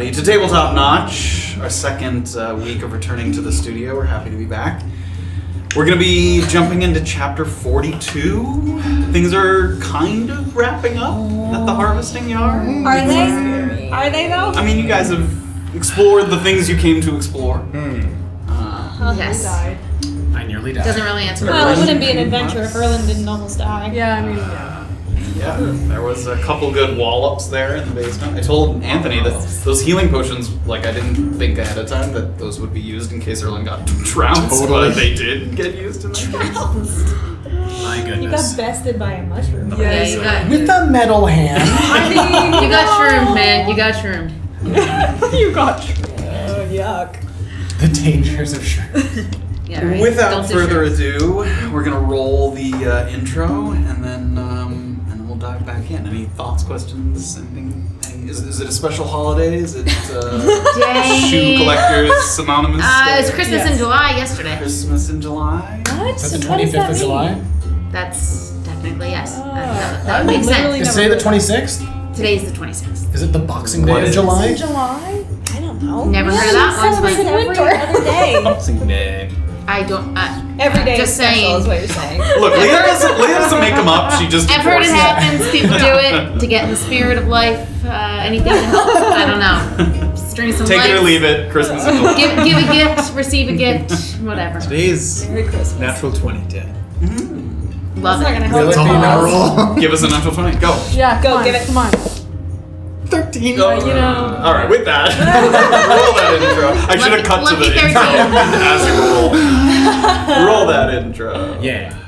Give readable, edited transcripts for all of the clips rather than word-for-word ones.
everybody, to Tabletop Notch, our second week of returning to the studio. We're happy to be back. We're going to be jumping into chapter 42. Things are kind of wrapping up at the harvesting yard. Are they? Are they though? I mean, you guys have explored the things you came to explore. Yes. Died. I nearly died. Doesn't really answer my Well, it question. wouldn't be an adventure if Erland didn't almost die. Yeah, I mean, yeah. Yeah, there was a couple good wallops there in the basement. I told Anthony that those healing potions, like, I didn't think ahead of time that those would be used in case Erland got trounced, Totally. but they did get used in that case. My You goodness. got bested by a mushroom. Yeah, you got. With a metal hand. You got shroomed, man. You got shroomed. You got oh, yuck. The dangers of shrooms. Yeah, right. Without Don't do further shrooms. ado, we're gonna roll the intro and then we'll dive back in. Any thoughts, questions, anything? Is it a special holiday? Is it Shoe Collectors Anonymous? It was Christmas in July yesterday. Christmas in July. What? Is that the What does 25th that of July? mean? That's technically yes. Oh. That would make Literally sense. Is today the 26th? Today's the 26th. Is it the Boxing What Day of is- July? In July? I don't know. Never heard of that one, Celebrate but- every other day. Boxing Day. I don't. Every day Just is special saying. is what you're saying. Look, Leah doesn't make them up. She just. I've heard it enforces happens. People do it to get in the spirit of life. Anything to help. I don't know. String some Take lights. it or leave it. Christmas in July. Give a gift. Receive a gift. Whatever. Today's Merry Christmas. natural 20 day. Love That's not it. gonna Will help. it be us. a roll? Give us a natural 20. Go. Yeah, Go, come on, give it. Come on. 13. You know. All right, with that, roll that intro. I should have cut to the Lucky intro 13. as you roll. Roll that intro. Yeah.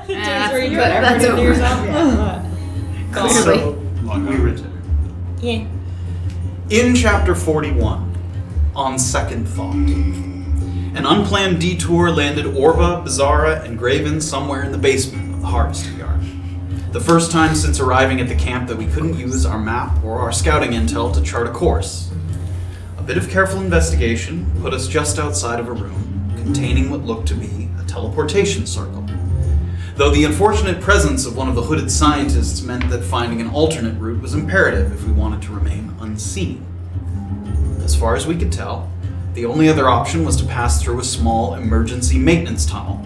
Days where you put That's effort into over. yourself. Yeah. Probably. So, we return. Yeah. In chapter 41, on second thought, an unplanned detour landed Orba, Beezaura, and Graven somewhere in the basement of the harvesting yard. The first time since arriving at the camp that we couldn't use our map or our scouting intel to chart a course. A bit of careful investigation put us just outside of a room containing what looked to be a teleportation circle. Though the unfortunate presence of one of the hooded scientists meant that finding an alternate route was imperative if we wanted to remain unseen. As far as we could tell, the only other option was to pass through a small emergency maintenance tunnel,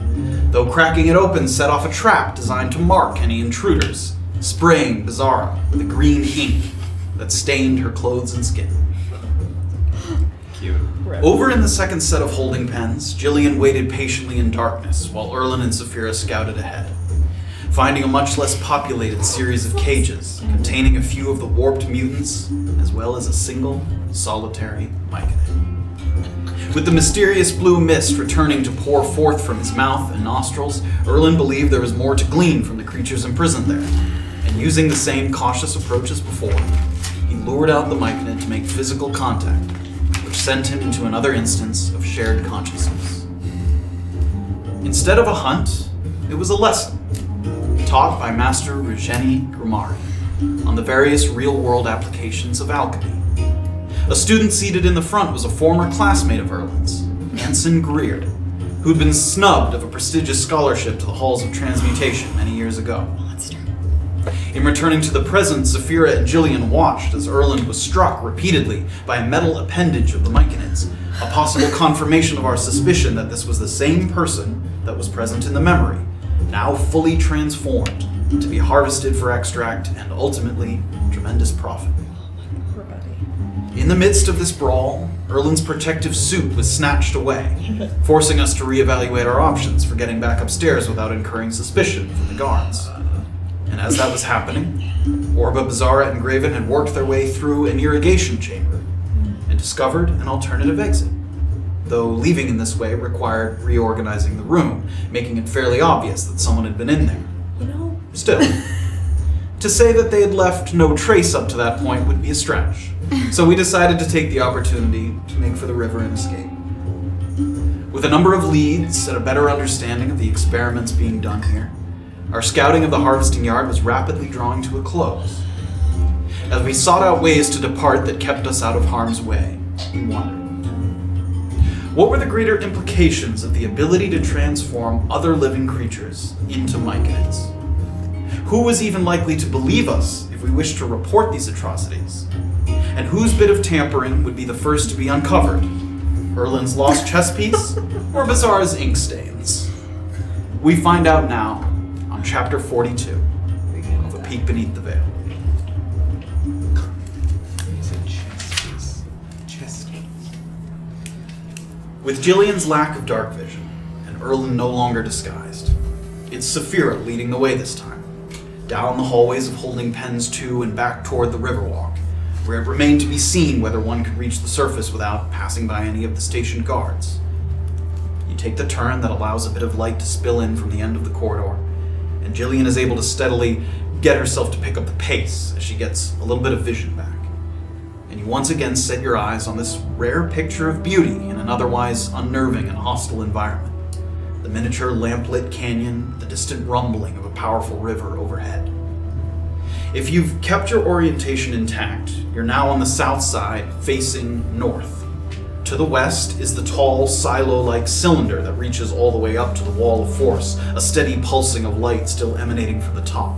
though cracking it open set off a trap designed to mark any intruders, spraying Beezaura with a green ink that stained her clothes and skin. Cute. Over in the second set of holding pens, Jillian waited patiently in darkness while Erland and Safira scouted ahead, finding a much less populated series of cages containing a few of the warped mutants, as well as a single, solitary myconid. With the mysterious blue mist returning to pour forth from his mouth and nostrils, Erland believed there was more to glean from the creatures imprisoned there, and using the same cautious approach as before, he lured out the myconid to make physical contact, which sent him into another instance of shared consciousness. Instead of a hunt, it was a lesson, taught by Master Rugeni Grimari on the various real-world applications of alchemy. A student seated in the front was a former classmate of Erland's, Anson Greer, who'd been snubbed of a prestigious scholarship to the halls of transmutation many years ago. In returning to the present, Safira and Jillian watched as Erland was struck repeatedly by a metal appendage of the myconids, a possible confirmation of our suspicion that this was the same person that was present in the memory, now fully transformed to be harvested for extract and ultimately tremendous profit. Poor buddy. In the midst of this brawl, Erland's protective suit was snatched away, forcing us to reevaluate our options for getting back upstairs without incurring suspicion from the guards. And as that was happening, Orba, Beezaura, and Graven had worked their way through an irrigation chamber and discovered an alternative exit, though leaving in this way required reorganizing the room, making it fairly obvious that someone had been in there. You know, Still, to say that they had left no trace up to that point would be a stretch, so we decided to take the opportunity to make for the river and escape. With a number of leads and a better understanding of the experiments being done here, our scouting of the harvesting yard was rapidly drawing to a close. As we sought out ways to depart that kept us out of harm's way, we wondered, what were the greater implications of the ability to transform other living creatures into myconids? Who was even likely to believe us if we wished to report these atrocities? And whose bit of tampering would be the first to be uncovered? Erland's lost chess piece or Beezaura's ink stains? We find out now on Chapter 42 of A Peek Beneath the Veil. With Jillian's lack of dark vision, and Erland no longer disguised, it's Safira leading the way this time, down the hallways of holding pens to and back toward the Riverwalk, where it remained to be seen whether one could reach the surface without passing by any of the station guards. You take the turn that allows a bit of light to spill in from the end of the corridor, and Jillian is able to steadily get herself to pick up the pace as she gets a little bit of vision back. And you once again set your eyes on this rare picture of beauty in an otherwise unnerving and hostile environment. The miniature lamplit canyon, the distant rumbling of a powerful river overhead. If you've kept your orientation intact, you're now on the south side, facing north. To the west is the tall, silo-like cylinder that reaches all the way up to the wall of force, a steady pulsing of light still emanating from the top.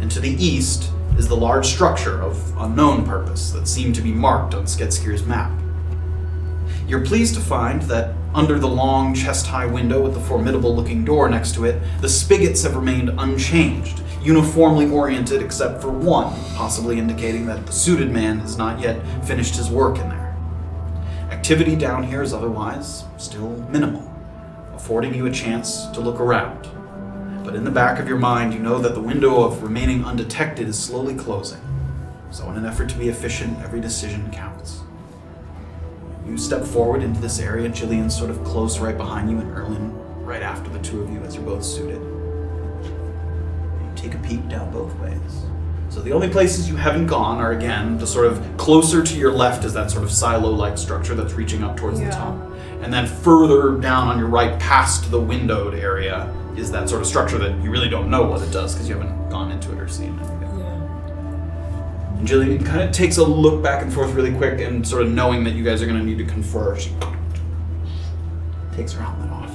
And to the east is the large structure of unknown purpose that seemed to be marked on Sketskier's map. You're pleased to find that under the long, chest-high window with the formidable-looking door next to it, the spigots have remained unchanged, uniformly oriented except for one, possibly indicating that the suited man has not yet finished his work in there. Activity down here is otherwise still minimal, affording you a chance to look around. But in the back of your mind, you know that the window of remaining undetected is slowly closing. So in an effort to be efficient, every decision counts. You step forward into this area, Jillian's sort of close right behind you, and Erland right after the two of you as you're both suited. You take a peek down both ways. So the only places you haven't gone are, again, the sort of closer to your left is that sort of silo-like structure that's reaching up towards the top. And then further down on your right, past the windowed area, is that sort of structure that you really don't know what it does because you haven't gone into it or seen it. And Jillian kind of takes a look back and forth really quick, and sort of knowing that you guys are going to need to confer, she takes her helmet off.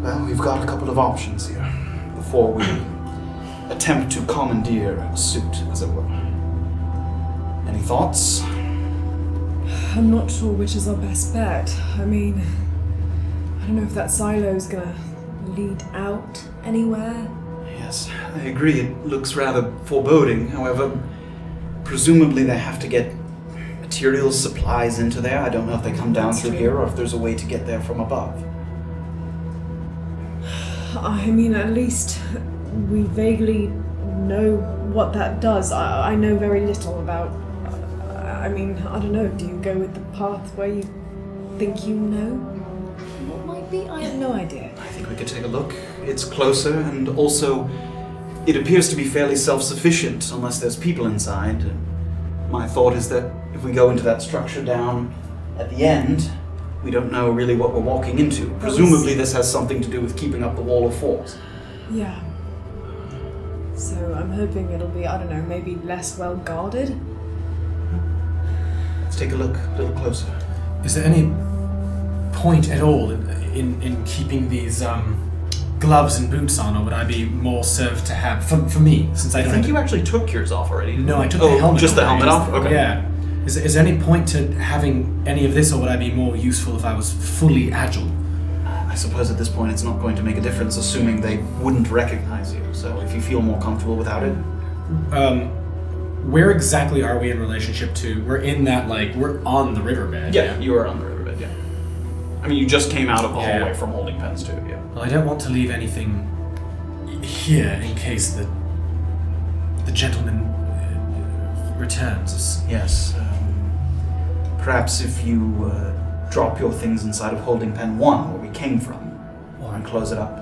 Well, we've got a couple of options here before we attempt to commandeer a suit, as it were. Any thoughts? I'm not sure which is our best bet. I mean, I don't know if that silo's gonna lead out anywhere. Yes, I agree. It looks rather foreboding. However, presumably they have to get materials, supplies into there. I don't know if they come down through here or if there's a way to get there from above. I mean, at least we vaguely know what that does. I know very little about... I mean, I don't know. Do you go with the path where you think you know what might be? I have no idea. I think we could take a look. It's closer, and also it appears to be fairly self-sufficient unless there's people inside. My thought is that if we go into that structure down at the end, we don't know really what we're walking into. Presumably this has something to do with keeping up the wall of force. Yeah. So I'm hoping it'll be, I don't know, maybe less well guarded. Let's take a look a little closer. Is there any point at all in keeping these gloves and boots on, or would I be more served to have, for me, since I don't think you actually took yours off already. No, I took the helmet just off. the helmet off? Okay. Yeah. Is there any point to having any of this, or would I be more useful if I was fully agile? I suppose at this point it's not going to make a difference, assuming they wouldn't recognize you. So if you feel more comfortable without it. Where exactly are we in relationship to? We're in that, like, we're on the riverbed. Yeah, you are on the riverbed, yeah. I mean, you just came out of the Yeah. hallway from holding pens too, yeah. Well, I don't want to leave anything here in case the gentleman returns. Yes. Perhaps if you drop your things inside of holding pen 1, where we came from, and close it up.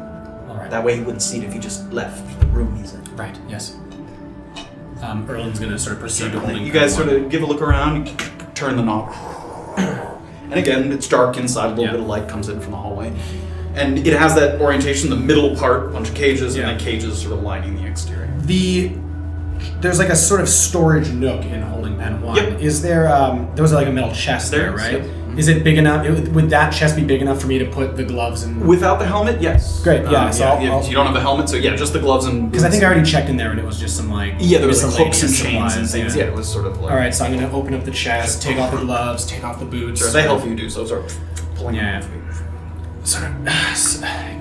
All right. That way he wouldn't see it if you just left the room he's in. Right, yes. Erland's going to sort of proceed to holding You pen guys 1. sort of give a look around, you turn the knob. And again, it's dark inside, a little bit of light comes in from the hallway. And it has that orientation, the middle part, a bunch of cages, and then cages sort of lining the exterior. There's like a sort of storage nook in holding pen 1. Yep. Is there, there was like a metal chest there, right? Yep. Is it big enough, would that chest be big enough for me to put the gloves and... Without the helmet, yes. Great, yeah. So you don't have a helmet, so yeah, just the gloves and... Because I think I already checked in there and it was just some like... Yeah, there was like hooks and miscellaneous chains and supplies, things. Yeah, it was sort of like... Alright, so I'm going to open up the chest, take off the gloves, take off the boots. Sure, they help you do so, sort of pulling Yeah. them off. Sort of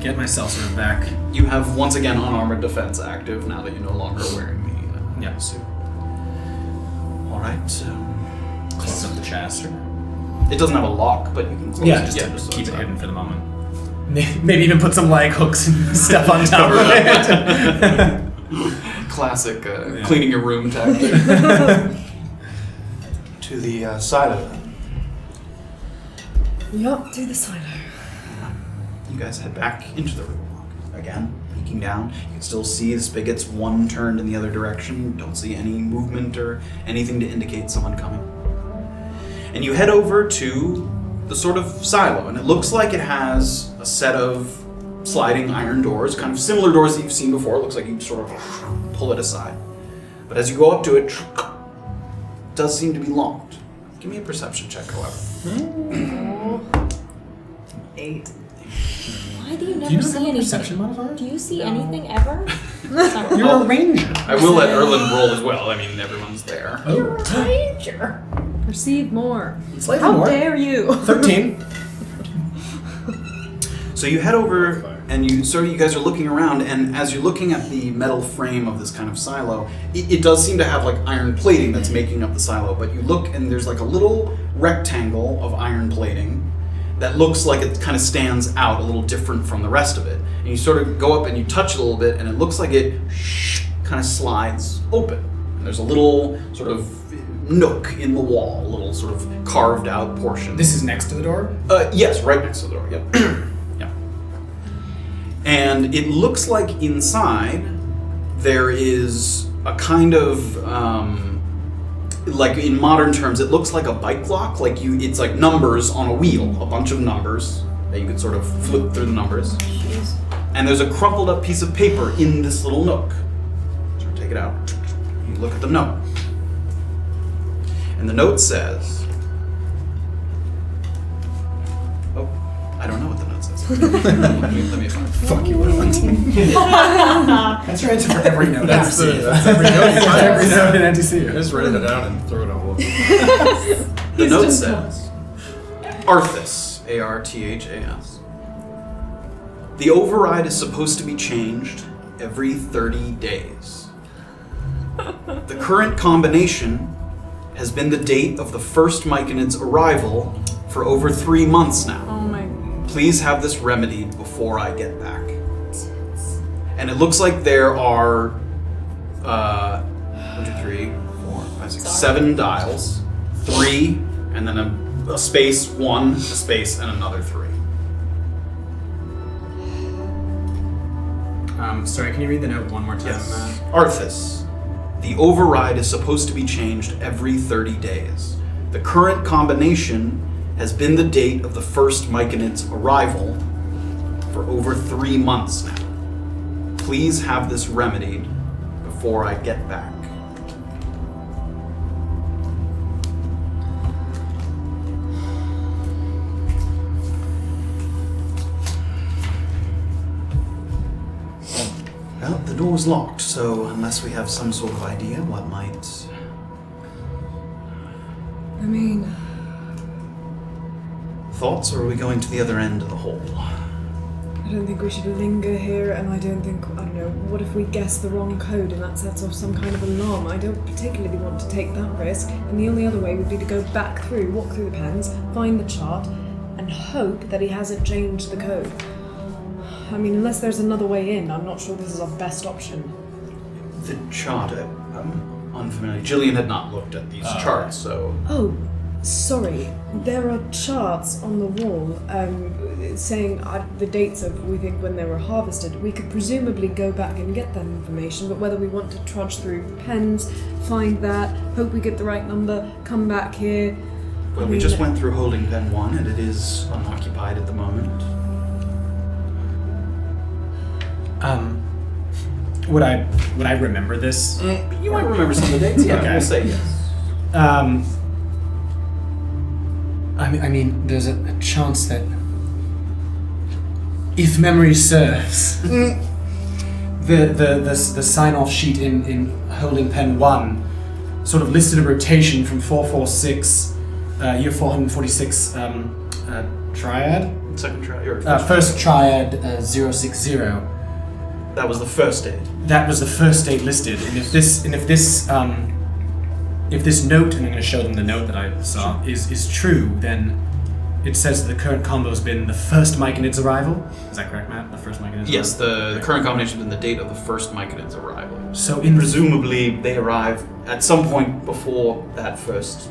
get myself sort of back. You have, once again, unarmored defense active now that you're no longer wearing the suit. Alright, Close up the chest. it doesn't have a lock, but you can close Yeah, it. just to so keep it's it not- hidden for the moment. Maybe even put some like hooks and stuff on top of it. Classic cleaning your room tactic. To the silo then. Yup, to the silo. You guys head back into the room. Again, peeking down. You can still see the spigots, one turned in the other direction. Don't see any movement or anything to indicate someone coming. And you head over to the sort of silo, and it looks like it has a set of sliding iron doors, kind of similar doors that you've seen before. It looks like you sort of pull it aside. But as you go up to it, it does seem to be locked. Give me a perception check, however. 8. Why do you never Do you not see have a anything? perception modifier? Do you see anything ever? Sorry. You're a ranger. I will let Erland roll as well. I mean, everyone's there. You're a ranger. Perceive more. Slightly How more. dare you? 13. So you head over and you guys are looking around, and as you're looking at the metal frame of this kind of silo, it does seem to have like iron plating that's making up the silo, but you look and there's like a little rectangle of iron plating that looks like it kind of stands out a little different from the rest of it. And you sort of go up and you touch it a little bit, and it looks like it kind of slides open. And there's a little sort of nook in the wall, a little sort of carved out portion. This is next to the door? Yes, right next to the door. Yep. Yeah. And it looks like inside there is a kind of like in modern terms, it looks like a bike lock. Like it's like numbers on a wheel, a bunch of numbers that you could sort of flip through the numbers. And there's a crumpled up piece of paper in this little nook. So take it out. You look at the note. And the note says, oh, I don't know what the note says. let me find it. Fuck you, Erland. That's your answer for every note. That's every note in NTC. Just write it down and throw it on the wall. The note says, Arthas, Arthas. The override is supposed to be changed every 30 days. The current combination has been the date of the first Myconid's arrival for over 3 months now. Oh my. Please have this remedied before I get back. And it looks like there are 1, 2, 3, 4, 5, 6, 7 dials, 3, and then a space, 1, a space, and another 3. Sorry, can you read the note one more time? Yes. Arthas. The override is supposed to be changed every 30 days. The current combination has been the date of the first Myconid's arrival for over 3 months now. Please have this remedied before I get back. Well, the door's locked, so unless we have some sort of idea what might... I mean, Thoughts, or are we going to the other end of the hole? don't think we should linger here, and I don't know, what if we guess the wrong code and that sets off some kind of alarm? I don't particularly want to take that risk, and the only other way would be to go back through, walk through the pens, find the chart, and hope that he hasn't changed the code. I mean, unless there's another way in, I'm not sure this is our best option. The chart, I'm unfamiliar. Jillian had not looked at these charts, so... Oh, sorry. There are charts on the wall saying the dates of, we think, when they were harvested. We could presumably go back and get that information, but whether we want to trudge through pens, find that, hope we get the right number, come back here... Well, we just went through holding pen 1, and it is unoccupied at the moment. Would I remember this? You might remember some of the dates, yeah, Okay. we'll say yes. I mean, there's a chance that, if memory serves, the sign-off sheet in holding pen 1 sort of listed a rotation from 446, year 446 triad. Second triad. First triad 060. That was the first date. That was the first date listed, and if this note, and I'm going to show them the note that I saw, is true, then it says that the current combo has been the first Myconid's arrival. Is that correct, Matt? The first Myconid's Yes, arrival? the current combination has been the date of the first Myconid's arrival. So Presumably they arrive at some point before that first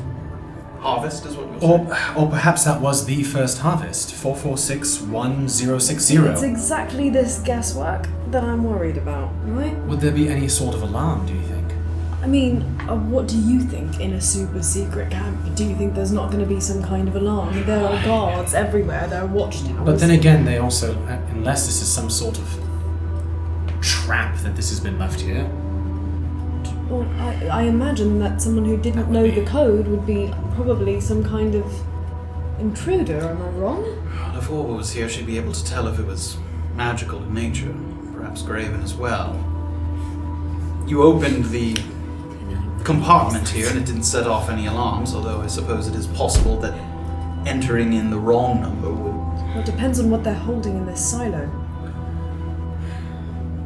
harvest, is what you're saying? Or perhaps that was the first harvest, 4461060. It's exactly this guesswork that I'm worried about, right? Would there be any sort of alarm, do you think? I mean, what do you think in a super secret camp? Do you think there's not going to be some kind of alarm? There are guards everywhere, there are watchtowers. But then again, they also, unless this is some sort of trap that this has been left here. Well, I imagine that someone who didn't know the code would be probably some kind of intruder, am I wrong? Well, if Orba was here, she'd be able to tell if it was magical in nature. Perhaps Graven as well. You opened the compartment here and it didn't set off any alarms, although I suppose it is possible that entering in the wrong number would... Well, it depends on what they're holding in this silo.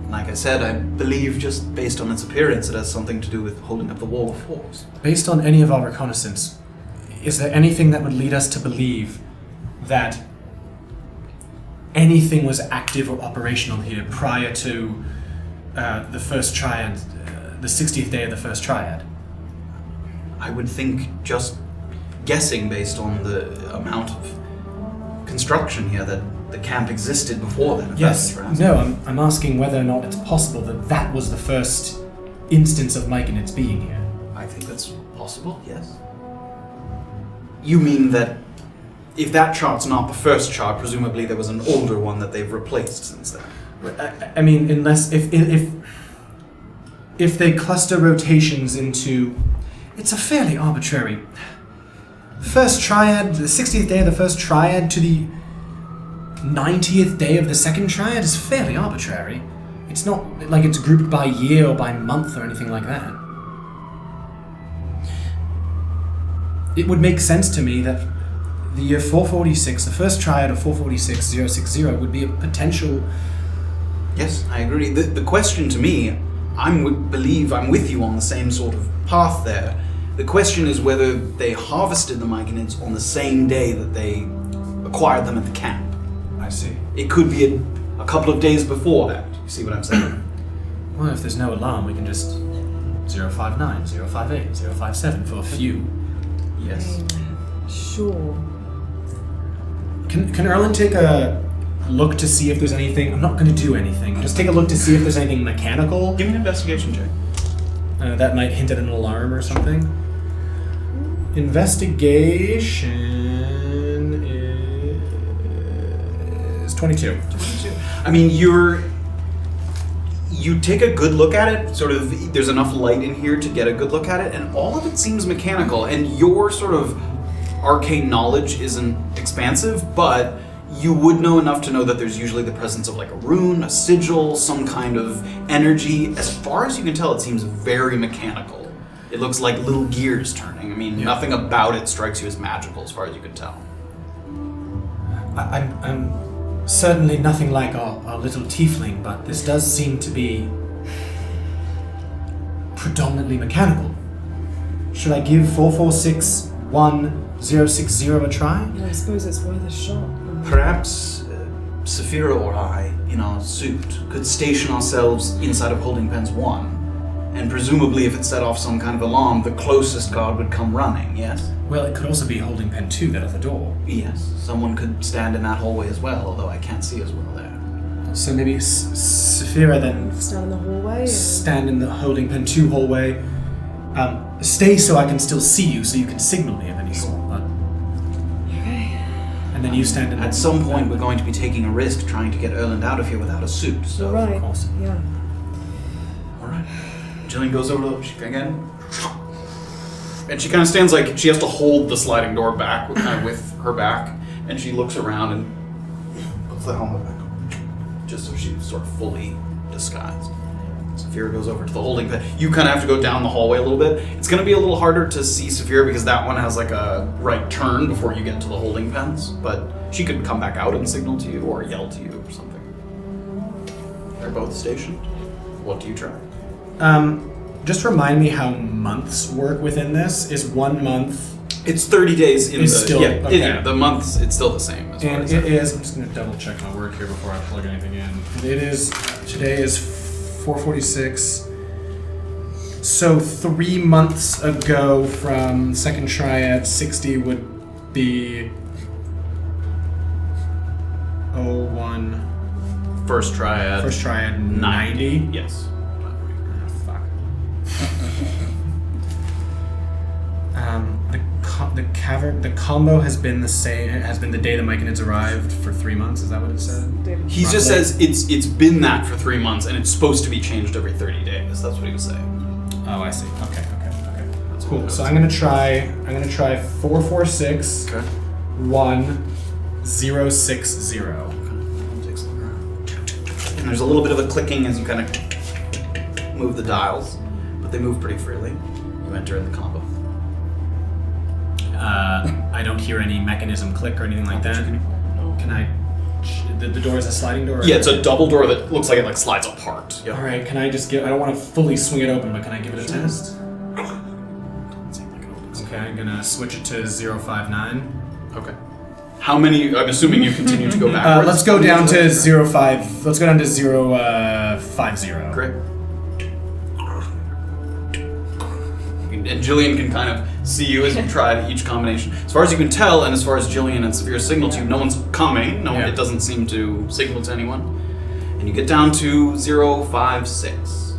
Like I said, I believe just based on its appearance it has something to do with holding up the wall of force. Based on any of our reconnaissance, is there anything that would lead us to believe that anything was active or operational here prior to the first triad, the 60th day of the first triad? I would think, just guessing based on the amount of construction here, that the camp existed before then. if Yes. that's what No, I'm asking whether or not it's possible that that was the first instance of Myconid's being here. I think that's possible, yes. You mean that if that chart's not the first chart, presumably there was an older one that they've replaced since then? I mean, unless if they cluster rotations into, it's a fairly arbitrary. First triad, the 60th day of the first triad to the 90th day of the second triad is fairly arbitrary. It's not like it's grouped by year or by month or anything like that. It would make sense to me that the year 446, the first triad of 446-060 would be a potential... Yes, I agree. The question to me, believe I'm with you on the same sort of path there. The question is whether they harvested the Myconids on the same day that they acquired them at the camp. I see. It could be a couple of days before that. You see what I'm saying? Well, if there's no alarm, we can just 059, 058, 057 for a few. Yes. Sure. Can Erland take a look to see if there's anything? I'm not going to do anything. Just take a look to see if there's anything mechanical. Give me an investigation check. That might hint at an alarm or something. Investigation is 22. I mean, you take a good look at it, sort of, there's enough light in here to get a good look at it, and all of it seems mechanical, and your sort of arcane knowledge isn't expansive, but you would know enough to know that there's usually the presence of like a rune, a sigil, some kind of energy. As far as you can tell, it seems very mechanical. It looks like little gears turning. I mean, nothing about it strikes you as magical as far as you can tell. I'm Certainly nothing like our little tiefling, but this does seem to be predominantly mechanical. Should I give 4461060 a try? I suppose it's worth a shot. Perhaps Safira or I, in our suit, could station ourselves inside of holding pens 1, and presumably if it set off some kind of alarm, the closest guard would come running, yes? Well, it could also be holding pen 2, that other door. Yes, someone could stand in that hallway as well, although I can't see as well there. So maybe Safira then Stand in the hallway. stand in the holding pen 2 hallway. Stay so I can still see you, so you can signal me of any sort. But... Okay. And then you stand in. At some point, we're going to be taking a risk trying to get Erland out of here without a suit, so... You're right. Of course. Yeah. Alright. Jillian goes over to the... again. And she kind of stands like she has to hold the sliding door back, with her back, and she looks around and puts the helmet back on, just so she's sort of fully disguised. Safira goes over to the holding pen. You kind of have to go down the hallway a little bit. It's going to be a little harder to see Safira because that one has like a right turn before you get to the holding pens, but she could come back out and signal to you or yell to you or something. They're both stationed. What do you try? Just remind me how months work within this. Is 1 month... It's 30 days in It's the... still- yeah, okay. yeah, the months, it's still the same. As far And as it that. is... I'm just going to double check my work here before I plug anything in. It is... Today is 4:46. So 3 months ago from second triad, 60 would be... 01... First triad. First triad, 90. Yes. Fuck. The combo has been the same. It has been the day the Myconids arrived for 3 months. Is that what it said? He just says it's been that for 3 months and it's supposed to be changed every 30 days. That's what he was saying. Oh, I see. Okay. That's what Cool. it was. So I'm gonna try 446 Okay. 1060. And there's a little bit of a clicking as you kind of move the dials, but they move pretty freely. You enter in the combo. I don't hear any mechanism click or anything like that. Can I? The door is a sliding door. Yeah, it's a double door that looks like it slides apart. All right. Can I just give? I don't want to fully swing it open, but can I give it a test? Okay, I'm gonna switch it to 059. Okay. How many? I'm assuming you continue to go backwards. Let's go down to 05. Let's go down to 050. Great. And Jillian can kind of see you as you try each combination. As far as you can tell, and as far as Jillian and Safira signal to you, no one's coming. No one. Yeah. It doesn't seem to signal to anyone. And you get down to 056.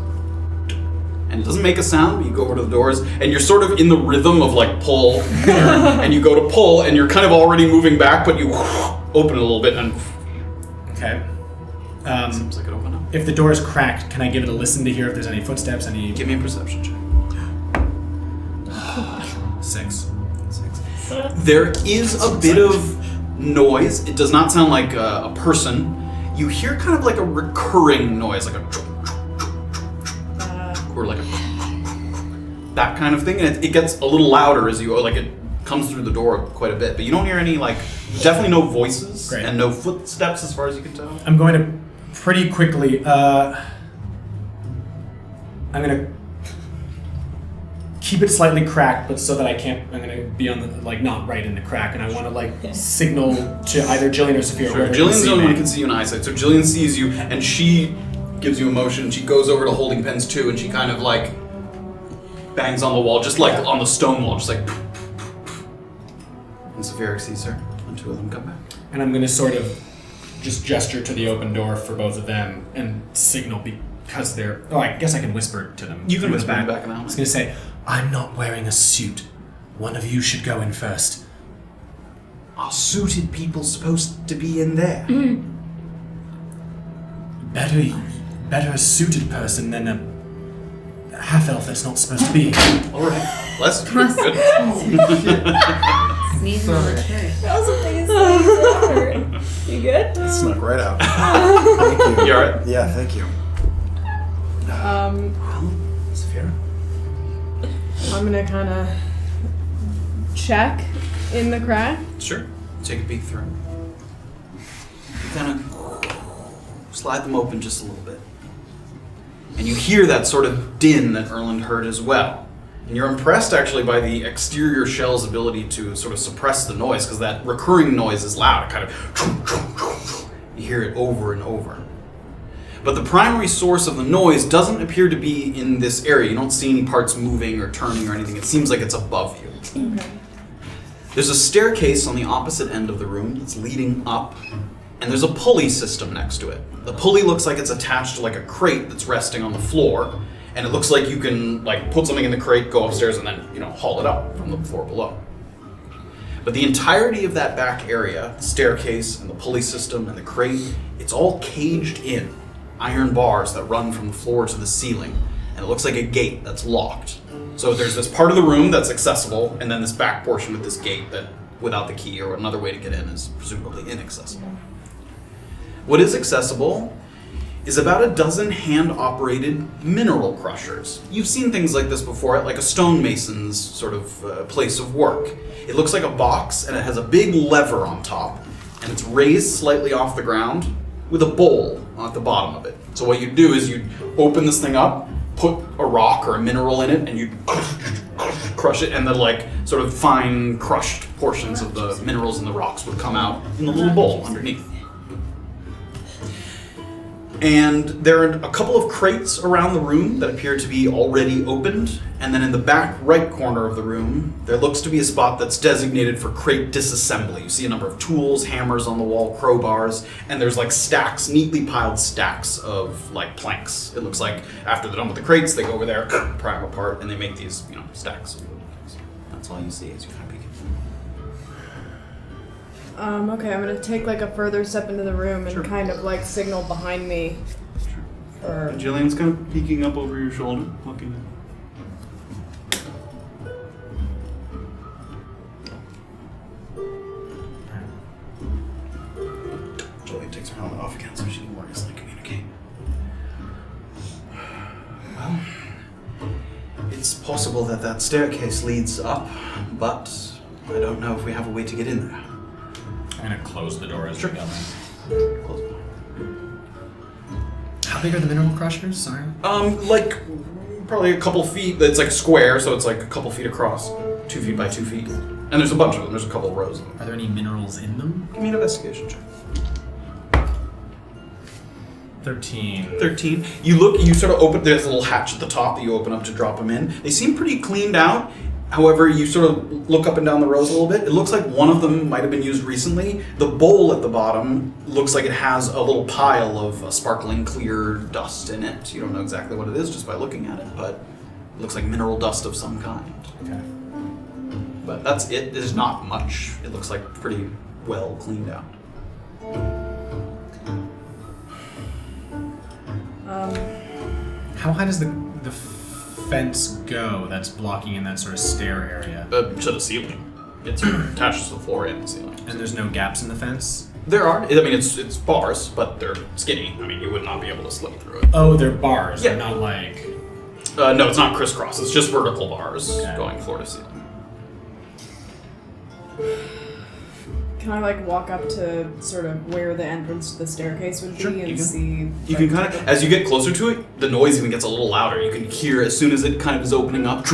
And it doesn't make a sound, but you go over to the doors, and you're sort of in the rhythm of like pull, and you go to pull, and you're kind of already moving back, but you open it a little bit, and Okay. seems like it opened up. If the door is cracked, can I give it a listen to hear if there's any footsteps? Any? Give me a perception check. 6. There is a bit of noise. It does not sound like a person. You hear kind of like a recurring noise, like a or like a that kind of thing, and it gets a little louder as you go. Like it comes through the door quite a bit, but you don't hear any definitely no voices Great. and no footsteps as far as you can tell. I'm going to pretty quickly. I'm gonna keep it slightly cracked, but so that I can't. I'm gonna be on the not right in the crack, and I want to signal to either Jillian or Safira. Sure. Jillian's the only one who can see you in eyesight, so Jillian sees you, and she gives you a motion. She goes over to holding pens too, and she kind of bangs on the wall, just on the stone wall, just like. And Safira sees her, and two of them come back. And I'm gonna sort of just gesture to the open door for both of them and signal because they're. Oh, I guess I can whisper to them. You can through whisper the back in that I one. was gonna say, I'm not wearing a suit. One of you should go in first. Are suited people supposed to be in there? Better a suited person than a half-elf that's not supposed to be here. All right. Bless you. Good. Sneezing on the chair. That was the biggest thing ever. You good? Snuck right out. Thank you. You alright? Yeah, thank you. Safira? I'm gonna kind of check in the crack. Sure. Take a peek through. You kind of slide them open just a little bit. And you hear that sort of din that Erland heard as well. And you're impressed actually by the exterior shell's ability to sort of suppress the noise, because that recurring noise is loud. It kind of... You hear it over and over. But the primary source of the noise doesn't appear to be in this area. You don't see any parts moving or turning or anything. It seems like it's above you. Okay. There's a staircase on the opposite end of the room that's leading up, and there's a pulley system next to it. The pulley looks like it's attached to like a crate that's resting on the floor, and it looks like you can like put something in the crate, go upstairs, and then haul it up from the floor below. But the entirety of that back area, the staircase and the pulley system and the crate, it's all caged in. Iron bars that run from the floor to the ceiling, and it looks like a gate that's locked. So there's this part of the room that's accessible, and then this back portion with this gate that, without the key or another way to get in, is presumably inaccessible. What is accessible is about a dozen hand-operated mineral crushers. You've seen things like this before at like a stonemason's sort of place of work. It looks like a box, and it has a big lever on top, and it's raised slightly off the ground with a bowl at the bottom of it. So what you'd do is you'd open this thing up, put a rock or a mineral in it, and you'd crush it, and the like sort of fine crushed portions of the minerals and the rocks would come out in the little bowl underneath. And there are a couple of crates around the room that appear to be already opened, and then in the back right corner of the room, there looks to be a spot that's designated for crate disassembly. You see a number of tools, hammers on the wall, crowbars, and there's like stacks, neatly piled stacks of like planks. It looks like after they're done with the crates, they go over there, pry them apart, and they make these, stacks of wood. That's all you see as you kind of peek. Okay, I'm gonna take like a further step into the room and Sure. kind of like signal behind me. For... Jillian's kind of peeking up over your shoulder, looking at. Jillian takes her helmet off again so she can more easily communicate. Well, it's possible that staircase leads up, but I don't know if we have a way to get in there. I'm gonna close the door as Sure. we go in. Close the door. How big are the mineral crushers? Sorry. Like probably a couple feet. It's like a square, so it's like a couple feet across, 2 feet by 2 feet. And there's a bunch of them. There's a couple of rows of them. Are there any minerals in them? Give me an investigation check. 13. 13. You sort of open. There's a little hatch at the top that you open up to drop them in. They seem pretty cleaned out. However, you sort of look up and down the rows a little bit. It looks like one of them might have been used recently. The bowl at the bottom looks like it has a little pile of sparkling clear dust in it. You don't know exactly what it is just by looking at it, but it looks like mineral dust of some kind. Okay. But that's it. There's not much. It looks like pretty well cleaned out. How high does the fence go that's blocking in that sort of stair area? To the ceiling. It's attached to the floor and the ceiling. And there's no gaps in the fence? There are. I mean, it's bars, but they're skinny. I mean, you would not be able to slip through it. Oh, they're bars. Yeah. They're not like... No, it's not crisscross. It's just vertical bars Okay. going floor to ceiling. Can I like walk up to sort of where the entrance to the staircase would be Sure, you and can. see? You can kind of, as you get closer to it, the noise even gets a little louder. You can hear as soon as it kind of is opening up,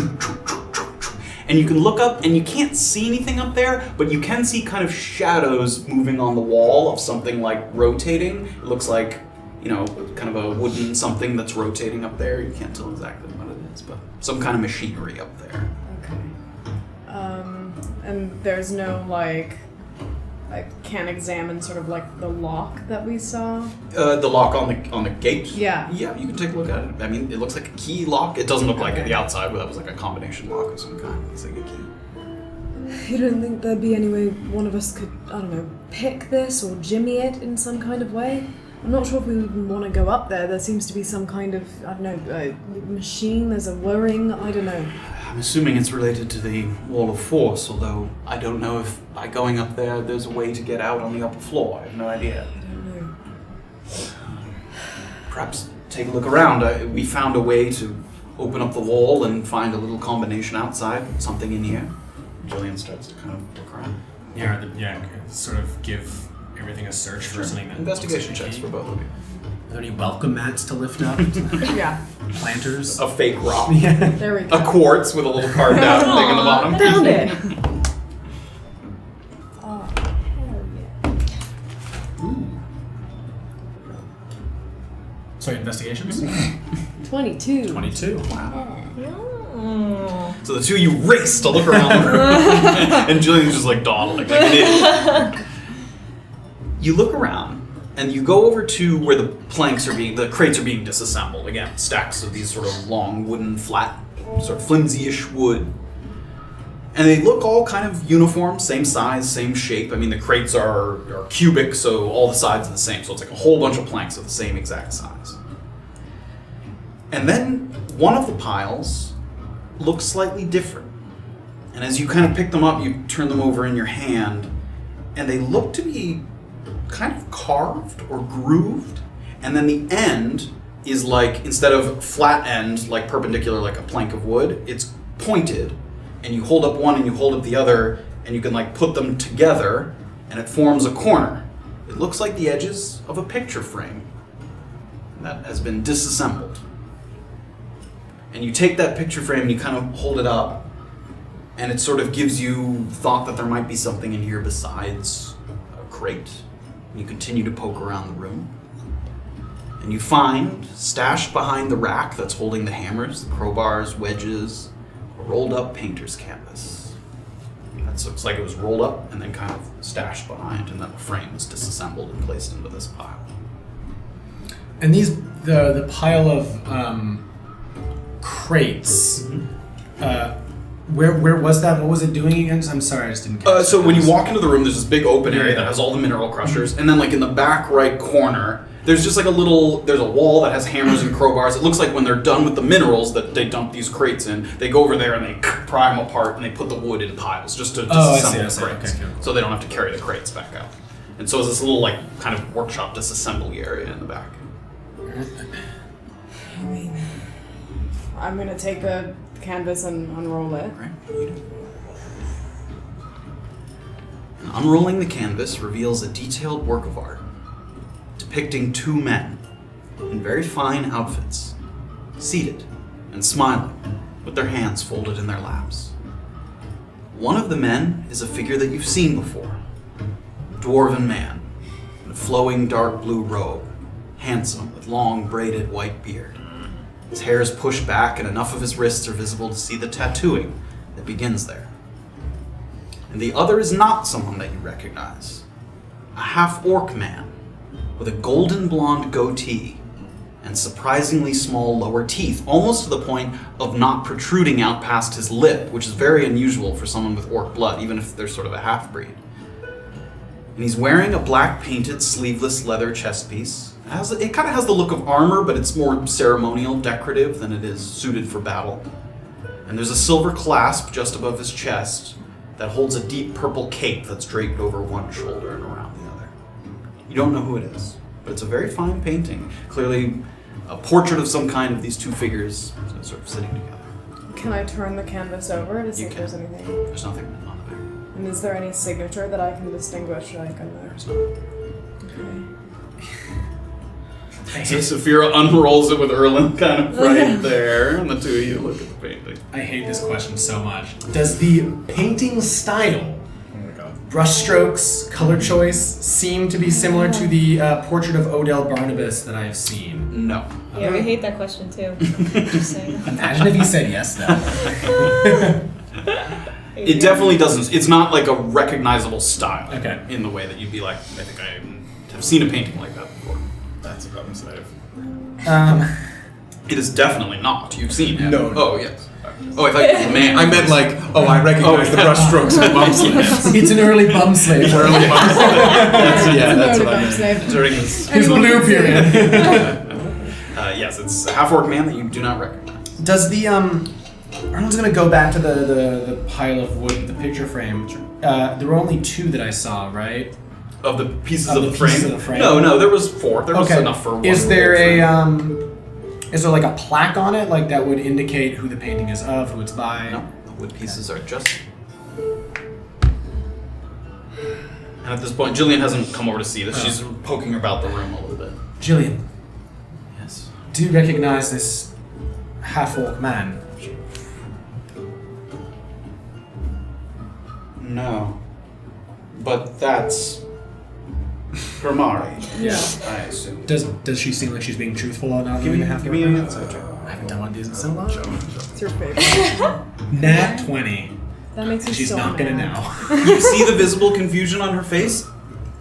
and you can look up and you can't see anything up there, but you can see kind of shadows moving on the wall of something like rotating. It looks like, kind of a wooden something that's rotating up there. You can't tell exactly what it is, but some kind of machinery up there. Okay. And there's no like. I can't examine sort of like the lock that we saw. The lock on the gate? Yeah. Yeah, you can take a look at it. I mean, it looks like a key lock. It doesn't look like the outside, but that was like a combination lock of some kind. It's like a key. You don't think there'd be any way one of us could, I don't know, pick this or jimmy it in some kind of way? I'm not sure if we even want to go up there. There seems to be some kind of, I don't know, machine. There's a whirring, I don't know. I'm assuming it's related to the wall of force, although I don't know if by going up there there's a way to get out on the upper floor. I have no idea. I don't know. Perhaps take a look around. We found a way to open up the wall and find a little combination outside, something in here. Jillian starts to kind of look around. Yeah, sort of give everything a search for something that Investigation looks like a checks key? for both of you. Are there any welcome mats to lift up? Yeah. Planters? A fake rock. Yeah. There we go. A quartz with a little carved out thing on the bottom. Found it. Oh, hell yeah. Sorry, investigations? 22. 22. Oh. So the two of you race to look around the room, and Jillian's just like dawdling like an idiot. You look around, and you go over to where the crates are being disassembled. Again, stacks of these sort of long, wooden, flat, sort of flimsy-ish wood. And they look all kind of uniform, same size, same shape. I mean, the crates are cubic, so all the sides are the same. So it's like a whole bunch of planks of the same exact size. And then one of the piles looks slightly different. And as you kind of pick them up, you turn them over in your hand, and they look to be kind of carved or grooved. And then the end is like, instead of flat end, like perpendicular, like a plank of wood, it's pointed. And you hold up one and you hold up the other, and you can like put them together, and it forms a corner. It looks like the edges of a picture frame that has been disassembled. And you take that picture frame and you kind of hold it up, and it sort of gives you thought that there might be something in here besides a crate. And you continue to poke around the room. And you find, stashed behind the rack that's holding the hammers, the crowbars, wedges, a rolled up painter's canvas. That looks like it was rolled up and then kind of stashed behind, and then the frame was disassembled and placed into this pile. And these, the pile of crates, where was that? What was it doing again? I'm sorry, I just didn't catch So that. when you walk into the room, there's this big open area Yeah. that has all the mineral crushers, and then like in the back right corner, there's just like there's a wall that has hammers and crowbars. It looks like when they're done with the minerals that they dump these crates in, they go over there and they pry them apart and they put the wood in piles just to disassemble the crates. Okay, cool. So they don't have to carry the crates back out. And so it's this little like kind of workshop disassembly area in the back. I mean, I'm gonna take the canvas and unroll it. Right? You do. And unrolling the canvas reveals a detailed work of art depicting two men in very fine outfits, seated and smiling with their hands folded in their laps. One of the men is a figure that you've seen before, a dwarven man in a flowing dark blue robe, handsome with long braided white beard. His hair is pushed back and enough of his wrists are visible to see the tattooing that begins there. And the other is not someone that you recognize, a half-orc man with a golden blonde goatee and surprisingly small lower teeth, almost to the point of not protruding out past his lip, which is very unusual for someone with orc blood, even if they're sort of a half-breed. And he's wearing a black painted sleeveless leather chest piece. It kind of has the look of armor, but it's more ceremonial, decorative than it is suited for battle. And there's a silver clasp just above his chest that holds a deep purple cape that's draped over one shoulder and around the other. You don't know who it is, but it's a very fine painting. Clearly a portrait of some kind of these two figures sort of sitting together. Can I turn the canvas over to see You if can. there's anything? There's nothing written on the back. And is there any signature that I can distinguish? Like on there? There's not. Okay. So Safira unrolls it with Erland kind of right there, and the two of you look at the painting. I hate this question so much. Does the painting style, brushstrokes, color choice, seem to be similar to the portrait of Odell Barnabas that I've seen? No. Yeah, we hate that question too. Just saying. Imagine if he said yes, though. It definitely doesn't. It's not like a recognizable style. Okay. In the way that you'd be like, I think I have seen a painting like that before. That's a bum slave. It is definitely not. You've seen it. No. Oh, yes. Oh, I thought you were man. I meant like, I recognize the brushstrokes and bump slaves. It's an early bum slave. Early bum slave. That's what I Bum meant. slave. During his His blue period. yes, it's a half-orc man that you do not recognize. Does the Erland's gonna go back to the pile of wood, the picture frame. There were only two that I saw, right? Of the pieces Of of the the frame? pieces of the frame. No, there was four. There was enough for one. Is there whole a frame. is there like a plaque on it, like that would indicate who the painting is of, who it's by? No, the wood pieces are just. And at this point, Jillian hasn't come over to see this. She's poking about the room a little bit. Jillian, Yes. do you recognize this half-orc man? No. But that's Grimari. Yeah. I assume. Does she seem like she's being truthful or not? Give me a half-orc a man? insight check. I haven't done one of these in so long. It's your favorite. Nat 20. That makes me She's so not gonna mad. know. You see the visible confusion on her face?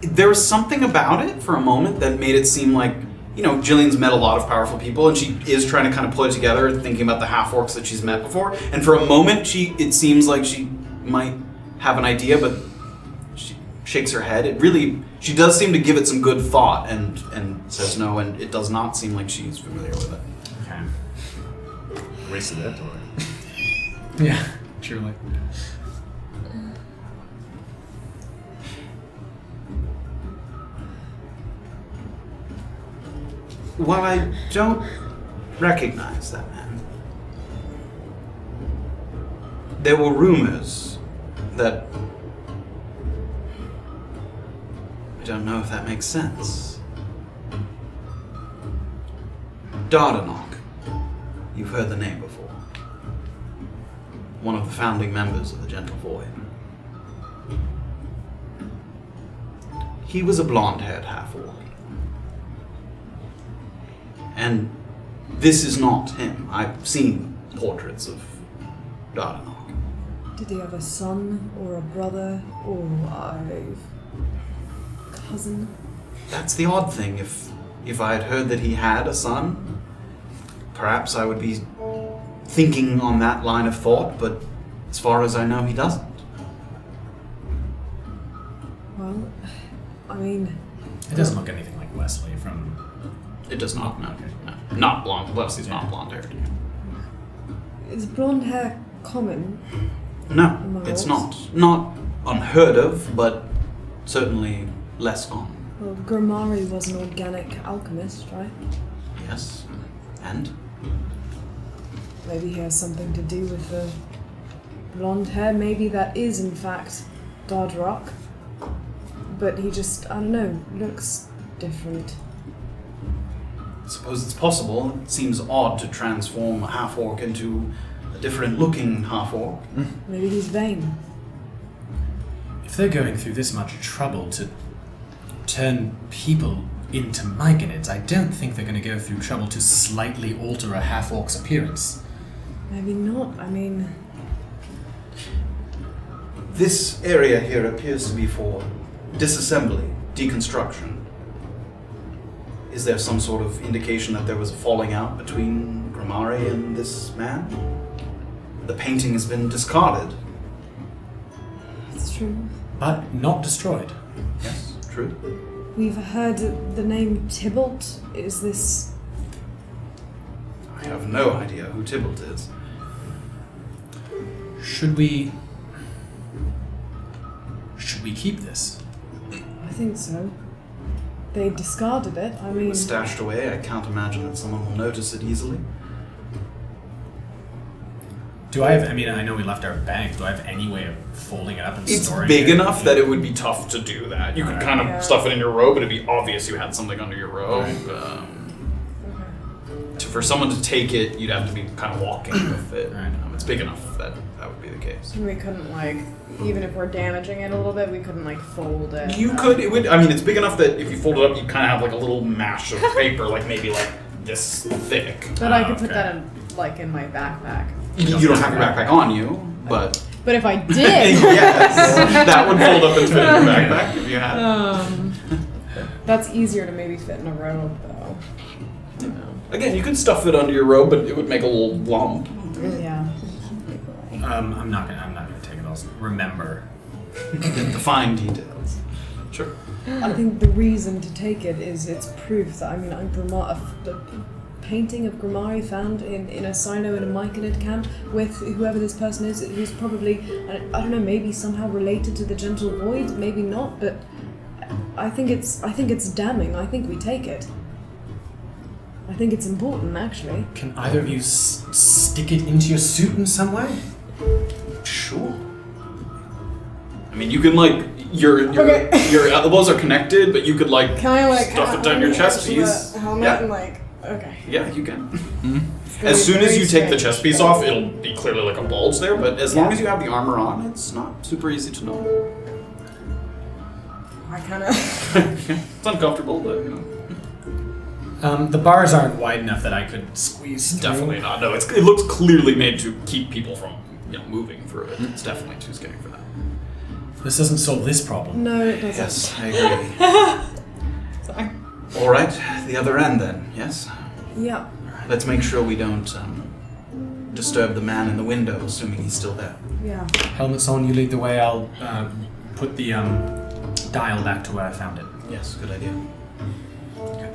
There was something about it for a moment that made it seem like, Jillian's met a lot of powerful people, and she is trying to kind of put it together, thinking about the half-orcs that she's met before. And for a moment, it seems like she might have an idea, but she shakes her head. She does seem to give it some good thought, and says no, and it does not seem like she's familiar with it. Okay. Wasted that door. Yeah, truly. While I don't recognize that man, there were rumors that... I don't know if that makes sense. Dardanok. You've heard the name before. One of the founding members of the Gentle Void. He was a blonde-haired half-orc. And this is not him. I've seen portraits of Dardanok. Did he have a son or a brother or a cousin? That's the odd thing. If I had heard that he had a son, perhaps I would be thinking on that line of thought, but as far as I know, he doesn't. Well, I mean... It doesn't look anything like Wesley from... It does not, no. Not blonde. Leslie's not blonde-haired. Is blonde hair common? No, Among it's orcs? not. Not unheard of, but certainly less common. Well, Grimari was an organic alchemist, right? Yes. And? Maybe he has something to do with the blonde hair. Maybe that is, in fact, Dardrock. But he just, I don't know, looks different. I suppose it's possible. It seems odd to transform a half-orc into a different-looking half-orc. Maybe he's vain. If they're going through this much trouble to turn people into Myconids, I don't think they're going to go through trouble to slightly alter a half-orc's appearance. Maybe not. I mean, This area here appears to be for disassembly, deconstruction. Is there some sort of indication that there was a falling out between Grimari and this man? The painting has been discarded. it's true. But not destroyed. Yes, true. We've heard the name Tybalt. Is this... I have no idea who Tybalt is. Should we keep this? I think so. They discarded it. I It mean... was stashed away. I can't imagine that someone will notice it easily. Do I have, I know we left our bags, do I have any way of folding it up and It's storing big it? enough that it would be tough to do that. You could kind of Yeah. stuff it in your robe, but it'd be obvious you had something under your robe. For someone to take it, you'd have to be kind of walking with it. Right. It's big enough that that would be the case. We couldn't even if we're damaging it a little bit, we couldn't fold it. You could, it would, it's big enough that if you fold it up, you kind of have a little mash of paper, maybe this thick. But I could put okay. that in my backpack. You don't have your backpack on you, but But if I did, yes, that would fold up and fit in your backpack if you had. that's easier to maybe fit in a robe though. Again, you could stuff it under your robe, but it would make a little lump. Yeah. I'm not gonna take it. I'll remember. The fine details. Sure. I think the reason to take it is it's proof that, the painting of Grimari found in a silo in a Myconid camp with whoever this person is, who's probably, I don't know, maybe somehow related to the Gentle Void, maybe not, but I think it's damning. I think we take it. I think it's important, actually. Can either of you stick it into your suit in some way? Sure. You can your elbows are connected, but you could like Can I like stuff it down your chest piece. Helmet Yeah. and like okay. Yeah, you can. It's gonna As be soon as very you take the strange. chest piece off, it'll be clearly like a bulge there, but as long as you have the armor on, it's not super easy to know. I kind of. It's uncomfortable, but you know. The bars aren't wide enough that I could squeeze. through. Definitely not. No, it looks clearly made to keep people from moving through it. It's definitely too skinny for that. This doesn't solve this problem. No, it doesn't. Yes, I agree. Sorry. All right, the other end then. Yes. Yeah. Let's make sure we don't disturb the man in the window, assuming he's still there. Yeah. Helmet's on, you lead the way. I'll put the dial back to where I found it. Yes, good idea. Okay.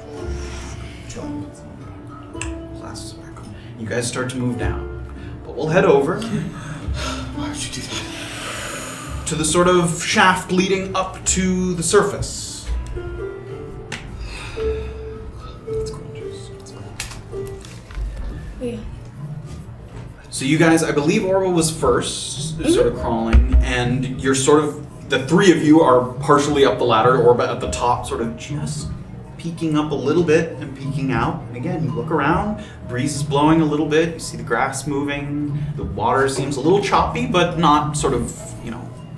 Glasses back on. You guys start to move down, but we'll head over. Why would you do that? To the sort of shaft leading up to the surface. That's gorgeous. Yeah. So you guys, I believe Orba was first, sort of crawling, and you're sort of, the three of you are partially up the ladder, Orba at the top, sort of just peeking up a little bit and peeking out. And again, you look around, breeze is blowing a little bit, you see the grass moving, the water seems a little choppy, but not sort of,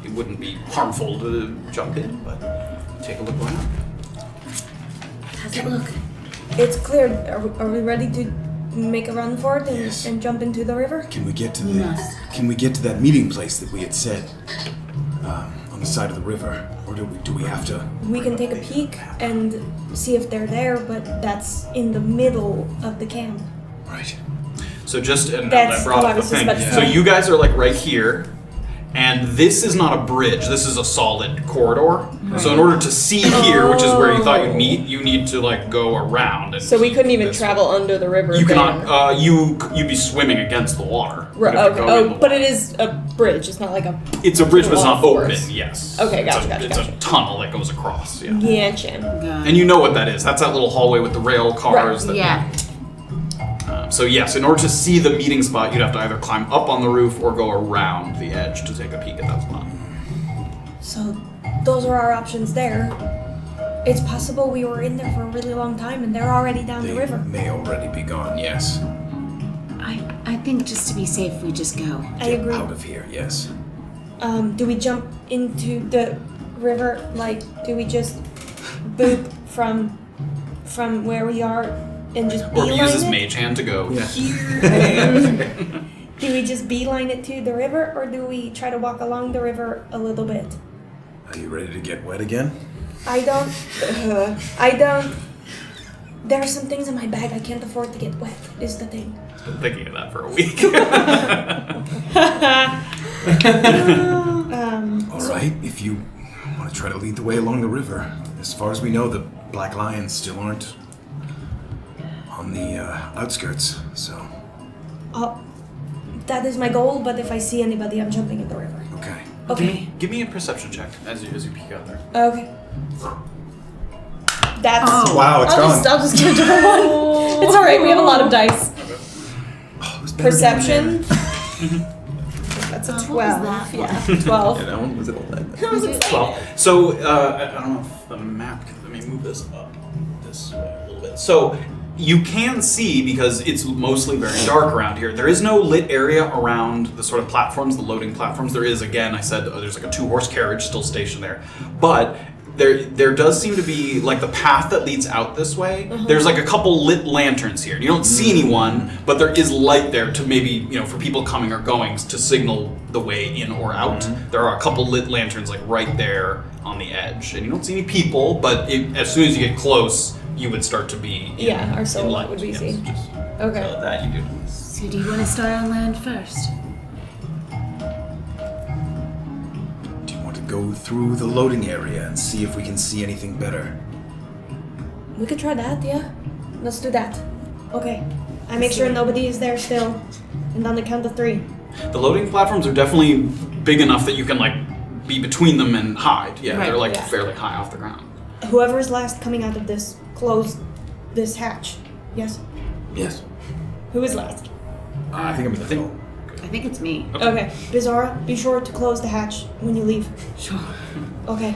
it wouldn't be harmful to jump in, but take a look around. How's it look? It's cleared. Are we ready to make a run for it and, Yes. and jump into the river? Can we get to We must. Can we get to that meeting place that we had said on the side of the river, or do we have to? We can take a peek and see if they're there, but that's in the middle of the camp. Right. So just, and That's I brought what I up the was just thing. about to So say. you guys are like right here, and this is not a bridge, this is a solid corridor. So in order to see here, which is where you thought you'd meet, you need to like go around. And So we couldn't even this travel under the river. You there. cannot, you'd be swimming against the water. Right, You'd have to okay. go in Oh, the but water. it is a bridge. It's not like a. It's a bridge, but it's not wall open, force. yes. Okay, It's gotcha, a- gotcha, It's gotcha. a tunnel that goes across, yeah. Gotcha. And you know what that is. That's that little hallway with the rail cars. That, Yeah. So yes, in order to see the meeting spot, you'd have to either climb up on the roof or go around the edge to take a peek at that spot. So those are our options there. It's possible we were in there for a really long time and they're already down the They river. may already be gone. Yes. I think just to be safe, we just go. I agree. Out of here. Yes. Do we jump into the river? Like, do we just boop from where we are and just Or beeline use his it? mage hand to go Yeah. here. Do we just beeline it to the river, or do we try to walk along the river a little bit? Are you ready to get wet again? I don't. There are some things in my bag I can't afford to get wet. Is the thing. Been thinking of that for a week. All right. If you want to try to lead the way along the river, as far as we know, the Black Lions still aren't on the outskirts. So. That is my goal. But if I see anybody, I'm jumping in the river. Okay. Okay. Give me a perception check as you peek out there. Okay. That's. Oh. Wow, it's gone. I'll just give it to one. It's alright, we have a lot of dice. Oh, it was better than Perception. that. That's a What was 12. that? Yeah, 12. Yeah, that one was at 11. Well, so I don't know if the map. Let me move this up this way a little bit. So you can see, because it's mostly very dark around here. There is no lit area around the sort of platforms, the loading platforms. There is, again, I said there's like a 2-horse carriage still stationed there, but there does seem to be like the path that leads out this way. There's like a couple lit lanterns here. You don't see anyone, but there is light there to maybe, for people coming or going to signal the way in or out. There are a couple lit lanterns like right there on the edge, and you don't see any people, but as soon as you get close, you would start to be Yeah, our in silhouette light. would be Yes, seen. just Okay. so that you do. So do you want to start on land first? Do you want to go through the loading area and see if we can see anything better? We could try that. Yeah. Let's do that. Okay. I make sure nobody is there still, and on the count of 3. The loading platforms are definitely big enough that you can like be between them and hide. Yeah, Right, they're like yeah. fairly high off the ground. Whoever's last coming out of this, close this hatch. Yes. Yes. Who is last? I think I'm in the middle. I think it's me. Okay. Beezaura, be sure to close the hatch when you leave. Sure. Okay.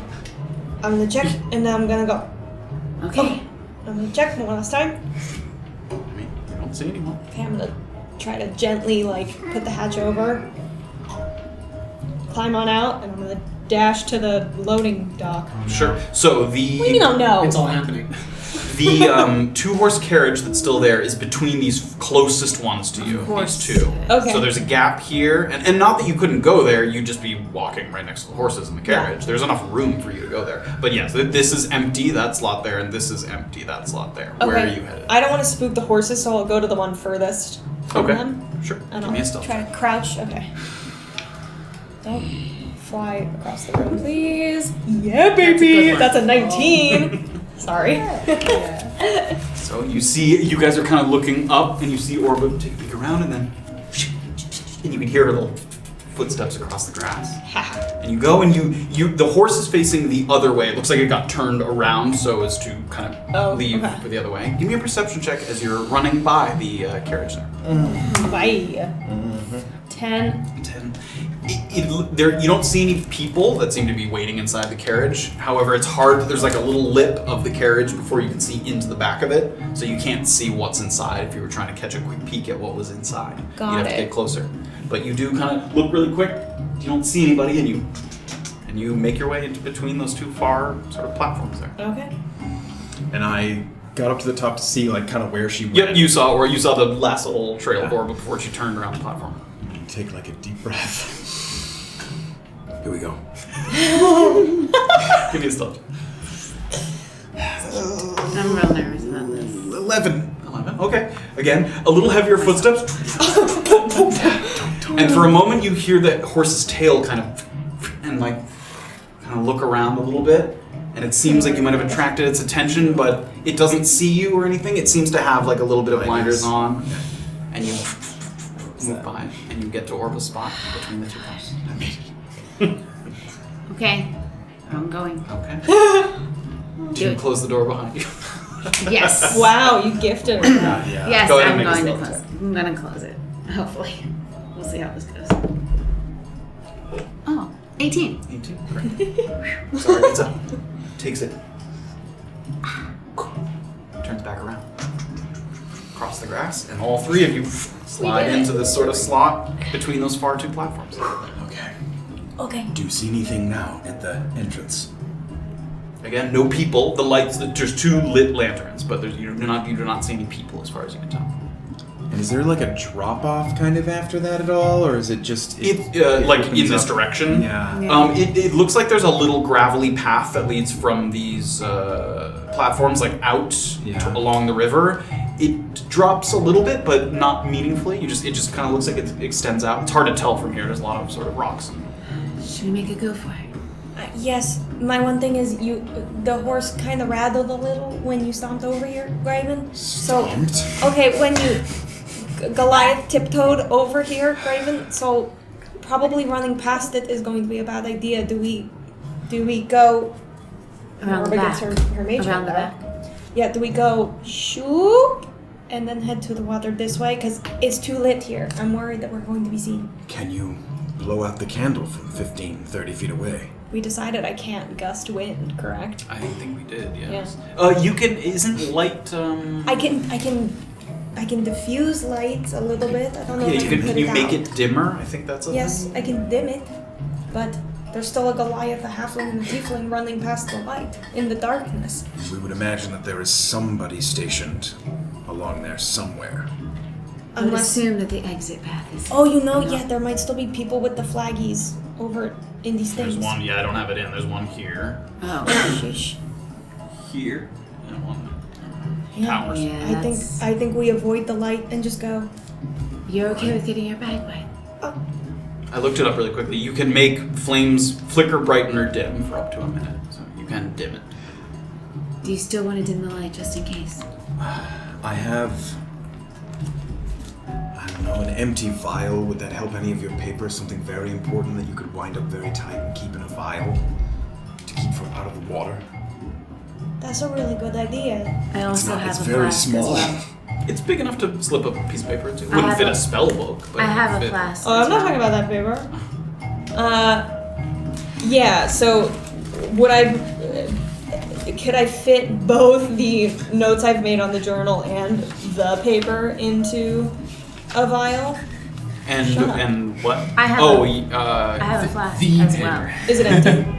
I'm gonna check and then I'm gonna go. Okay. I'm gonna check one last time. I mean, you don't see anyone. Okay, I'm gonna try to gently put the hatch over, climb on out, and I'm gonna dash to the loading dock. Sure. So What do you mean, oh no? It's all happening. the two-horse carriage that's still there is between these closest ones to you. course. These two. Okay. So there's a gap here, and not that you couldn't go there, you'd just be walking right next to the horses in the carriage. There's enough room for you to go there. But yes, this is empty, that slot there, and this is empty, that slot there. Okay. Where are you headed? I don't want to spook the horses, so I'll go to the one furthest from Okay. them. Sure. And Give me a I'll stealth try check. to crouch. Okay. Don't fly across the room, please. Yeah, baby. one. That's a 19. Sorry. So you see, you guys are kind of looking up, and you see Orba take a peek around, and then, and you can hear her little footsteps across the grass. And you go, and the horse is facing the other way. It looks like it got turned around so as to kind of leave okay. for the other way. Give me a perception check as you're running by the carriage there. Bye. 10. 10. There, you don't see any people that seem to be waiting inside the carriage. However, it's hard. There's like a little lip of the carriage before you can see into the back of it, so you can't see what's inside. If you were trying to catch a quick peek at what was inside, you'd have to get closer. But you do kind of look really quick. You don't see anybody, and you make your way into between those two far sort of platforms there. Okay. And I got up to the top to see kind of where she went. Yep, you saw the last little trail of Orba before she turned around the platform. Take a deep breath. Here we go. Give me a stealth. I'm real nervous about this. 11. Okay. Again, a little heavier footsteps. And for a moment, you hear the horse's tail kind of look around a little bit. And it seems like you might have attracted its attention, but it doesn't see you or anything. It seems to have a little bit of blinders on. And you move by, and you get to Orba's spot between the two cars. Okay. I'm going. Okay. Do Do you it. close the door behind you? Yes. Wow, you gifted her that. Yeah. Yes, Go ahead I'm and make a going to stealth close. check. I'm going to close it. Hopefully. We'll see how this goes. Oh, 18. 18. Great. Sorry, it's up. Takes it. Turns back around. Across the grass, and all three of you slide into this sort of slot between those far two platforms. Okay. Okay. Do you see anything now at the entrance? Again, no people. The lights. There's two lit lanterns, but you do not see any people as far as you can tell. And is there a drop off kind of after that at all, or is it just In opens this up? direction. Yeah. It looks like there's a little gravelly path that leads from these platforms out along the river. It drops a little bit, but not meaningfully. It just kind of looks like it extends out. It's hard to tell from here. There's a lot of sort of rocks. Should we make a go for it? Yes, my one thing is the horse kind of rattled a little when you stomped over here, Graven. Okay, when Goliath tiptoed over here, Graven, so probably running past it is going to be a bad idea. Do we go Around the Orba back. gets her mage Around the hand out. back. Yeah, do we go shoop and then head to the water this way? Because it's too lit here. I'm worried that we're going to be seen. Can you blow out the candle from 15, 30 feet away? We decided I can't gust wind, correct? I think we did. Yes. Yeah. You can. Isn't light? I can diffuse light a little bit. I don't know Yeah, if you I can. can Can put you it make out. it dimmer? I think that's a Yes, thing. I can dim it, but there's still a Goliath, a Halfling, and a Tiefling running past the light in the darkness. We would imagine that there is somebody stationed along there somewhere. I would Unless. assume that the exit path is... Oh, yeah, there might still be people with the flaggies over in these things. There's one. Yeah, I don't have it in. There's one here. Oh, Sheesh. Here. And one. Yeah. Towers. yeah, I think we avoid the light and just go. You're okay with getting your bag wet? I looked it up really quickly. You can make flames flicker, brighten, or dim for up to a minute. So you can dim it. Do you still want to dim the light just in case? I have, I don't know, an empty vial. Would that help any of your papers? Something very important that you could wind up very tight and keep in a vial to keep from out of the water? That's a really good idea. I also not- have it's a very flask small. as well. It's big enough to slip a piece of paper into. It I wouldn't have fit a- a spell book. But I it have would a fit. flask. Oh, I'm as not well. talking about that paper. Yeah, so Could I fit both the notes I've made on the journal and the paper into a vial? Shut up. And what? I have I have a flask as well. Is it empty?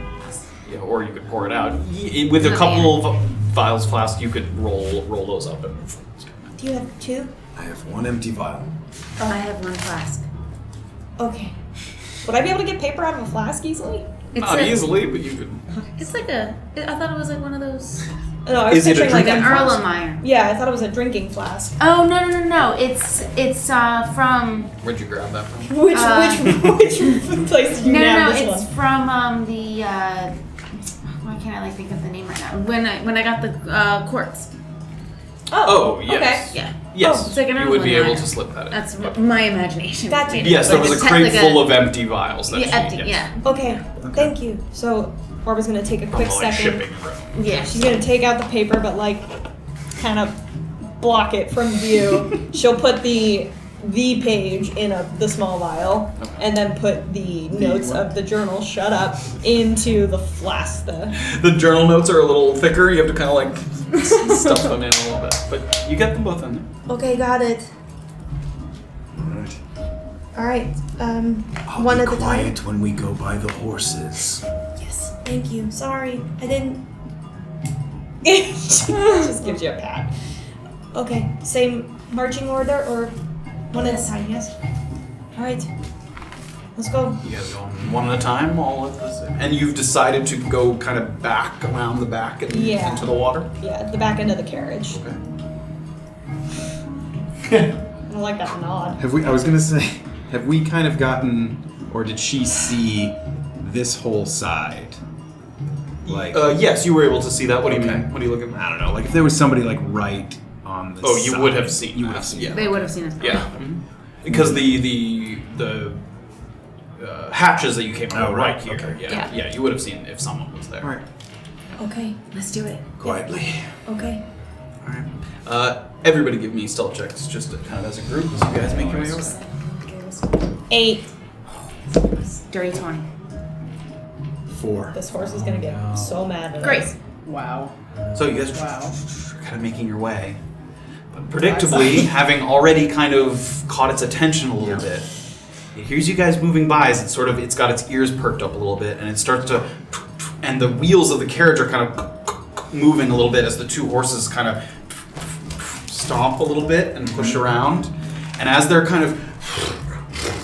Yeah, or you could pour it out. With a couple of vials flask, you could roll those up. Do you have 2? I have 1 empty vial. I have 1 flask. Okay. Would I be able to get paper out of a flask easily? Not easily, but you could. It's like I thought it was like one of those. No, I was Is it a picturing like drinking an Erlenmeyer. Yeah, I thought it was a drinking flask. Oh no! It's from. Where'd you grab that from? Which place did you nab this it's one? from the. Why can't I think of the name right now? When I got the quartz. Oh, yes. Okay. Yeah. Yes, it's like an you would be able Erlenmeyer. to slip that in. That's my imagination. Gotcha. made it. Yes, there Like was a te- crate like full of empty vials. That Yeah, she, empty. yes. Yeah. Okay, thank you. So Orba's gonna take a From quick the, like, second. shipping room. Yeah. She's gonna take out the paper, but like kind of block it from view. She'll put the page in the small vial, and then put the notes of the journal. Shut up into the flask. The journal notes are a little thicker. You have to kind of like stuff them in a little bit, but you get them both in there. Okay, got it. Alright. All right. I'll One be at a time. quiet when we go by the horses. Yes, thank you. Sorry, I didn't. Just gives you a pat. Okay, same marching order or one at a time, yes? All right, let's go. You guys go one at a time, all at the same. And you've decided to go kind of back around the back and Yeah. into the water. Yeah, the back end of the carriage. Okay. I don't like that nod. I was gonna say, have we kind of gotten, or did she see this whole side? Like, Yes, you were able to see that. What do you Okay. mean? What are you looking I at? don't know, like if there was somebody like right on the Oh, side. you would have seen. You that. would have seen. Yeah. They would have seen us. Yeah. Because the hatches that you came over right, right here. okay. Yeah. Yeah. You would have seen if someone was there. All right. Okay, Let's do it. Quietly. okay. All right. Everybody give me stealth checks, just kind of as a group, as you guys make your way over. 8. Dirty 20. 4. This horse is gonna get so mad at Great. us. Wow. So you guys Wow. are kind of making your way. But predictably, having already kind of caught its attention a little bit, it hears you guys moving by as it's got its ears perked up a little bit, and it starts to, and the wheels of the carriage are kind of moving a little bit as the two horses kind of stomp a little bit and push around. And as they're kind of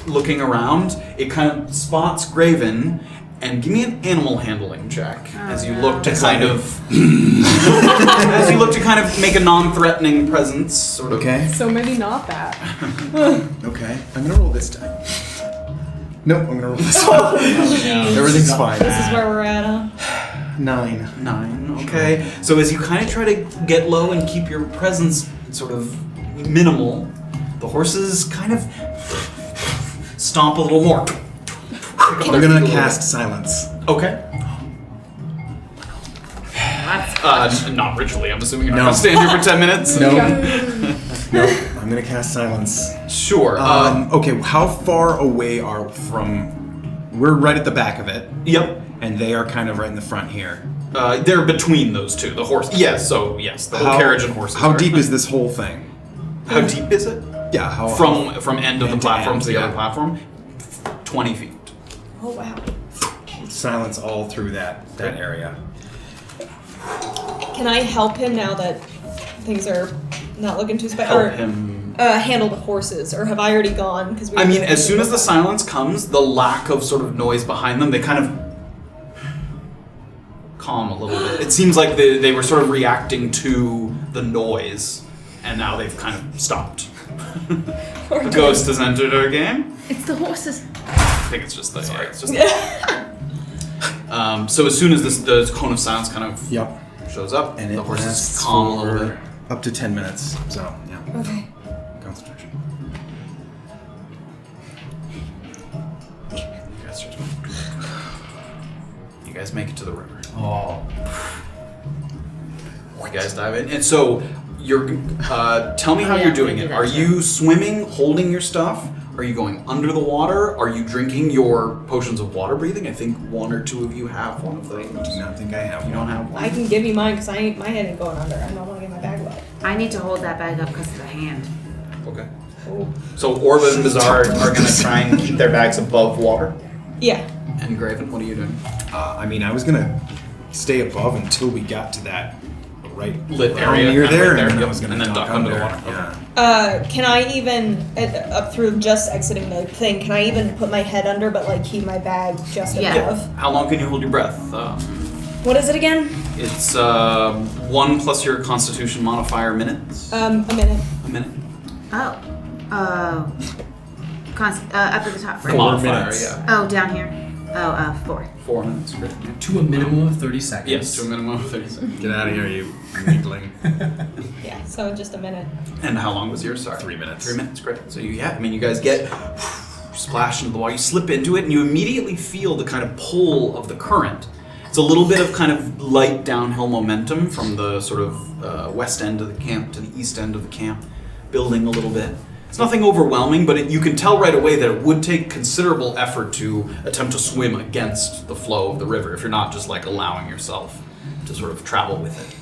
looking around, it kind of spots Graven. And give me an animal handling check as you look to kind of make a non-threatening presence, sort of. Okay. So maybe not that. Okay. I'm gonna roll this time. Nope, I'm gonna roll this time. Everything's fine. This is where we're at, huh? 9. 9. Okay. So as you kind of try to get low and keep your presence sort of minimal, the horses kind of stomp a little more. They're gonna cast silence. Okay. Not ritually. I'm assuming you're not No. gonna stand here for 10 minutes. No. No. I'm gonna cast silence. Sure. Okay, how far away are from... We're right at the back of it, Yep. and they are kind of right in the front here. They're between those two. The horse. Yes. So yes, the whole carriage and horses. How are- deep is this whole thing? How deep is it? Yeah, how... From end of the End to platform end, to the yeah. other platform, 20 feet. Oh wow. Silence all through that area. Can I help him now that things are not looking too Help or him. handle the horses, or have I already gone? Because I mean, as soon as the silence comes, the lack of sort of noise behind them, they kind of calm a little bit. It seems like they were sort of reacting to the noise, and now they've kind of stopped. A ghost has entered our game. It's the horses. I think it's just the sorry. It's just. So as soon as the cone of silence kind of Yep. shows up, And it the horses lasts calm a little for bit. up to 10 minutes. So, yeah. Okay. Concentration. You guys make it to the river. Oh. You guys dive in, and so you're. Tell me how you're doing we it. do Are that you swimming, holding your stuff, Are you going under the water? Are you drinking your potions of water breathing? I think one or two of you have one of those. I do not think I have. You don't have one? I can give you mine because my head ain't going under. I don't want to get my bag wet. I need to hold that bag up because of the hand. Okay. Oh. So Orba and Beezaura are going to try and keep their bags above water. Yeah. And Graven, what are you doing? I mean, I was gonna stay above until we got to that Lit around area, near kinda there, right there, and then I yep, was gonna and then duck under the water. Yeah. Can I even, up through just exiting the thing, can I even put my head under but like keep my bag just Yeah. above? How long can you hold your breath? What is it again? It's 1 plus your Constitution modifier minutes. A minute. A minute. Oh. Up at the top, The right? modifier, minutes. yeah. Oh, down here. 4. 4 minutes, great. Yeah. To a minimum of 30 seconds. Yes, to a minimum of 30 seconds. Get out of here, you weakling. Yeah, so just a minute. And how long was yours? Sorry. 3 minutes. 3 minutes, great. So you guys get splash into the water. You slip into it, and you immediately feel the kind of pull of the current. It's a little bit of kind of light downhill momentum from the sort of west end of the camp to the east end of the camp, building a little bit. It's nothing overwhelming, but you can tell right away that it would take considerable effort to attempt to swim against the flow of the river if you're not just like allowing yourself to sort of travel with it.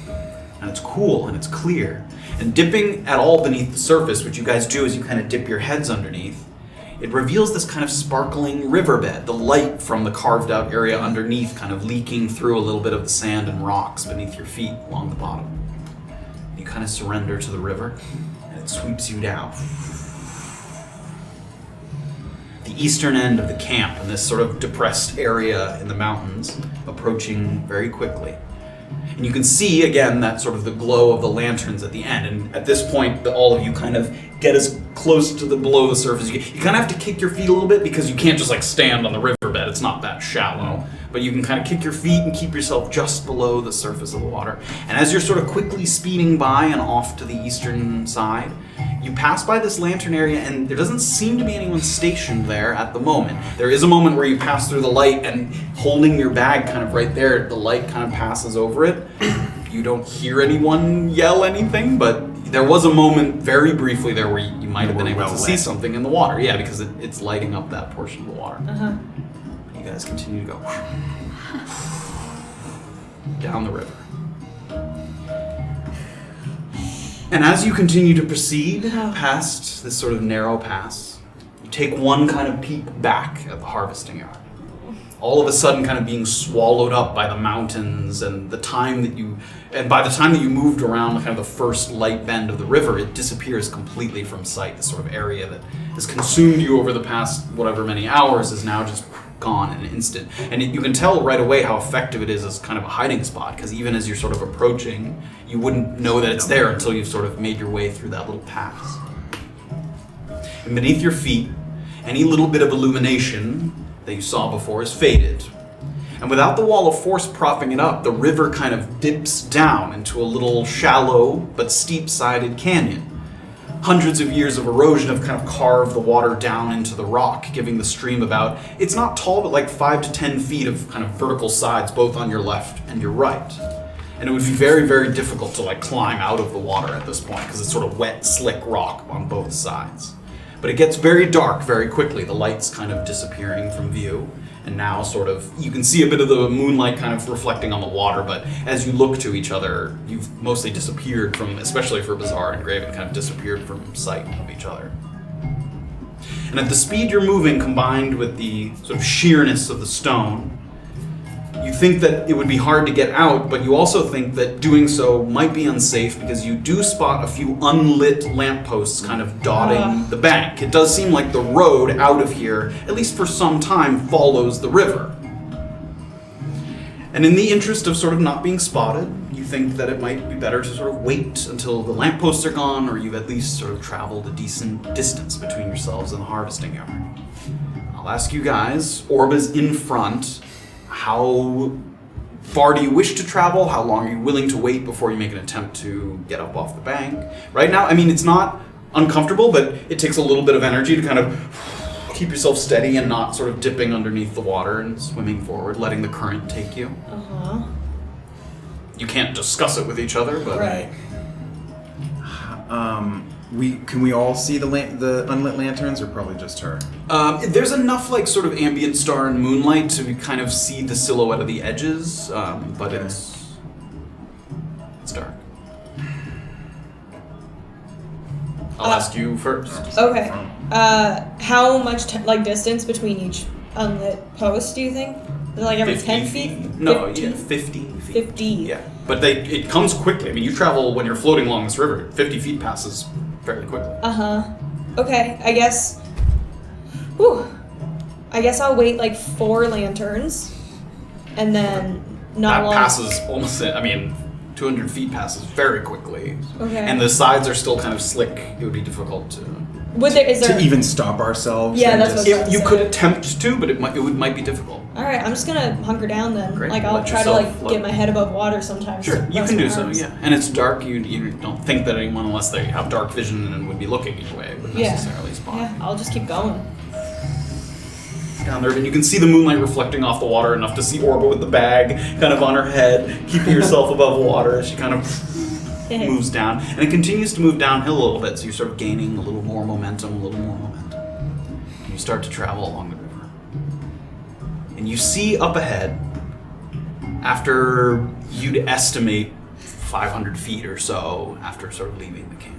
And it's cool and it's clear. And dipping at all beneath the surface, which you guys do as you kind of dip your heads underneath, it reveals this kind of sparkling riverbed, the light from the carved out area underneath kind of leaking through a little bit of the sand and rocks beneath your feet along the bottom. You kind of surrender to the river and it sweeps you down. The eastern end of the camp in this sort of depressed area in the mountains, approaching very quickly. And you can see, again, that sort of the glow of the lanterns at the end. And at this point, all of you kind of get as close to the below the surface as you get. You kind of have to kick your feet a little bit because you can't just like stand on the riverbed. It's not that shallow. But you can kind of kick your feet and keep yourself just below the surface of the water. And as you're sort of quickly speeding by and off to the eastern side, you pass by this lantern area and there doesn't seem to be anyone stationed there at the moment. There is a moment where you pass through the light and holding your bag kind of right there, the light kind of passes over it. You don't hear anyone yell anything, but there was a moment very briefly there where you might have been able to see something in the water. Yeah, because it's lighting up that portion of the water. Uh-huh. You guys continue to go down the river. And as you continue to proceed past this sort of narrow pass, you take one kind of peek back at the harvesting yard. All of a sudden kind of being swallowed up by the mountains and by the time that you moved around kind of the first light bend of the river, it disappears completely from sight. This sort of area that has consumed you over the past whatever many hours is now just gone in an instant. And you can tell right away how effective it is as kind of a hiding spot, because even as you're sort of approaching, you wouldn't know that it's there until you've sort of made your way through that little pass. And beneath your feet, any little bit of illumination that you saw before is faded. And without the wall of force propping it up, the river kind of dips down into a little shallow but steep-sided canyon. Hundreds of years of erosion have kind of carved the water down into the rock, giving the stream about, it's not tall, but like 5 to 10 feet of kind of vertical sides, both on your left and your right. And it would be very, very difficult to like climb out of the water at this point, because it's sort of wet, slick rock on both sides. But it gets very dark very quickly. The light's kind of disappearing from view. And now sort of, you can see a bit of the moonlight kind of reflecting on the water, but as you look to each other, you've mostly disappeared from, especially for Beezaura and Graven, kind of disappeared from sight of each other. And at the speed you're moving, combined with the sort of sheerness of the stone, you think that it would be hard to get out, but you also think that doing so might be unsafe because you do spot a few unlit lampposts kind of dotting the bank. It does seem like the road out of here, at least for some time, follows the river. And in the interest of sort of not being spotted, you think that it might be better to sort of wait until the lampposts are gone, or you've at least sort of traveled a decent distance between yourselves and the harvesting yard. I'll ask you guys, Orba's in front. How far do you wish to travel? How long are you willing to wait before you make an attempt to get up off the bank? Right now, I mean, it's not uncomfortable, but it takes a little bit of energy to kind of keep yourself steady and not sort of dipping underneath the water and swimming forward, letting the current take you. Uh-huh. You can't discuss it with each other, but... Right. Can we all see the unlit lanterns, or probably just her? There's enough like sort of ambient star and moonlight to kind of see the silhouette of the edges, but it's dark. I'll ask you first. Okay. How much distance between each unlit post do you think? Is it like every 10 feet? No, 50? yeah, 50 feet. 50. Yeah, but it comes quickly. I mean, you travel when you're floating along this river. 50 feet passes fairly quickly. Okay, I guess. I guess I'll wait like 4 lanterns, and then That passes almost. 200 feet passes very quickly. Okay. And the sides are still kind of slick. It would be difficult to. Is there To even stop ourselves? Yeah, and that's just- what I was You gonna could say. attempt to, but it might be difficult. All right, I'm just gonna hunker down then. Great, Like I'll let try to yourself float. get my head above water sometimes. Sure, to you rest can my do so. arms. Yeah, and it's dark. You don't think that anyone, unless they have dark vision and would be looking your way, would necessarily spot. Yeah, I'll just keep going. Down there, and you can see the moonlight reflecting off the water enough to see Orba with the bag kind of on her head, keeping herself above water as she kind of moves down. And it continues to move downhill a little bit, so you're sort of gaining a little more momentum. And you start to travel along the river. And you see up ahead, after you'd estimate 500 feet or so after sort of leaving the camp,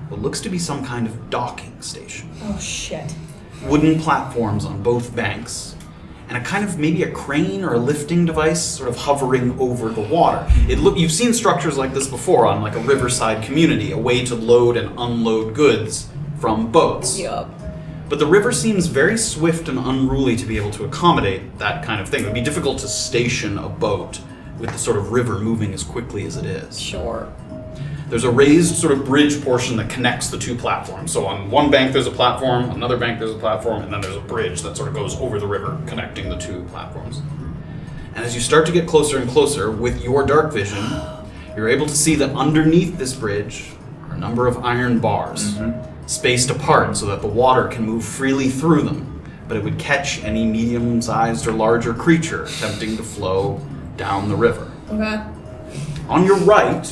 what looks to be some kind of docking station. Oh shit. Wooden platforms on both banks, and a kind of maybe a crane or a lifting device sort of hovering over the water. You've seen structures like this before on like a riverside community, a way to load and unload goods from boats. Yup. But the river seems very swift and unruly to be able to accommodate that kind of thing. It would be difficult to station a boat with the sort of river moving as quickly as it is. Sure. There's a raised sort of bridge portion that connects the two platforms. So on one bank there's a platform, another bank there's a platform, and then there's a bridge that sort of goes over the river, connecting the two platforms. And as you start to get closer and closer with your dark vision, you're able to see that underneath this bridge are a number of iron bars, spaced apart so that the water can move freely through them, but it would catch any medium-sized or larger creature attempting to flow down the river. Okay. On your right,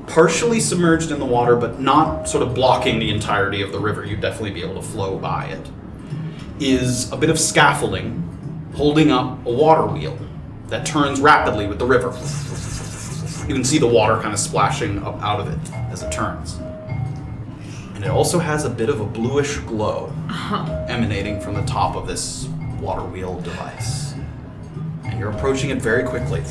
partially submerged in the water, but not sort of blocking the entirety of the river, you'd definitely be able to flow by it, is a bit of scaffolding holding up a water wheel that turns rapidly with the river. You can see the water kind of splashing up out of it as it turns. And it also has a bit of a bluish glow emanating from the top of this water wheel device. And you're approaching it very quickly.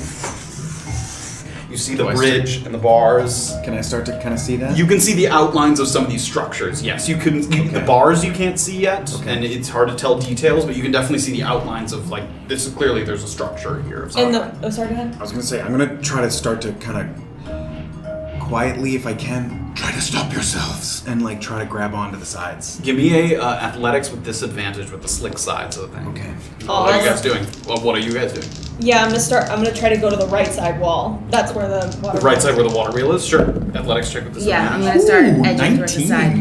You see the bridge and the bars. Can I start to kind of see that? You can see the outlines of some of these structures. Yes, you can. The bars you can't see yet, and it's hard to tell details. But you can definitely see the outlines of like this. Clearly, there's a structure here. Of some kind. Sorry, go ahead. I was gonna say, I'm gonna try to start to kind of quietly, if I can, try to stop yourselves and like try to grab onto the sides. Give me a athletics with disadvantage with the slick sides of the thing. Okay. What are you guys doing? Well, what are you guys doing? Yeah, I'm gonna try to go to the right side wall. That's where the water. The right side where the water wheel is. Sure. Athletics check with Yeah, I'm disadvantage. gonna start edging towards the side.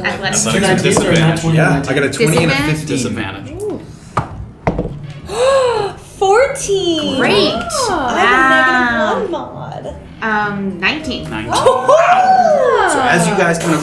Athletics. Athletics with disadvantage. Yeah, I got a 20 and a Disadvantage? 15. Disadvantage. 14. Great. I have a -1 mod. 19. 19. So as you guys kind of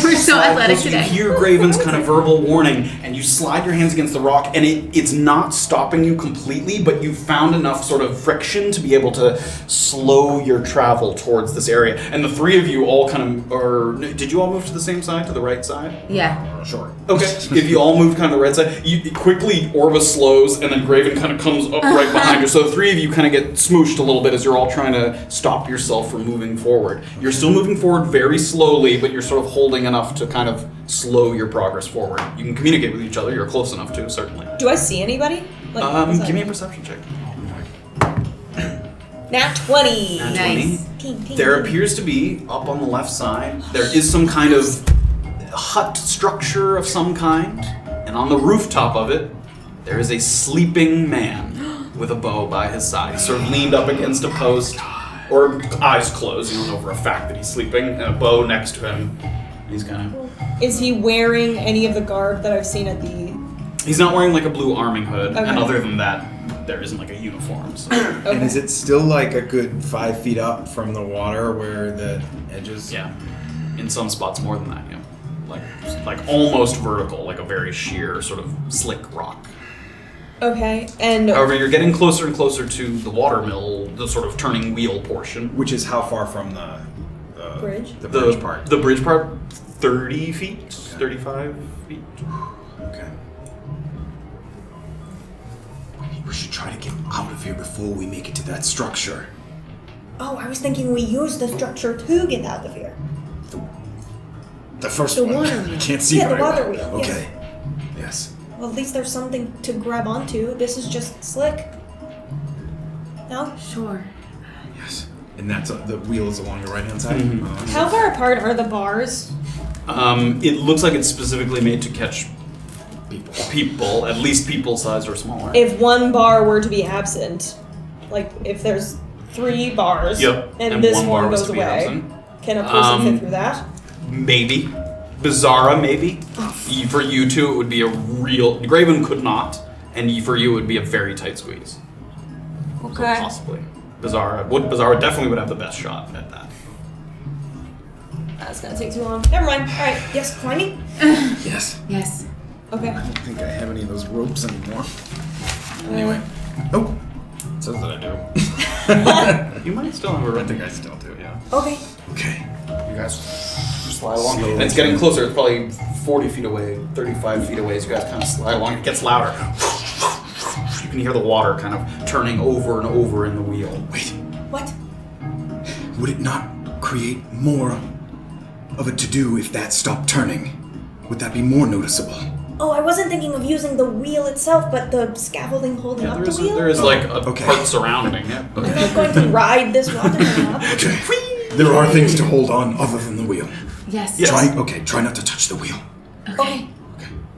We're so slide athletic closer, today. you hear Graven's kind of verbal warning, and you slide your hands against the rock, and it's not stopping you completely, but you've found enough sort of friction to be able to slow your travel towards this area. And the three of you all kind of did you all move to the same side, to the right side? Yeah. Sure. Okay. If you all move kind of the right side, quickly Orba slows, and then Graven kind of comes up right behind you. So the three of you kind of get smooshed a little bit as you're all trying to stop yourself from moving forward. You're still moving forward very slowly, but you're sort of holding enough to kind of slow your progress forward. You can communicate with each other. You're close enough to, certainly. Do I see anybody? Give me a perception check. Nat 20. Nat Nice. 20. There appears to be, up on the left side, there is some kind of hut structure of some kind, and on the rooftop of it, there is a sleeping man with a bow by his side. He's sort of leaned up against a post, or eyes closed, you don't know for a fact that he's sleeping, and a bow next to him. He's kind of... Is he wearing any of the garb that I've seen at the... He's not wearing like a blue arming hood, Okay. and other than that, there isn't like a uniform. So. And is it still like a good 5 feet up from the water where the edges? Yeah. In some spots more than that, yeah. Like almost vertical, like a very sheer sort of slick rock. Okay, and However, you're getting closer and closer to the watermill, the sort of turning wheel portion. Which is how far from the Bridge? The bridge part. The bridge part, 30 feet, 35 feet. Okay. We should try to get out of here before we make it to that structure. oh, I was thinking we use the structure to get out of here. The first The one. water I wheel. can't see Yeah, the very water well. wheel, yes. Okay. Yes. Well, at least there's something to grab onto. This is just slick. No? Sure. Yes. And that's the wheel is along the right hand side. How far apart are the bars? It looks like it's specifically made to catch People. people, at least people size or smaller. If one bar were to be absent, like if there's 3 bars Yep, and this one bar one was goes to be away, absent. can a person fit through that? Maybe. Beezaura, maybe. For you two, it would be a real... Graven could not, and for you, it would be a very tight squeeze. So Okay. possibly. Beezaura definitely would have the best shot at that. That's gonna take too long. Never mind. Alright, yes, climbing? Yes. Yes. Okay. I don't think I have any of those ropes anymore. Anyway. Oh. It says that I do. You might still have a I rope. think I still do, yeah. Okay. Okay. You guys slide along. And it's getting closer. It's probably 40 feet away, 35 feet away. So you guys kind of slide along. It gets louder. You can hear the water kind of turning over and over in the wheel. Wait. What? Would it not create more of a to-do if that stopped turning? Would that be more noticeable? Oh, I wasn't thinking of using the wheel itself, but the scaffolding holding Yeah, up the wheel? there is like a Okay. part surrounding it. I'm not going to ride this water up. Okay. There are things to hold on other than the wheel. Yes. Try not to touch the wheel. Okay.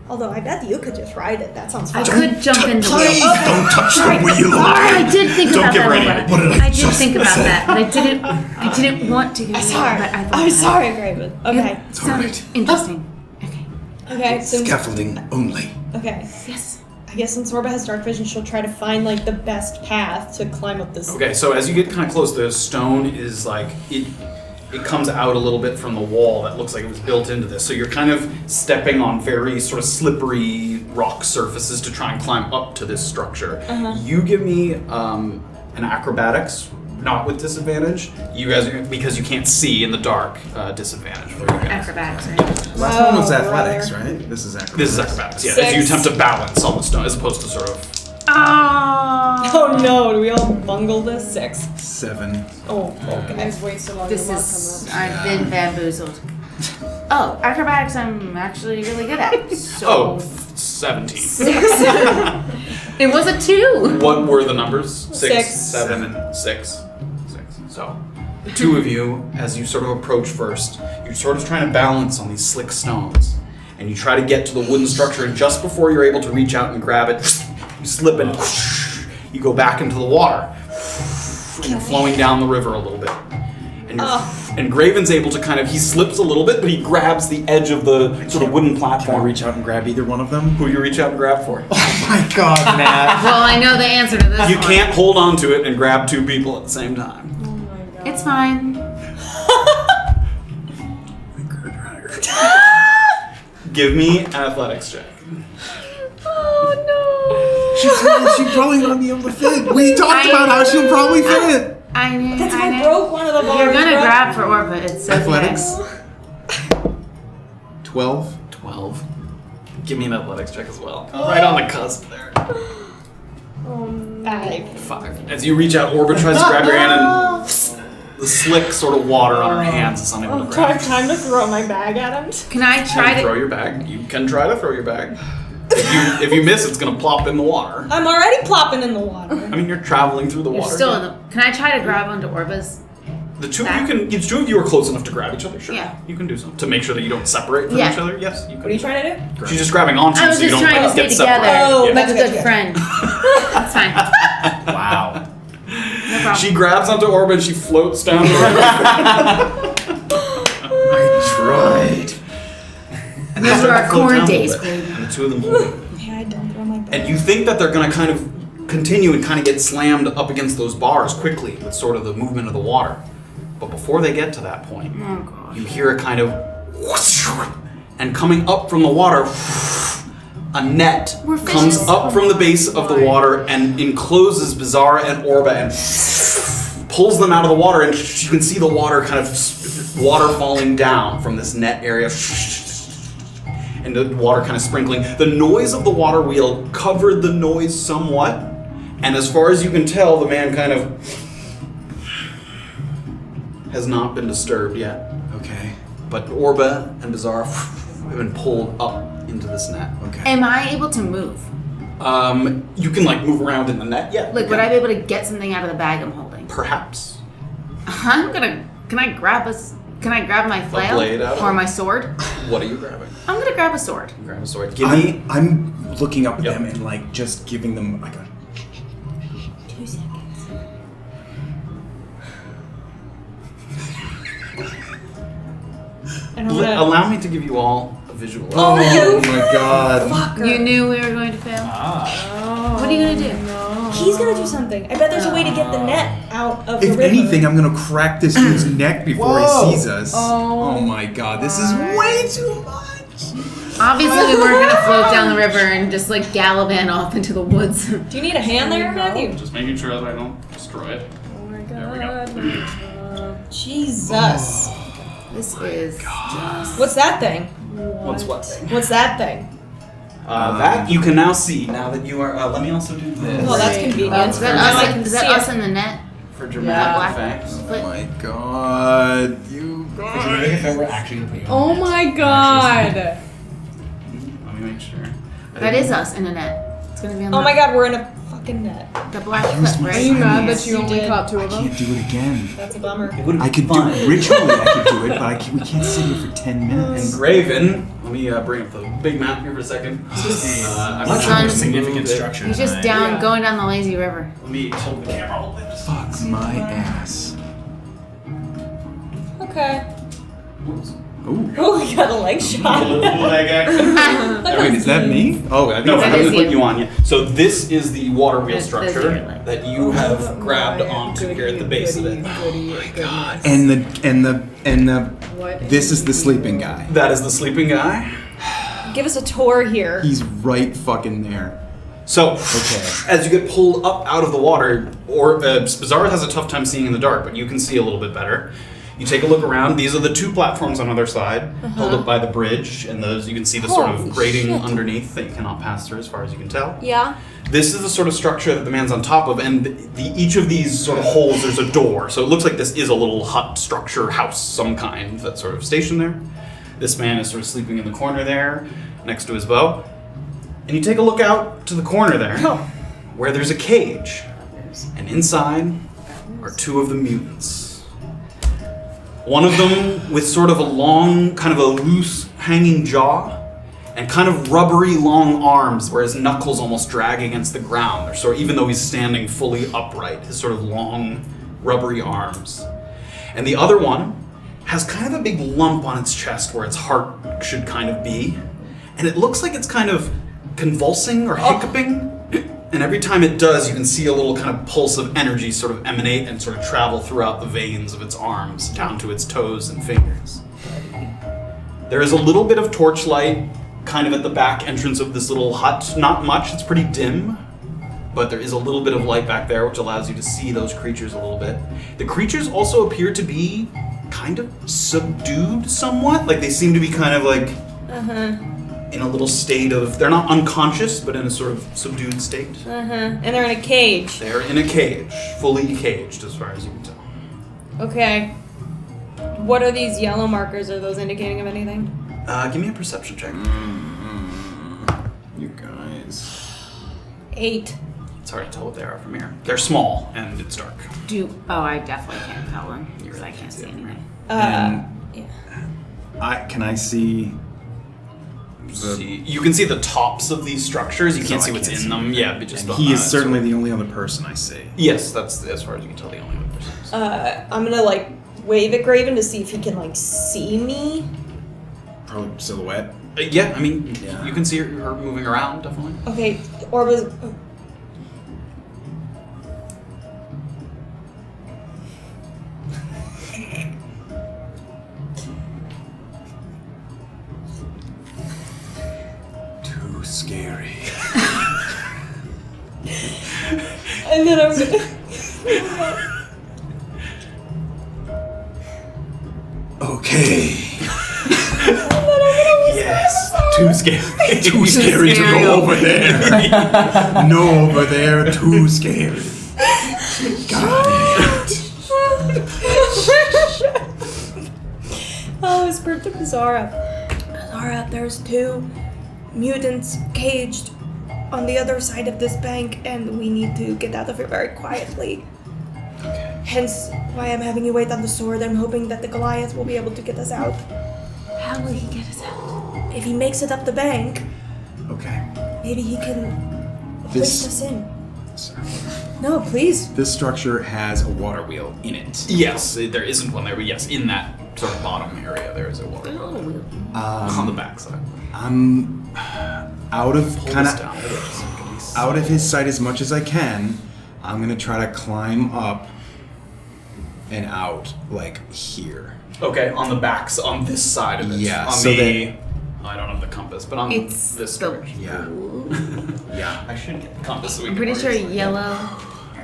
Although I bet you could just ride it. That sounds I fun. could jump in the Please wheel. don't touch the wheel. I did think Don't about give that. her any Laura. idea. What did I did just think about say? that, but I didn't want to. I'm sorry. But I I'm sorry, Graven. Okay. It's Sounded alright. interesting. Okay. Okay, since Scaffolding only. okay. Yes. I guess since Orba has dark vision, she'll try to find like the best path to climb up this. Okay, so as you get kind of close, the stone is like it comes out a little bit from the wall that looks like it was built into this. So you're kind of stepping on very sort of slippery rock surfaces to try and climb up to this structure. You give me an acrobatics, not with disadvantage. You guys, because you can't see in the dark, disadvantage for you guys. Acrobatics, right? Last one was Oh, athletics, brother. right? This is acrobatics. This is acrobatics, yeah. As you 6. attempt to balance on the stone, as opposed to sort of... Oh no! Do we all bungle this? 6. 7. Oh, okay. Guys, wait so long. This to mark is. on that. I've been bamboozled. Oh, acrobatics I'm actually really good at. So. Oh, 17. 6. It was a 2. What were the numbers? 6, 6. 7, 6. So, the two of you, as you sort of approach first, you're sort of trying to balance on these slick stones. And you try to get to the wooden structure, and just before you're able to reach out and grab it, you slip and you go back into the water. And you're flowing down the river a little bit. And Graven's able to kind of, he slips a little bit, but he grabs the edge of the sort of wooden Can I platform. reach out and grab either one of them? Who you reach out and grab for? Oh my god, Matt. Well, I know the answer to this. You one. can't hold on to it and grab two people at the same time. Oh my god. It's fine. Give me an athletics check. She'd probably not be able to fit. We talked I- about how she'll probably fit. I knew. That's if I I knew. broke one of the bars. You're gonna bro. grab for Orba. It's okay. Athletics. 12. 12. Give me an athletics check as well. Right on the cusp there. 5. As you reach out, Orba tries to grab your hand, and the slick sort of water on her hands is unable to Do I grab. have time to throw my bag at him? Can I try Throw to? your bag. You can try to throw your bag. If you miss, it's gonna plop in the water. I'm already plopping in the water. I mean, you're traveling through the You're water. still in the. Can I try to grab onto Orba's? The two of you are close enough to grab each other. Sure, Yeah. you can do so to make sure that you don't separate from Yeah. each other. Yes, you can. What are you trying to do? She's just grabbing onto I you was so you just don't trying to stay get together, separated. Oh, Yeah. like a Gotcha. good friend. That's fine. Wow. No problem. She grabs onto Orba and she floats down the river. I tried. And Those are our float corn down a days, little bit. Graven. And the two of them hold it. Yeah, I don't throw my bag. And you think that they're going to kind of continue and kind of get slammed up against those bars quickly with sort of the movement of the water. But before they get to that point, Oh gosh. you hear a kind of whoosh, and coming up from the water, a net We're comes fishes. up from the base of the water and encloses Beezaura and Orba and pulls them out of the water, and you can see the water kind of water falling down from this net area. And the water kind of sprinkling. The noise of the water wheel covered the noise somewhat, and as far as you can tell, the man kind of has not been disturbed yet. Okay. But Orba and Beezaura have been pulled up into this net. Okay. Am I able to move? You can like move around in the net, yeah. Like, would I be able to get something out of the bag I'm holding? Perhaps. Can I grab my flail blade out of or it? my sword? What are you grabbing? I'm gonna grab a sword. Grab a sword. Give me. I'm looking up at Yep. them and like just giving them like a. 2 seconds. And I'm gonna. Allow me to give you all a visual. Oh, you my god. fucker. You knew we were going to fail. What are you gonna do? He's gonna do something. I bet there's a way to get the net out of the If river. anything, I'm gonna crack this dude's neck before Whoa. he sees us. Oh my god, this is way too much. Obviously, we weren't gonna float down the river and just like gallivant off into the woods. Do you need a hand there, Matthew? Just making sure that I don't destroy it. Oh my There we god. Jesus. This is just. What's that thing? What's what thing? What's that thing? That you can now see now that you are. Let me also do this Well, that's convenient. Is that Now I us? can Is see that it. us in the net? for dramatic Black effects. Oh But my god, you Could you make it that we're actually gonna put you on Oh the my next? god. Let me make sure. that is us in a net. It's gonna be on Oh the, my god, we're in a fucking net. the black Use foot, my Are you right? mad Yes. that you You only did. caught two I of them? can't do it again. That's a bummer. It would have I could do it ritually. I could do it, but we can't sit here for 10 minutes. And Graven, let me bring up the big map here for a second. I'm not It's sure on- there's significant structure. He's just tonight. down, going down the lazy river. Let me hold the camera a little bit. Fuck my ass. Okay. Ooh. Oh, we got a leg shot. Leg action. Wait, is that me? Oh, I No, That I'm going is to put you. you on. Yeah. So this is the water wheel That's your structure leg. that you have grabbed onto here at the base of it. God. And the What this is the sleeping guy. That is the sleeping guy. Give us a tour here. He's right fucking there. So, Okay. as you get pulled up out of the water, Beezaura has a tough time seeing in the dark, but you can see a little bit better. You take a look around. These are the two platforms on either side, held up by the bridge, and those you can see the sort Holy of grating shit. underneath that you cannot pass through, as far as you can tell. Yeah. This is the sort of structure that the man's on top of, and each of these sort of holes, there's a door. So it looks like this is a little hut structure, house, some kind, that's sort of stationed there. This man is sort of sleeping in the corner there, next to his bow. And you take a look out to the corner there, where there's a cage. And inside are two of the mutants. One of them with sort of a long, kind of a loose hanging jaw, and kind of rubbery long arms where his knuckles almost drag against the ground. Or sort of, even though he's standing fully upright, his sort of long, rubbery arms. And the other one has kind of a big lump on its chest where its heart should kind of be. And it looks like it's kind of convulsing or hiccuping. And every time it does, you can see a little kind of pulse of energy sort of emanate and sort of travel throughout the veins of its arms down to its toes and fingers. There is a little bit of torchlight kind of at the back entrance of this little hut. Not much, it's pretty dim, but there is a little bit of light back there which allows you to see those creatures a little bit. The creatures also appear to be kind of subdued somewhat. Like they seem to be kind of like in a little state of, they're not unconscious, but in a sort of subdued state. And they're in a cage. They're in a cage, fully caged as far as you can tell. Okay. What are these yellow markers? Are those indicating of anything? Give me a perception check. You guys. 8. It's hard to tell what they are from here. They're small and it's dark. I definitely can't tell them. Because I can't see anything. Yeah. Can I see You can see the tops of these structures. You can't So see I what's can't in see them. Yeah, but just and he is certainly the only other person I see. Yes, that's as far as you can tell. The only other person. I'm gonna like wave at Graven to see if he can like see me. Probably silhouette. Yeah, I mean, Yeah. you can see her moving around definitely. Okay, Orba's. And then I'm gonna. Okay. Yes. Too scary. Too scary to go over there. No, over there. Too scary. Got it. I'll whisper to Beezaura. Beezaura, there's 2 mutants caged on the other side of this bank, and we need to get out of here very quietly. Okay. Hence why I'm having you wait on the sword. I'm hoping that the Goliath will be able to get us out. How will he get us out? If he makes it up the bank, Okay. maybe he can This- hoist us in. No, please. This structure has a water wheel in it. Yes, there isn't one there, but yes, in that sort of bottom area there is a water Oh, wheel. we'll- On the backside. I'm out of Hold kind us of down. out of his sight as much as I can. I'm gonna try to climb up and out like here. Okay, on the backs, on this side of it. Yeah, On so the, I don't have the compass, but on It's this the direction. Yeah. Yeah. I should get the compass so we I'm can pretty sure orient. yellow,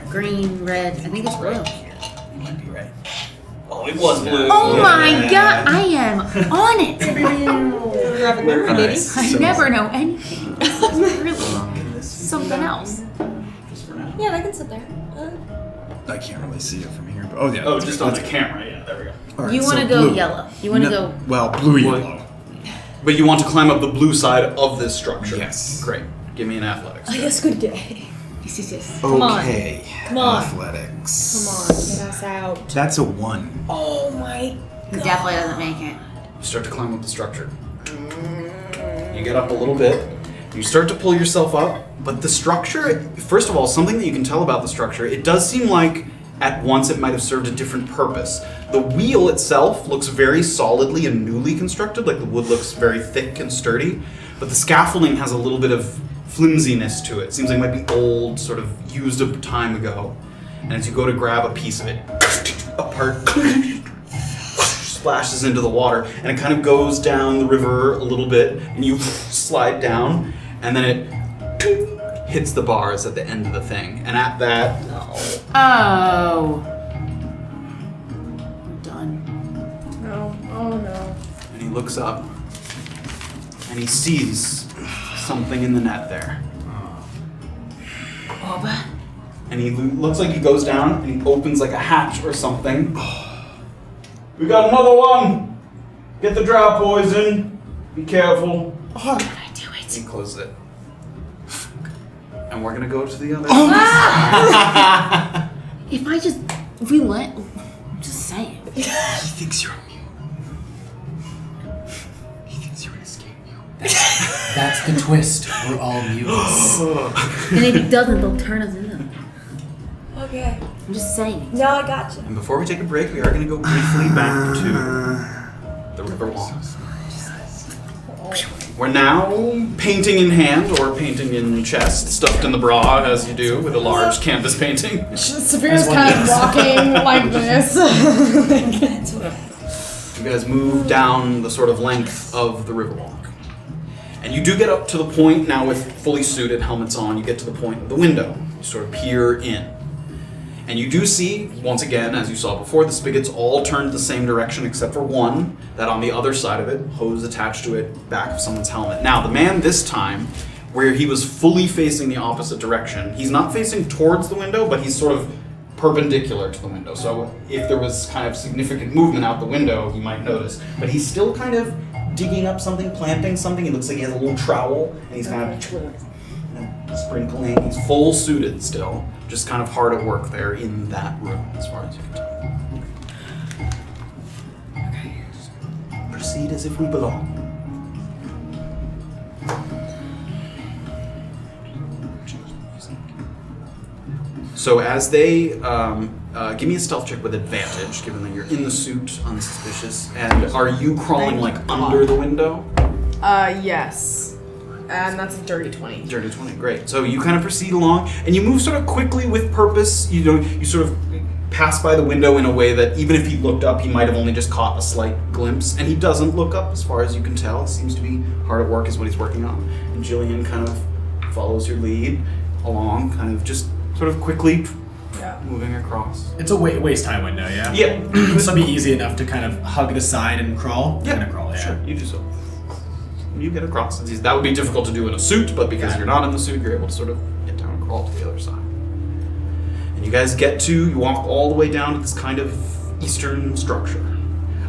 green, red. I think it's blue. You might be right. Oh, it was blue. Oh Yeah. my god, I am on it! Graphic memory, baby. Nice. I So- never know anything. This is really something else. Yeah, I can sit there. I can't really see it from here, but oh yeah. Oh, just on the camera. Yeah, there we go. All right, You want to so go blue. yellow. You want to No, go. well, blue yellow. But you want to climb up the blue side of this structure. Yes. Great. Give me an athletics. I guess good day. Yes. Come on. Okay. Come on. Athletics. Come on, get us out. That's a 1. Oh my. He definitely doesn't make it. You start to climb up the structure. You get up a little bit. You start to pull yourself up, but the structure, first of all, something that you can tell about the structure, it does seem like at once it might have served a different purpose. The wheel itself looks very solidly and newly constructed, like the wood looks very thick and sturdy, but the scaffolding has a little bit of flimsiness to it. Seems like it might be old, sort of used a time ago. And as you go to grab a piece of it, apart, splashes into the water, and it kind of goes down the river a little bit, and you slide down, and then it hits the bars at the end of the thing. And at that, Oh. We're done. No. Oh no. and he looks up, and he sees something in the net there. Orba. And he looks like he goes down, and he opens like a hatch or something. We got another one! Get the drought poison. Be careful. Can I do it? He closes it. And we're gonna go to the other. If we let, I'm just saying. He thinks you're immune. He thinks you're an escape mute. That's the twist. We're all mutants. And if he doesn't, they'll turn us into them. Okay. I'm just saying. No, I got you. And before we take a break, we are gonna go briefly back to the river walk. We're now painting in hand or painting in chest, stuffed in the bra as you do with a large canvas painting. Safira's kind of walking like this. You guys move down the sort of length of the riverwalk. And you do get up to the point now with fully suited helmets on. You get to the point of the window. You sort of peer in. And you do see, once again, as you saw before, the spigots all turned the same direction except for one, that on the other side of it, hose attached to it, back of someone's helmet. Now, the man this time, where he was fully facing the opposite direction, he's not facing towards the window, but he's sort of perpendicular to the window. So if there was kind of significant movement out the window, you might notice. But he's still kind of digging up something, planting something. It looks like he has a little trowel, and he's kind of sprinkling. He's full suited still, just kind of hard at work there in that room, as far as you can tell. Okay. Proceed as if we belong. So as they give me a stealth check with advantage, given that you're in the suit, unsuspicious, and are you crawling like under the window? Yes. And that's a dirty 20. Dirty 20, great. So you kind of proceed along, and you move sort of quickly with purpose. You know, you sort of pass by the window in a way that even if he looked up, he might have only just caught a slight glimpse. And he doesn't look up, as far as you can tell. He seems to be hard at work, is what he's working on. And Jillian kind of follows your lead along, kind of just sort of quickly Yeah. moving across. It's a waste time window, yeah? Yeah. So it'd be easy enough to kind of hug the side and crawl? Yeah, I'm gonna crawl, yeah. sure. You do so. You get across. That would be difficult to do in a suit, but because you're not in the suit, you're able to sort of get down and crawl to the other side. And you guys you walk all the way down to this kind of eastern structure.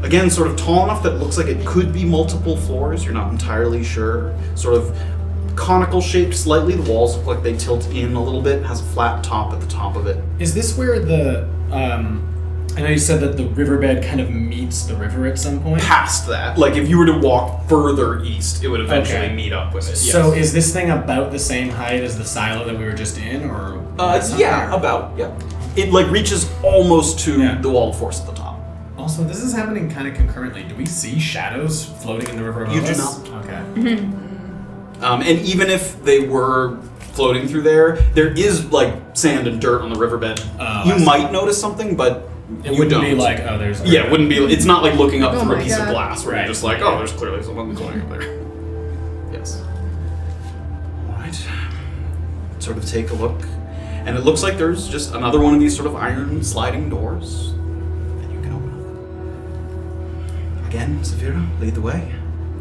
Again, sort of tall enough that it looks like it could be multiple floors. You're not entirely sure. Sort of conical shaped slightly. The walls look like they tilt in a little bit. It has a flat top at the top of it. Is this where the, I know you said that the riverbed kind of meets the river at some point? Past that, like if you were to walk further east, it would eventually Okay. meet up with it. So yes. is this thing about the same height as the silo that we were just in, or? Yeah, about, yeah. It like reaches almost to Yeah. the wall of force at the top. Also, this is happening kind of concurrently. Do we see shadows floating in the river above You do us? not. Okay. And even if they were floating through there is like sand and dirt on the riverbed. Oh, You I see. might notice something, but It you wouldn't don't. be like, oh, there's... Yeah, it wouldn't be. It's not like looking up Oh through a my piece of God. glass where Right. you're just like, oh, there's clearly someone going up there. Yes. All right. Sort of take a look, and it looks like there's just another one of these sort of iron sliding doors that you can open up. Again, Safira, lead the way.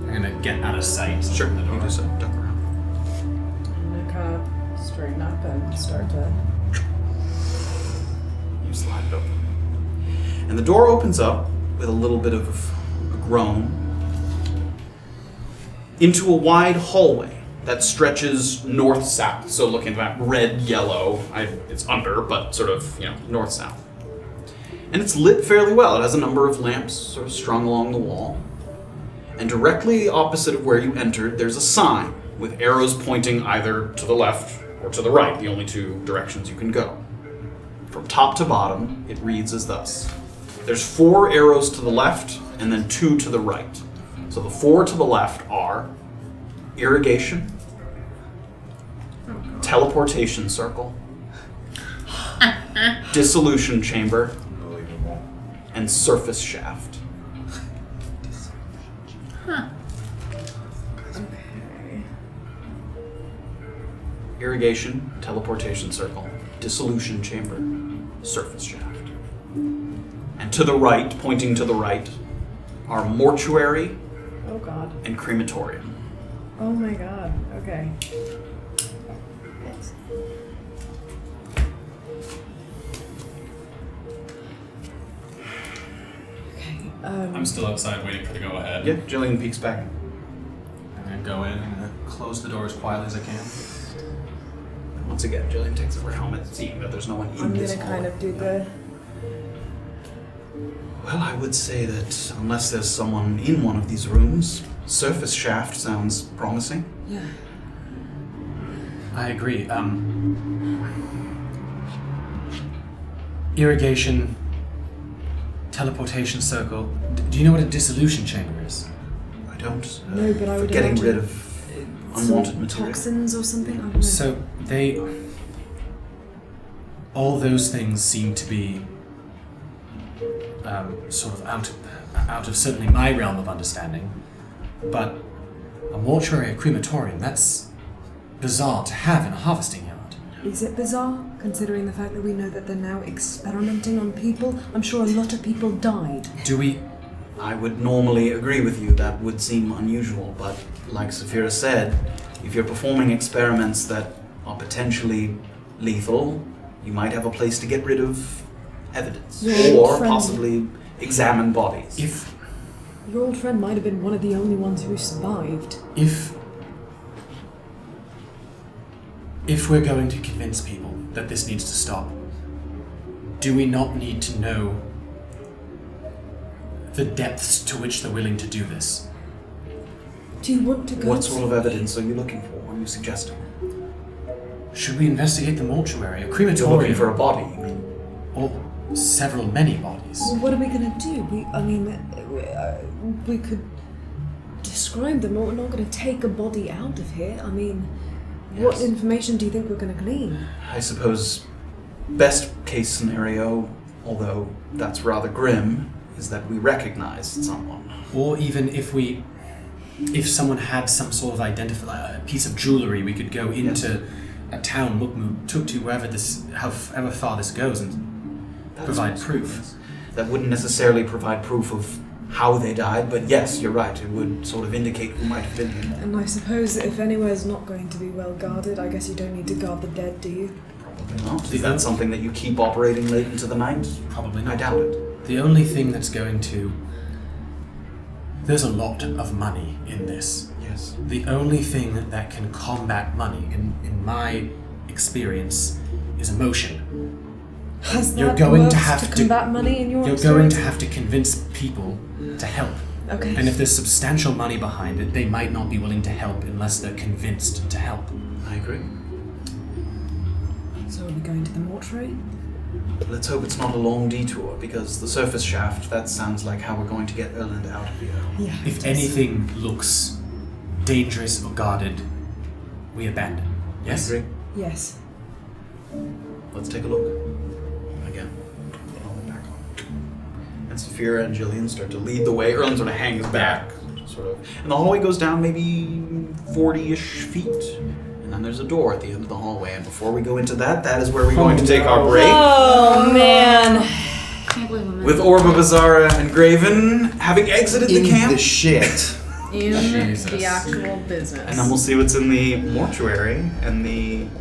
I'm gonna get out of sight. Sure, from the you door. do so. Duck around. I'm gonna kind of straighten up and start to. You slide it open. And the door opens up with a little bit of a groan into a wide hallway that stretches north-south. So looking at that red-yellow, it's under, but sort of, north-south. And it's lit fairly well. It has a number of lamps sort of strung along the wall. And directly opposite of where you entered, there's a sign with arrows pointing either to the left or to the right, the only two directions you can go. From top to bottom, it reads as thus. There's 4 arrows to the left and then 2 to the right. So the 4 to the left are irrigation, teleportation circle, dissolution chamber, and surface shaft. Irrigation, teleportation circle, dissolution chamber, surface shaft. And to the right, pointing to the right, are mortuary Oh god. and crematorium. Oh my god. Okay. I'm still outside waiting for the go-ahead. Yeah, Jillian peeks back. I'm gonna go in and close the door as quietly as I can. Once again, Jillian takes off her helmet, seeing that there's no one in I'm this gonna hall. kind of do the. Well, I would say that unless there's someone in one of these rooms, surface shaft sounds promising. Yeah. I agree. Irrigation, teleportation circle. Do you know what a dissolution chamber is? I don't. No, but I for would getting imagine rid of unwanted some material. toxins or something. I don't know. So all those things seem to be sort of out of certainly my realm of understanding. But a mortuary, a crematorium, that's bizarre to have in a harvesting yard. Is it bizarre, considering the fact that we know that they're now experimenting on people? I'm sure a lot of people died. Do we... I would normally agree with you. That would seem unusual, but like Safira said, if you're performing experiments that are potentially lethal, you might have a place to get rid of evidence, Your or friend- possibly examine bodies. Your old friend might have been one of the only ones who survived. If we're going to convince people that this needs to stop, do we not need to know the depths to which they're willing to do this? Do you want to go What sort of evidence are you looking for? What are you suggesting? Should we investigate the mortuary, a You're crematorium, looking for a body, you mean? or many bodies? Well, what are we gonna do? We could describe them, but we're not gonna take a body out of here. I mean, what Yes. information do you think we're gonna glean? I suppose best case scenario, although that's rather grim, is that we recognized someone. Or even if someone had some sort of piece of jewelry, we could go into a town Mukmu took to however far this goes and provide proof. That wouldn't necessarily provide proof of how they died, but yes, you're right. It would sort of indicate who might have been here. And I suppose if anywhere's not going to be well guarded, I guess you don't need to guard the dead, do you? Probably not. Is that something that you keep operating late into the night? Probably not. I doubt it. The only thing that's going to... There's a lot of money in this. Yes. The only thing that can combat money, in my experience, is emotion. Has You're that going worked to have to combat money in your You're going to have to convince people to help. Okay. And if there's substantial money behind it, they might not be willing to help unless they're convinced to help. I agree. So are we going to the mortuary? Let's hope it's not a long detour, because the surface shaft, that sounds like how we're going to get Erland out of here. Yeah. If anything looks dangerous or guarded, we abandon. Yes? I agree. Yes. Let's take a look. Again. Put all the back on. And Safira and Jillian start to lead the way. Erland sort of hangs back, sort of. And the hallway goes down maybe 40-ish feet. And then there's a door at the end of the hallway. And before we go into that, that is where we're going to take our break. Oh man. Can't believe I'm With Orba, Beezaura, and Graven having exited the camp. The shit. In Jesus. the actual business. And then we'll see what's in the mortuary and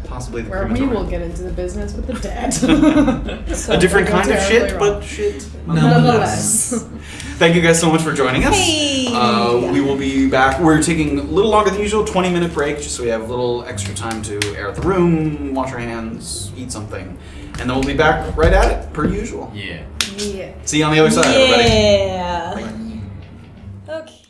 possibly the where we crematorium. will get into the business with the dead. A different kind of shit, Terribly but wrong. shit. Nonetheless. Thank you guys so much for joining us. Hey! We will be back. We're taking a little longer than usual, 20-minute break, just so we have a little extra time to air out the room, wash our hands, eat something. And then we'll be back right at it, per usual. Yeah. Yeah. See you on the other side, everybody. Yeah. Okay.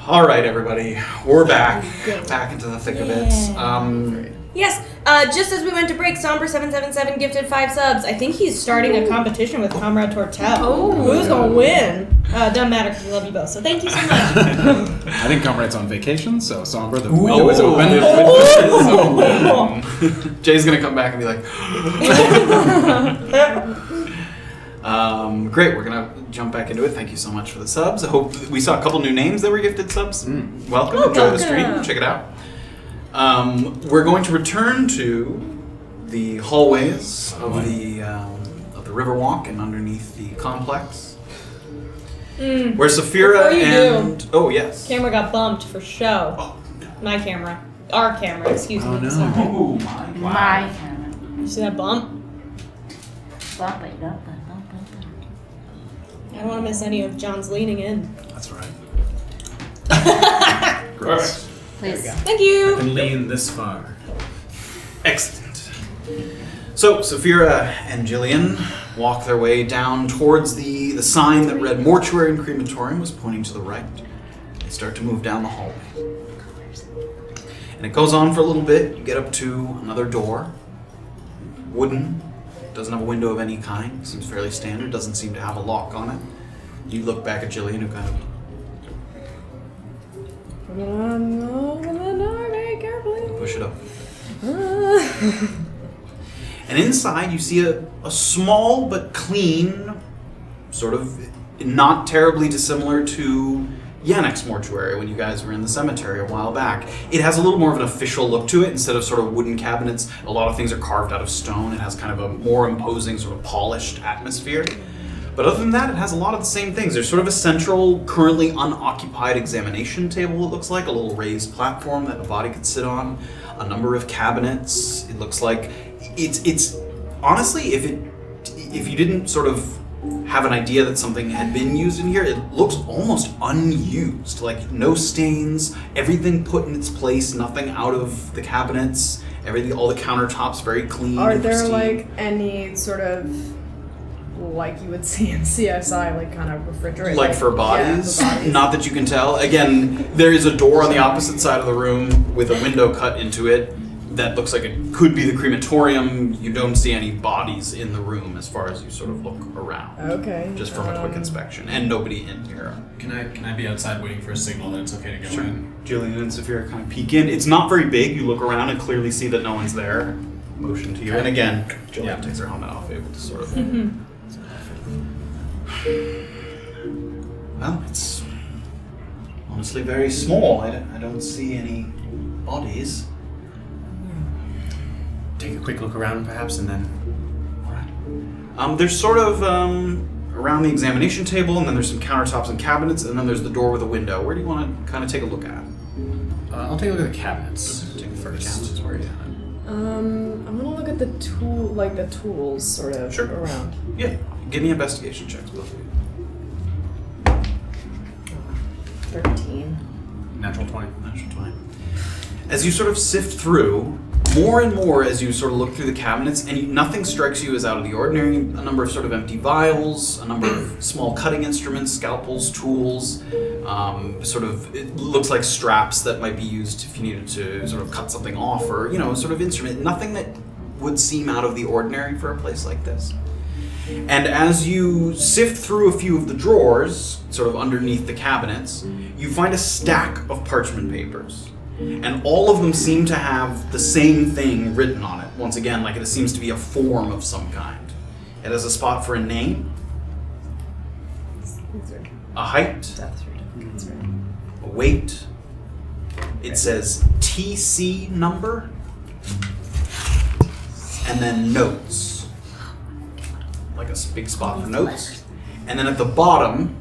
All right, everybody, we're back into the thick of it. Yes, just as we went to break, Somber777 gifted 5 subs. I think he's starting a competition with Comrade Tortel. Oh. Who's gonna win? Doesn't matter because we love you both. So thank you so much. I think Comrade's on vacation, so Somber, the window is open. Jay's gonna come back and be like, great, we're gonna jump back into it. Thank you so much for the subs. I hope we saw a couple new names that were gifted subs. Welcome, enjoy the stream, check it out. We're going to return to the hallways of the Riverwalk and underneath the complex, where Safira Before you and oh yes, Camera got bumped for show. oh no, My camera. Our camera, excuse me. no. Sorry. oh my, My. You see that bump? Bump it, bump it, bump it. I don't want to miss any of John's leaning in. That's right. Perfect. Please. Thank you. And lean this far. excellent. So Safira and Jillian walk their way down towards the sign that read Mortuary and Crematorium was pointing to the right. They start to move down the hallway. And it goes on for a little bit. You get up to another door. Wooden. Doesn't have a window of any kind. Seems fairly standard. Doesn't seem to have a lock on it. You look back at Jillian, who kind of Open the door very carefully. push it up. And inside you see a small but clean, sort of not terribly dissimilar to Yannick's mortuary when you guys were in the cemetery a while back. It has a little more of an official look to it. Instead of sort of wooden cabinets, a lot of things are carved out of stone. It has kind of a more imposing, sort of polished atmosphere. But other than that, it has a lot of the same things. There's sort of a central, currently unoccupied examination table, it looks like, a little raised platform that a body could sit on, a number of cabinets. It looks like it's honestly, if you didn't sort of have an idea that something had been used in here, it looks almost unused. Like no stains, everything put in its place, nothing out of the cabinets, everything, all the countertops very clean. Are and there pristine. like any sort of like you would see in CSI, like kind of refrigerator, Like for bodies? Yeah, for bodies. Not that you can tell. Again, there is a door on the opposite side of the room with a window cut into it that looks like it could be the crematorium. You don't see any bodies in the room as far as you sort of look around. Okay. Just from a quick inspection. And nobody in here. Can I be outside waiting for a signal that it's okay to go in? Jillian and Safira kind of peek in. It's not very big. You look around and clearly see that no one's there. Motion to you. And again, Jillian takes her helmet off, able to sort of... Well, it's honestly very small. I don't see any bodies. Take a quick look around, perhaps, and then. Alright. There's sort of around the examination table, and then there's some countertops and cabinets, and then there's the door with a window. Where do you want to kind of take a look at? I'll take a look at the cabinets. Take the first. Cabinets, where are you at? I'm gonna look at the tools sort of Sure. around. Yeah. Give me investigation checks, both of you. 13. Natural 20. Natural 20. As you sort of sift through, more and more as you sort of look through the cabinets, and nothing strikes you as out of the ordinary. A number of sort of empty vials, a number of small cutting instruments, scalpels, tools, it looks like straps that might be used if you needed to sort of cut something off, or, sort of instrument. Nothing that would seem out of the ordinary for a place like this. And as you sift through a few of the drawers, sort of underneath the cabinets, you find a stack of parchment papers. And all of them seem to have the same thing written on it. Once again, like it seems to be a form of some kind. It has a spot for a name, a height, Death certificates, right? a weight. It says TC number, and then notes. Like a big spot for notes. And then at the bottom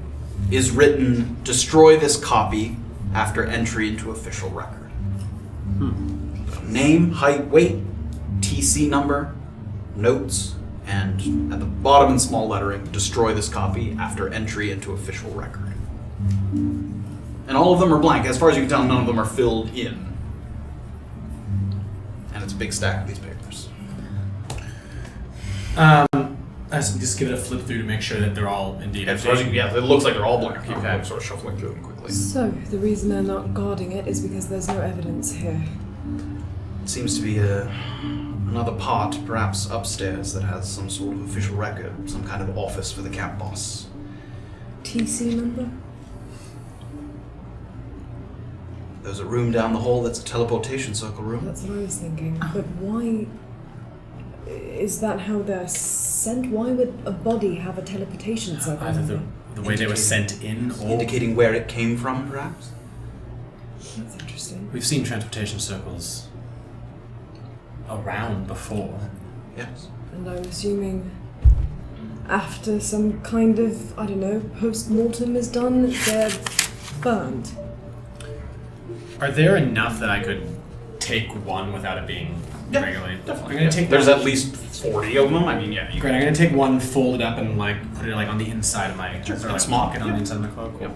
is written, destroy this copy after entry into official record. So name, height, weight, TC number, notes, and at the bottom in small lettering, destroy this copy after entry into official record. And all of them are blank. As far as you can tell, none of them are filled in. And it's a big stack of these papers. Just give it a flip through to make sure that they're all indeed. It looks like they're all blank. You can sort of shuffling through them quickly. So, the reason they're not guarding it is because there's no evidence here. It seems to be another part, perhaps upstairs, that has some sort of official record, some kind of office for the camp boss. TC number? There's a room down the hall that's a teleportation circle room. That's what I was thinking. But why... Is that how they're sent? Why would a body have a teleportation circle? Either the way they were sent in, or indicating where it came from, perhaps? That's interesting. we've seen transportation circles around before. Yes. And I'm assuming after some kind of, I don't know, post-mortem is done, they're burned. Are there enough that I could take one without it being regularly? Definitely. I'm gonna take There's one. at least 40 of them. I mean, yeah. Great. I'm gonna take one, fold it up, and put it on the inside of my Sure. sort of It's small. pocket on the inside of my cloak. Cool. Yep.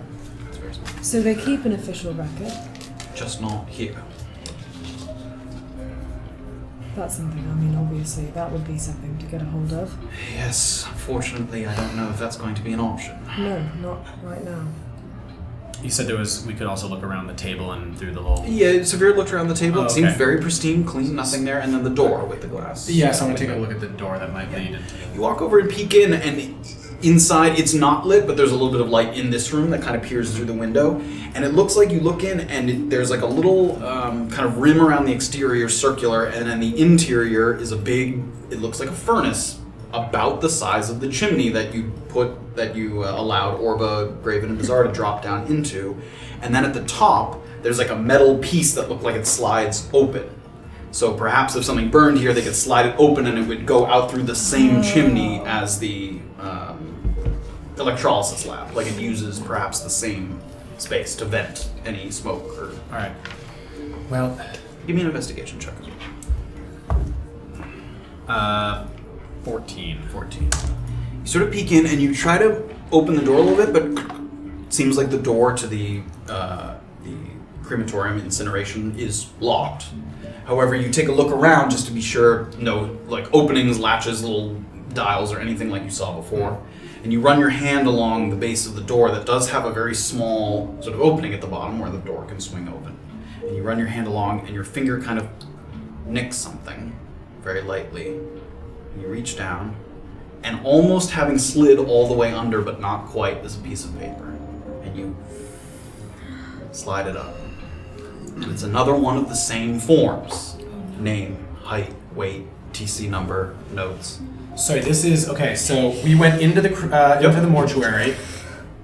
It's very small. So they keep an official record. Just not here. That's something, I mean, obviously, that would be something to get a hold of. Yes. Fortunately, I don't know if that's going to be an option. No, not right now. You said we could also look around the table and through the little. Yeah, Safira looked around the table. Oh, It seemed okay. very pristine, clean, nothing there, and then the door with the glass. Yeah, so I'm gonna take a look at the door that might lead into. You walk over and peek in, and inside it's not lit, but there's a little bit of light in this room that kind of peers through the window. And it looks like you look in, and there's like a little kind of rim around the exterior, circular, and then the interior is a big. It looks like a furnace, about the size of the chimney that you allowed Orba, Graven, and Beezaura to drop down into. And then at the top, there's like a metal piece that looked like it slides open. So perhaps if something burned here, they could slide it open and it would go out through the same chimney as the electrolysis lab. Like it uses perhaps the same space to vent any smoke or... Alright. Well... Give me an investigation check as well. 14. 14. You sort of peek in and you try to open the door a little bit, but it seems like the door to the crematorium incineration is locked. However, you take a look around just to be sure, no openings, latches, little dials, or anything like you saw before. And you run your hand along the base of the door that does have a very small sort of opening at the bottom where the door can swing open. And you run your hand along and your finger kind of nicks something very lightly. And you reach down, and almost having slid all the way under but not quite is a piece of paper. And you slide it up. And it's another one of the same forms. Name, height, weight, TC number, notes. Sorry, this is... Okay, so we went into the mortuary,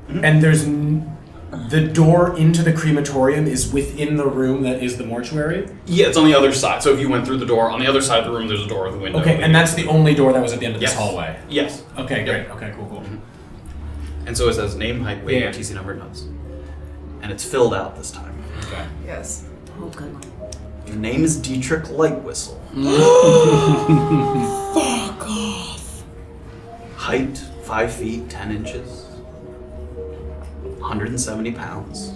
and there's... the door into the crematorium is within the room that is the mortuary? Yeah, it's on the other side. So if you went through the door, on the other side of the room, there's a door with a window. Okay, and that's the only door that was at the end of this Yes. hallway? Yes. Okay, great. Yep. Okay, cool. And so it says name, height, weight, Yeah. TC number, notes. And it's filled out this time. Okay. Yes. Oh, good. Your name is Dietrich Lightwhistle. Fuck off! Height, 5 feet, 10 inches. 170 pounds.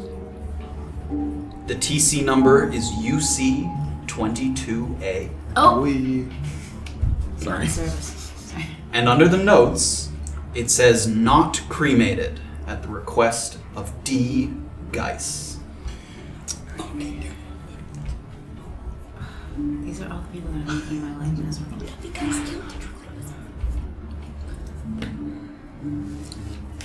The TC number is UC22A. Oh! Sorry. Service. Sorry. And under the notes, it says not cremated at the request of D. Geiss. These are all the people that are making my life miserable.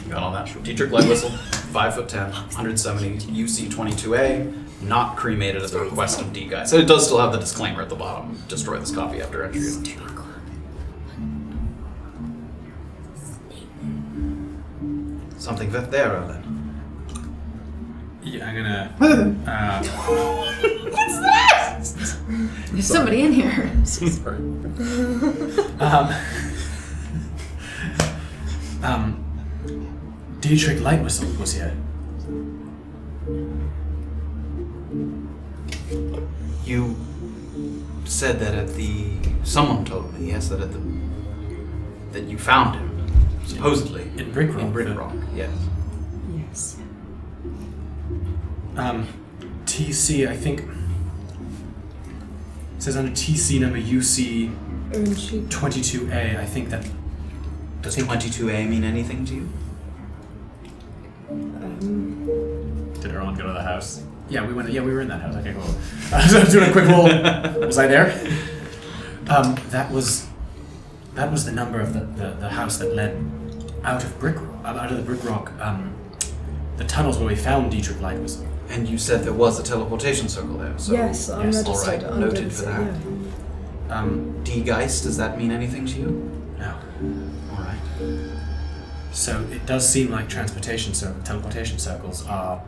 You got all that? Dietrich Lightwhistle, 5'10", 170, UC22A, not cremated at the request of D. Geiss. So it does still have the disclaimer at the bottom. Destroy this copy after entry. Something fit there, Erland. Yeah, I'm gonna... There's somebody in here. Sorry. Dietrich Lightwhistle was here. You said that someone told me, yes, that that you found him, supposedly. In Brickrock. In Brickrock, yes. Yes. TC, I think... It says under TC number UC And she... 22A, I think that Does 22A mean anything to you? Did Erland go to the house? Yeah, we went. Yeah, we were in that house. Okay, cool. So I'm doing a quick roll. Was I there? That was the number of the house that led out of the brick rock. The tunnels where we found Dietrich Light was. And you said there was a teleportation circle there. So yes, I'm registered. all right, under noted the- for that. yeah. D-Geist, does that mean anything to you? No. All right. So it does seem like teleportation circles are.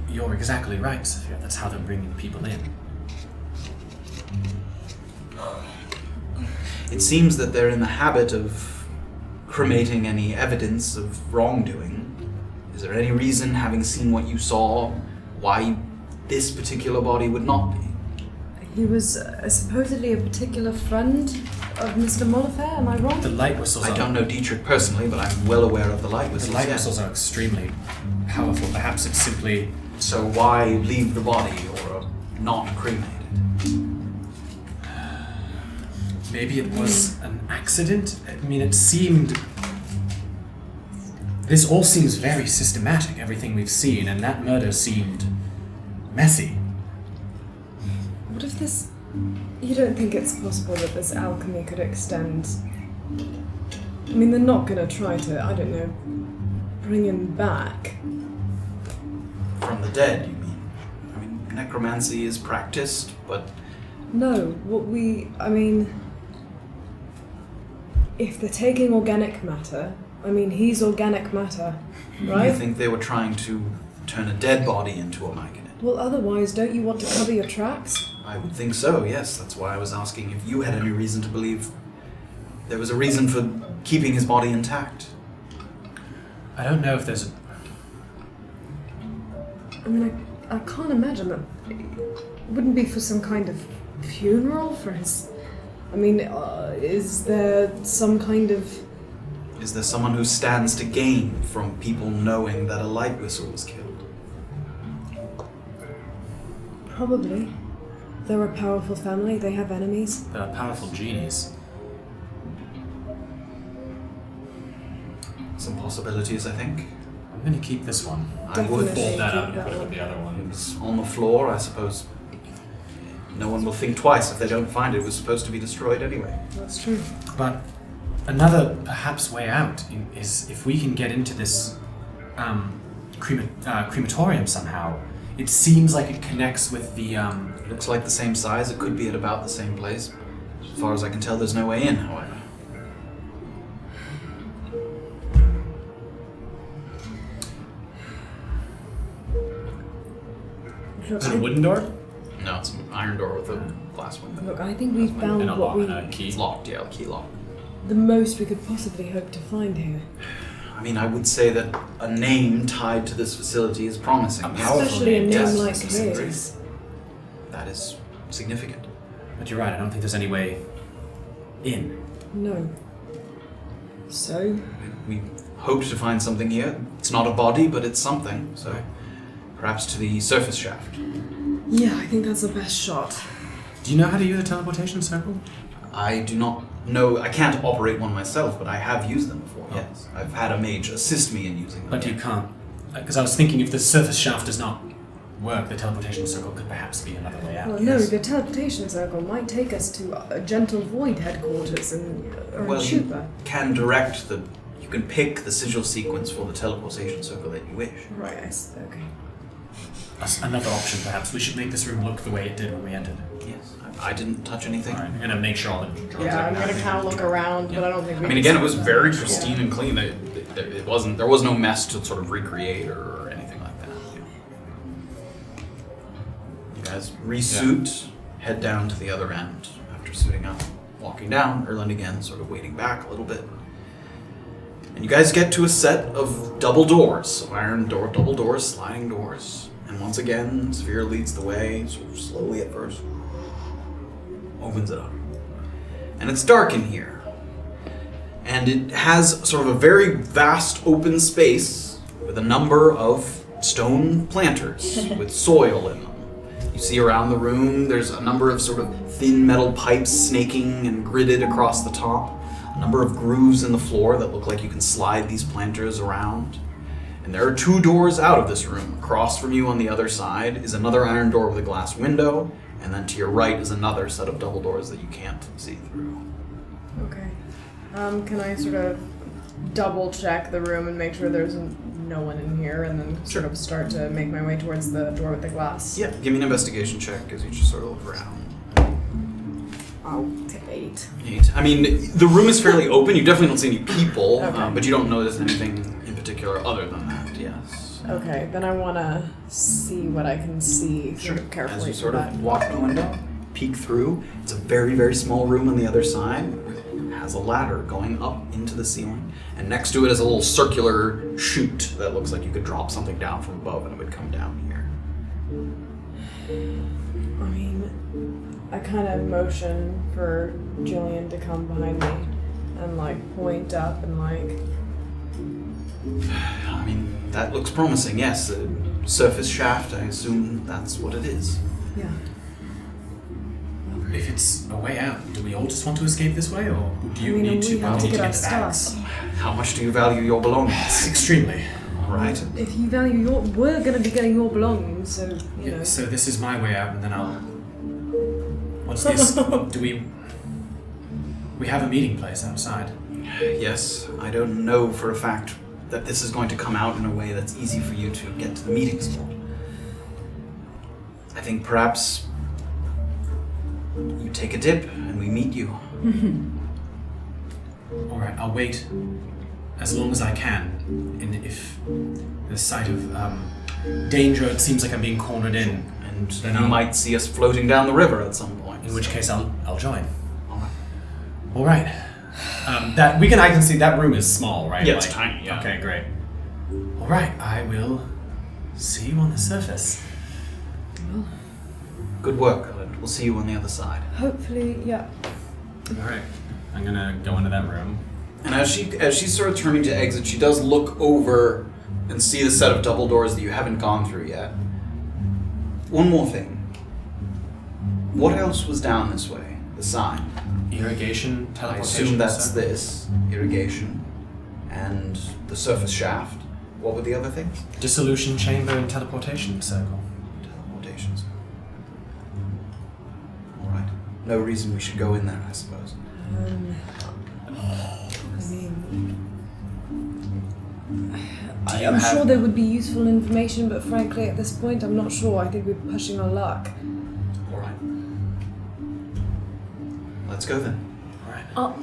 You're exactly right, Safira. That's how they're bringing people in. It seems that they're in the habit of cremating any evidence of wrongdoing. Is there any reason, having seen what you saw, why this particular body would not be? He was supposedly a particular friend of Mr. Molifair, am I wrong? The light whistles. I don't know Dietrich personally, but I'm well aware of the light whistles. The light yes. whistles are extremely powerful. Perhaps it's simply. So why leave the body or not cremated? Maybe it was an accident. I mean, it seemed. This all seems very systematic. Everything we've seen, and that murder seemed messy. What if this... You don't think it's possible that this alchemy could extend... I mean, they're not going to try to, I don't know, bring him back. From the dead, you mean? I mean, necromancy is practiced, but... No, I mean... If they're taking organic matter, I mean, he's organic matter, right? You think they were trying to turn a dead body into a magnet? Well, otherwise, don't you want to cover your tracks? I would think so, yes. That's why I was asking if you had any reason to believe there was a reason for keeping his body intact. I don't know if there's a... I mean, I can't imagine that. It wouldn't be for some kind of funeral for his... I mean, is there some kind of... Is there someone who stands to gain from people knowing that a light whistle was killed? Probably. They're a powerful family, they have enemies. They're powerful genies. Some possibilities, I think. I'm going to keep this one. I would Definitely Fold that keep out and that put it one. with the other one. It's on the floor, I suppose. No one will think twice if they don't find it. It was supposed to be destroyed anyway. That's true. But another perhaps way out is if we can get into this crematorium somehow. It seems like it connects with the... It looks like the same size. It could be at about the same place. As far as I can tell, there's no way in, however. Is it a wooden door? No, it's an iron door with a glass window. Look, I think we've found And a what lock we... and a key. It's locked, yeah, key lock. the most we could possibly hope to find here. I mean, I would say that a name tied to this facility is promising. Especially a name Yes, like specifically. his. That is significant. But you're right, I don't think there's any way in. No. So, We hoped to find something here. It's not a body, but it's something. So perhaps to the surface shaft. yeah, I think that's the best shot. Do you know how to use a teleportation circle? I do not know. I can't operate one myself, but I have used them before. Oh. Yes, I've had a mage assist me in using them. But you can't. Because I was thinking if the surface shaft does not work, the teleportation circle could perhaps be another way out. Well, no, the teleportation circle might take us to a Gentle Void headquarters or Well, a you Chupa. can direct the. You can pick the sigil sequence for the teleportation circle that you wish. Right, okay. Another option, perhaps. We should make this room look the way it did when we entered. Yes, I didn't touch anything. Alright, I'm gonna make sure all the drawers Yeah, are I'm gonna kind of look around, but I don't think we I mean, can again, it see was that. very pristine and clean. It wasn't. There was no mess to sort of recreate or anything like that. You guys resuit, head down to the other end after suiting up, walking down. Erland again, sort of waiting back a little bit, and you guys get to a set of double doors, so iron door, double doors, sliding doors. And once again, Safira leads the way, sort of slowly at first. Opens it up. And it's dark in here. And it has sort of a very vast open space with a number of stone planters with soil in them. You see around the room, there's a number of sort of thin metal pipes snaking and gridded across the top. a number of grooves in the floor that look like you can slide these planters around. And there are 2 doors out of this room. Across from you on the other side is another iron door with a glass window, and then to your right is another set of double doors that you can't see through. Okay. Can I sort of double check the room and make sure there's no one in here, and then sort of start to make my way towards the door with the glass? Yeah, give me an investigation check as you just sort of look around. Oh, to 8. 8. I mean, the room is fairly open. You definitely don't see any people, Okay. but you don't notice anything in particular other than that, yes. Okay, then I want to see what I can see sort of carefully. As you sort that. of walk the window, peek through, it's a very, very small room on the other side. It has a ladder going up into the ceiling, and next to it is a little circular chute that looks like you could drop something down from above and it would come down here. I mean, I kind of motion for Jillian to come behind me and like point up and like. I mean, that looks promising, yes. A surface shaft, I assume that's what it is. Yeah. If it's a way out, do we all just want to escape this way, or do you I mean, need to? we have to get our the bags? stuff. How much do you value your belongings? Extremely. All right. If you value your, we're gonna be getting your belongings, so you know. So this is my way out, and then I'll. What's this? Do we have a meeting place outside? Yes, I don't know for a fact that this is going to come out in a way that's easy for you to get to the meeting spot. I think perhaps you take a dip and we meet you. All right, I'll wait as long as I can. And if the sight of danger, it seems like I'm being cornered in, And then you might see us floating down the river at some point. in which case I'll join. All right. All right. I can see that room is small, right? Yeah, it's tiny, yeah. Okay, great. All right, I will see you on the surface. Good work, Erland. We'll see you on the other side. Hopefully, yeah. All right, I'm gonna go into that room. And as she's sort of turning to exit, she does look over and see the set of double doors that you haven't gone through yet. One more thing. What else was down this way? The sign. Irrigation, I teleportation. assume that's sir? this. Irrigation. And the surface shaft. What were the other things? Dissolution chamber and teleportation circle. Teleportations. Alright. No reason we should go in there, I suppose. I am sure there would be useful information, but frankly, at this point, I'm not sure. I think we're pushing our luck. Alright. Let's go then. Alright. Oh.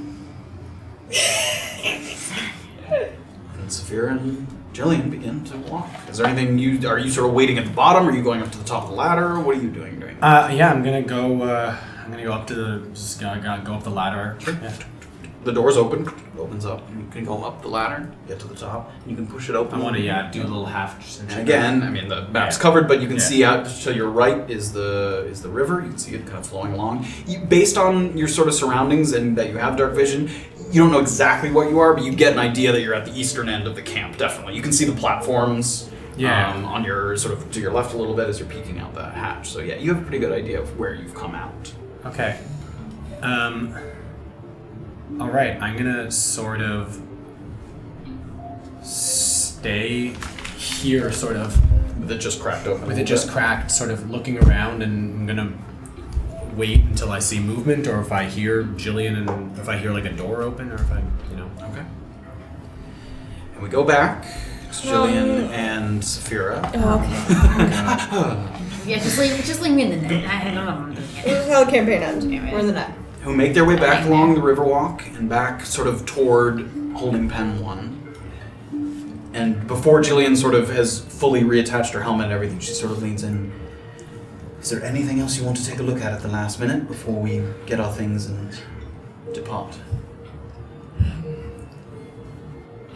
And Safira and Jillian begin to walk. Is there anything are you sort of waiting at the bottom? Are you going up to the top of the ladder? What are you doing during that? Yeah, I'm gonna go up to the. Just gotta go up the ladder. Sure. Yeah. The door's open. It opens up. You can go up the ladder, get to the top. You can push it open. I want to do a little half. And again, I mean the map's covered, but you can see out to your right is the river. You can see it kind of flowing along. Based on your sort of surroundings and that you have dark vision, you don't know exactly what you are, but you get an idea that you're at the eastern end of the camp. Definitely, you can see the platforms. On your sort of to your left a little bit as you're peeking out the hatch. So yeah, you have a pretty good idea of where you've come out. Okay. All right, I'm gonna sort of stay here, sort of. With it just cracked open. With it just cracked, sort of looking around, and I'm gonna wait until I see movement, or if I hear Jillian, and if I hear like a door open, or if I, Okay. And we go back. It's Jillian and Safira. Oh, okay. Yeah, just leave me in the net. I don't know what I'm doing. This is how the campaign ends. Anyways. We're in the net. Who make their way back along the Riverwalk and back sort of toward Holding Pen 1. And before Jillian sort of has fully reattached her helmet and everything, she sort of leans in. Is there anything else you want to take a look at the last minute before we get our things and depart?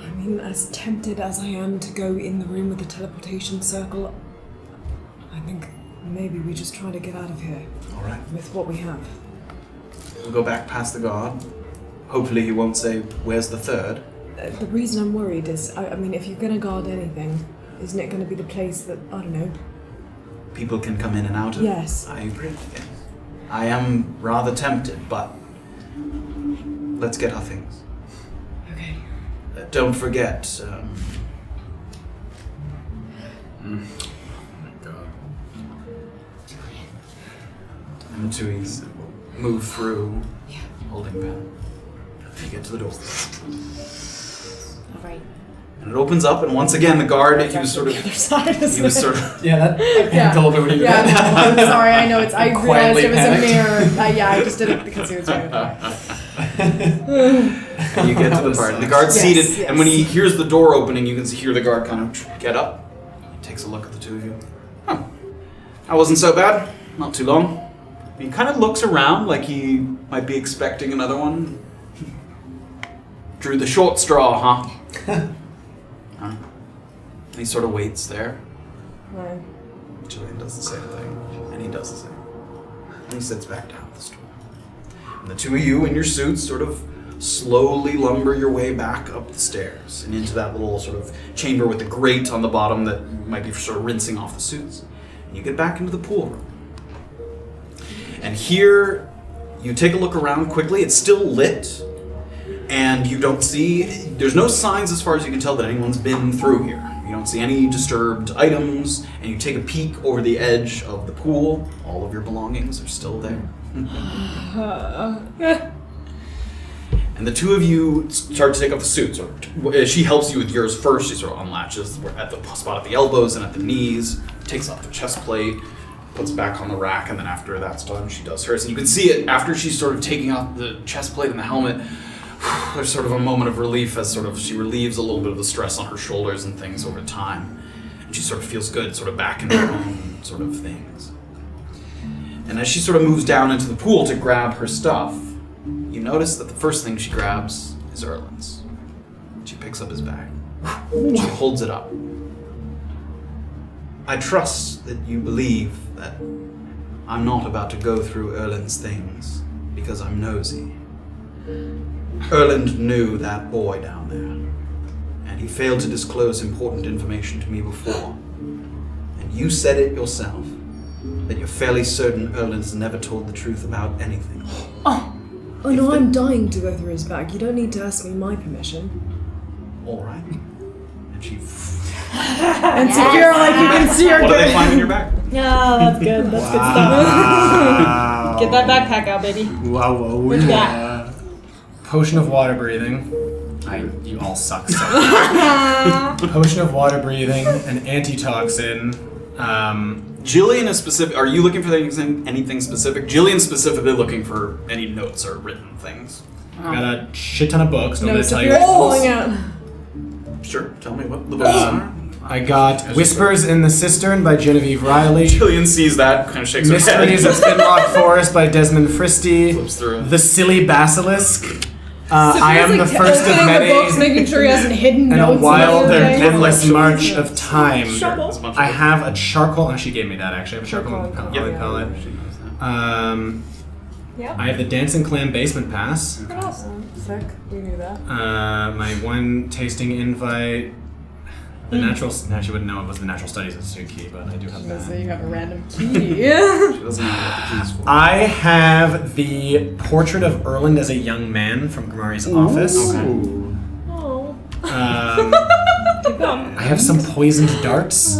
I mean, as tempted as I am to go in the room with the teleportation circle, I think maybe we just try to get out of here. All right. With what we have. We'll go back past the guard. Hopefully he won't say, "Where's the third?" The reason I'm worried is, I mean, if you're going to guard anything, isn't it going to be the place that, I don't know. People can come in and out of. Yes. I agree. Yes. I am rather tempted, but let's get our things. don't forget. Oh my god. And the two of you move through, holding pen. You get to the door. All right. And it opens up, and once again, the guard, he was sort of... Yeah, that panicked a little bit when you did Yeah, that. no, I'm sorry. I know I realized Quietly it was panicked. a mirror. Yeah, I just did it because he was doing it. And you get to the part. The guard's seated, and when he hears the door opening, you can hear the guard kind of get up. He takes a look at the two of you. Huh. That wasn't so bad. Not too long. He kind of looks around like he might be expecting another one. Drew the short straw, huh? And he sort of waits there. Right. Julian doesn't say anything, and he does the same. And he sits back down at the stool. And the two of you in your suits sort of slowly lumber your way back up the stairs and into that little sort of chamber with the grate on the bottom that might be for sort of rinsing off the suits. And you get back into the pool room. And here, you take a look around quickly. It's still lit, and you don't see... There's no signs as far as you can tell that anyone's been through here. You don't see any disturbed items, and you take a peek over the edge of the pool. All of your belongings are still there. And the two of you start to take off the suits. She helps you with yours first. She sort of unlatches at the spot at the elbows and at the knees, takes off the chest plate, puts back on the rack, and then after that's done, she does hers. And you can see it after she's sort of taking off the chest plate and the helmet. There's sort of a moment of relief as sort of she relieves a little bit of the stress on her shoulders and things over time. And she sort of feels good, sort of back in her own sort of things. And as she sort of moves down into the pool to grab her stuff, you notice that the first thing she grabs is Erland's. She picks up his bag. She holds it up. I trust that you believe that I'm not about to go through Erland's things because I'm nosy. Erland knew that boy down there, and he failed to disclose important information to me before. And you said it yourself, that you're fairly certain Erland's never told the truth about anything. Oh no, I'm dying to go through his bag. You don't need to ask me my permission. All right. And she... And Safira, like, you can see her What do they good. find in your bag? Yeah, that's good. That's good stuff. Get that backpack out, baby. Wow, What you got? Potion of water breathing. You all suck so much. Potion of water breathing, an antitoxin. Jillian is specific. Are you looking for anything specific? Jillian's specifically looking for any notes or written things. Got a shit ton of books. Don't No, need to tell you. Safira's pulling out. Sure, tell me what the books are. I got Whispers in the Cistern by Genevieve Riley. Jillian sees that, kind of shakes her head. Mysteries of Finlock Forest by Desmond Fristy. Flips through. The Silly Basilisk. I am the first of opening many. the books, making sure he hasn't hidden And notes. a wild and everything. endless march of time. Shovels. I have a charcoal. Oh, she gave me that actually. I have a charcoal Charcoal, palette. She knows that. Yeah. I have the Dancing Clam Basement Pass. Sick. We knew that. My one tasting invite. The natural. No, she wouldn't know it was the natural studies institute key, but I do have So that. you have a random key. She doesn't know what the keys for. I have the portrait of Erland as a young man from Grimari's office. Oh. I have some poisoned darts.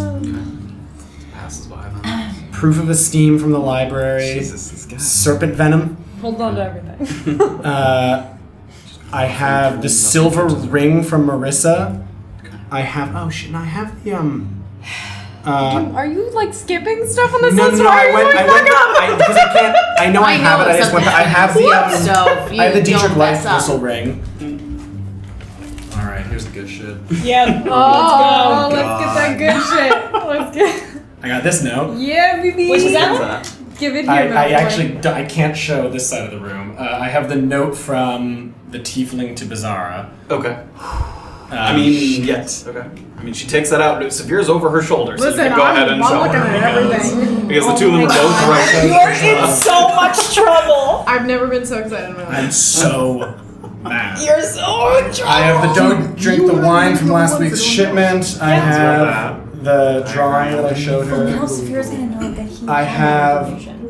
Passes by them. Proof of esteem from the library. Jesus, this guy. Serpent venom. Hold on to everything. I have the silver ring from Marissa. I have. Oh shit! And I have the Are you like skipping stuff on this No, list? no, Why I are you went going because back up? I can't. I know I have it. I just went. I have the. So if I have the you Dietrich don't mess up. Whistle ring. All right, here's the good shit. Yeah. Oh, Let's let's get that good shit. Let's get. I got this note. Yeah, baby. Which is that? Give it here. I Malfoy. actually I can't show this side of the room. I have the note from the Tiefling to Beezaura. Okay. I mean, yes. Okay. I mean, she takes that out. Safira's over her shoulder, so you Listen, can go ahead and I'm show looking her. at everything. Because the two of them are both right. You're in so much trouble. I've never been so excited in my life. I'm so mad. You're so in trouble. I have the don't drink the wine from last week's shipment. I have the drawing that I showed Now her. Safira's gonna know that he I had have- information.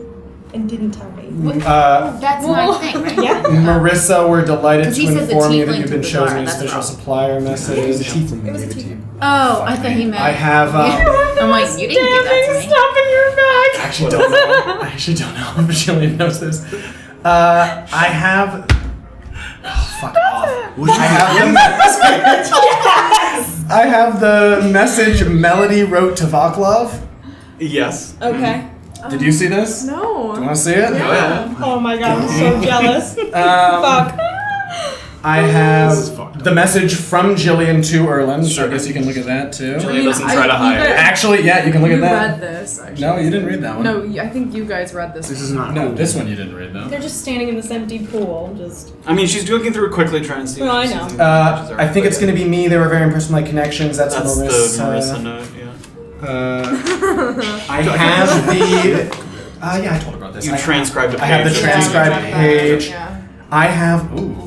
and didn't tell me. That's my thing, right? Yeah. Marissa, we're delighted 'Cause to he said the inform you that Tiefling you've been took chosen Beezaura, as that's official wrong. supplier message. It was a Tiefling. Oh, I thought he meant. I have. I'm like, you didn't give that to me. Stop in your back. I actually don't know. I actually don't know if Jillian knows this. I have. Oh, fuck off. I have the message Melody wrote to Vaclav. Yes. Okay. Did you see this? Do you No. want to see it? Yeah. Oh my god, I'm so jealous. Fuck. I have the message from Jillian to Erland, so I guess you can look at that too. Jillian doesn't try to hide. Actually, yeah, you can look You at that. read this, actually. No, you didn't read that one. No, I think you guys read this. This is not No, cool. this one you didn't read though. They're just standing in this empty pool, just. I mean, she's looking through it quickly, trying to see. Well, if I she know. sees anything that catches her I think eye. it's going to be me. They were very impressed with my connections. That's That's the Marissa. Marissa note. Yeah. I have the. Yeah, I told her about this. You transcribed a page. I have the of transcribed it. page. Yeah. I have. Ooh.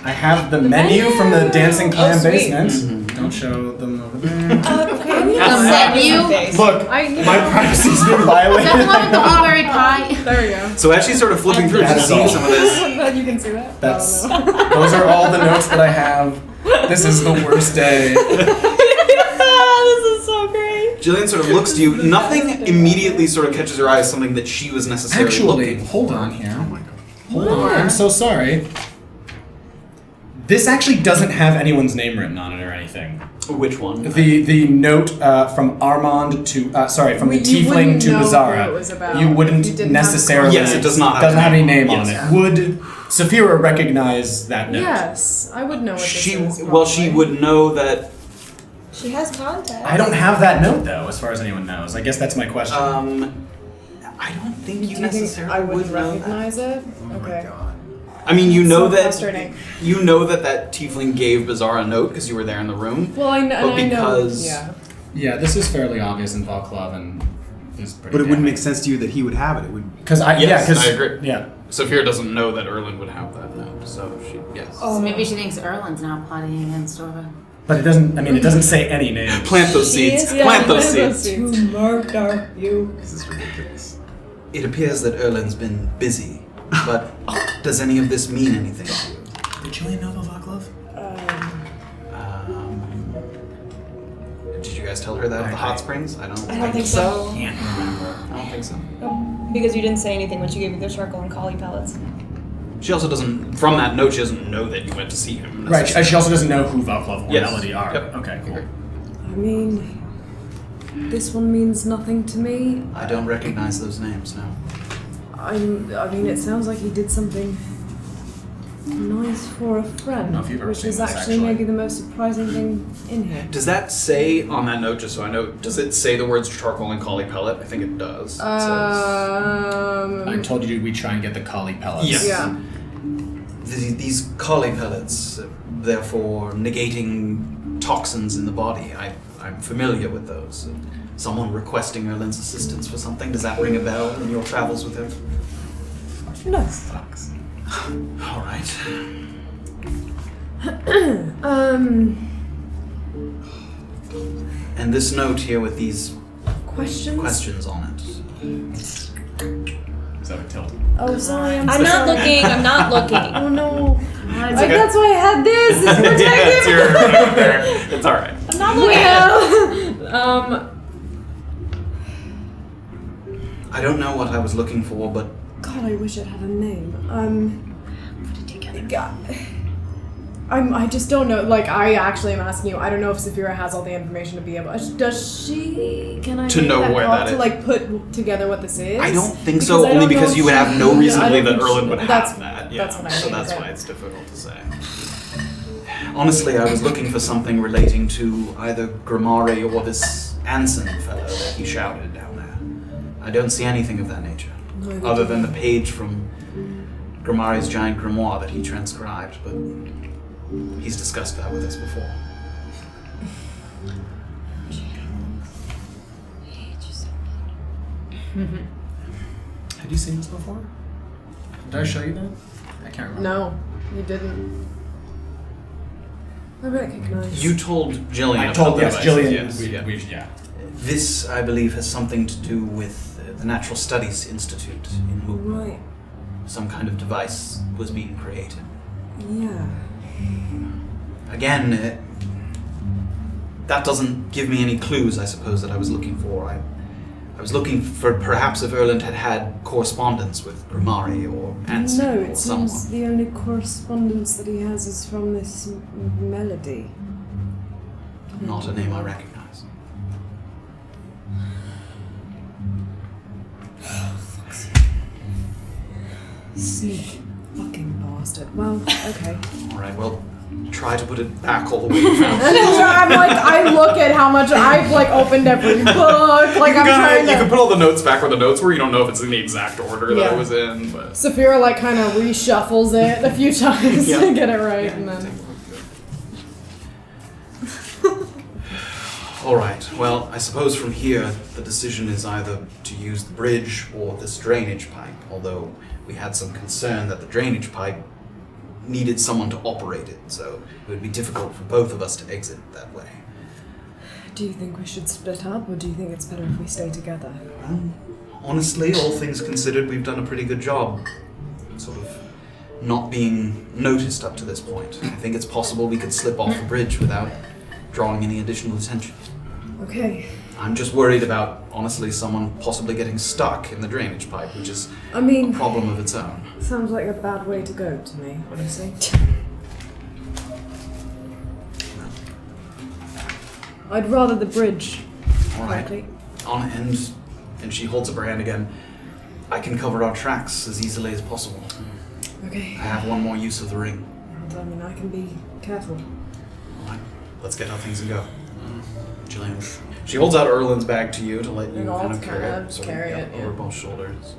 I have the menu from the Dancing Clam sweet. basement. Don't show them over there. Okay. The menu? Look, my privacy's been Is violated. that the one with the blueberry pie? There we go. So as she's sort of flipping through, That she's is seeing all. some of this. Glad you can see that. That's. Those are all the notes that I have. This is the worst day. This is so great. Jillian sort of looks to you. Nothing immediately sort of catches her eye as something that she was necessarily Actually, looking. hold on here. Oh my god. Hold on. I'm so sorry. This actually doesn't have anyone's name written on it or anything. Which one? The note from Armand to from the You Tiefling wouldn't to know Beezaura. who it was about You if wouldn't you didn't necessarily. Yes, it does not have doesn't a have any name name on on it. it. Would Safira recognize that note? Yes, I would know what this She is. well, she probably. would know that. She has contact. I don't have that note though, as far as anyone knows. I guess that's my question. I don't think Do you you think necessarily I would would know that. recognize it? Okay. I mean, you know So that frustrating. you know that Tiefling gave Beezaura a note because you were there in the room. Well, I know. But because Yeah. Yeah, this is fairly obvious in Vaclav and is pretty. But it wouldn't make sense to you that he would have it. It would. Because I Yes, yeah, because I agree. Yeah, Safira doesn't know that Erland would have that note, so she yes. So maybe she thinks Erland's now plotting against Orba. but it doesn't. I mean, it doesn't say any name. Plant those seeds. Plant those seeds. To murder you. This is ridiculous. It appears that Erland's been busy, but does any of this mean anything to you? Did Jillian know about Vaclav? Did you guys tell her that of the hot springs? I don't think so. Can't remember. I don't think so. Because you didn't say anything when she gave you the charcoal and collie pellets. She also doesn't, from that note, she doesn't know that you went to see him. Right. She also doesn't know who Vaclav or Yes. Melody are. Yep. Okay. Cool. I mean, this one means nothing to me. I don't recognize those names now. I mean, it sounds like he did something nice for a friend, know if you've ever which seen is this, actually actually. maybe the most surprising thing in here. Does that say on that note, just so I know, does it say the words charcoal and collie pellet? I think it does. It I told you we try and get the collie pellets. Yes. Yeah. These collie pellets, therefore negating toxins in the body. I'm familiar with those. Someone requesting Erland's assistance for something. Does that ring a bell in your travels with him? No. Sucks. All right. And this note here with these Questions? questions on it. Is that a tilt? Oh, sorry, I'm I'm not sorry. looking. I'm not looking. Oh no. okay. That's why I had this. It's Yeah, protective. it's your note there. It's all right. I'm not looking. Well, I don't know what I was looking for, but God, I wish it had a name. Put it together. God. I just don't know. Like, I actually am asking you. I don't know if Safira has all the information to be able. Does she? Can I To make know that where call that to is. like put together what this is? I don't think Because so. I Only don't know because if you would she- have no reason I to believe don't that think Erland would that's- have that. that's what I so mean, that's okay. why it's difficult to say. Honestly, I was looking for something relating to either Grimari or this Anson fellow that he shouted down there. I don't see anything of that nature, Neither other do than I. the page from Grimari's giant grimoire that he transcribed, but he's discussed that with us before. Had you seen this before? Did I show you that? I can't remember. No, you didn't. I recognize. You told Jillian. I about told the yes, devices, Jillian. yes, yeah. Yeah. This, I believe, has something to do with at the Natural Studies Institute in Mook. Right. Some kind of device was being created. Yeah. Again, that doesn't give me any clues, I suppose, that I was looking for. I was looking for perhaps if Erland had correspondence with Grimari or Ansel No, or it someone. seems the only correspondence that he has is from this melody. Not a name I recognize. Sneak fucking bastard. Well, okay. Alright, well, try to put it back all the way you found it. I'm like, I look at how much I've like opened every book. Like I'm trying You can to. put all the notes back where the notes were. You don't know if it's in the exact order that Yeah. it was in, but Safira like kind of reshuffles it a few times Yeah. to get it right, and then. Alright, well, I suppose from here the decision is either to use the bridge or this drainage pipe, although we had some concern that the drainage pipe needed someone to operate it, so it would be difficult for both of us to exit that way. Do you think we should split up, or do you think it's better if we stay together? Honestly, all things considered, we've done a pretty good job sort of not being noticed up to this point. I think it's possible we could slip off the bridge without drawing any additional attention. Okay. I'm just worried about, honestly, someone possibly getting stuck in the drainage pipe, which is I mean, a problem of its own. sounds like a bad way to go to me, honestly. I'd rather the bridge. All right. Frankly. On end, and she holds up her hand again. I can cover our tracks as easily as possible. Okay. I have one more use of the ring. And, I mean, I can be careful. All right, let's get our things and go. Jillian. She holds out Erland's bag to you to let you And I'll kind of carry kind of it. carry it, over yeah. both shoulders.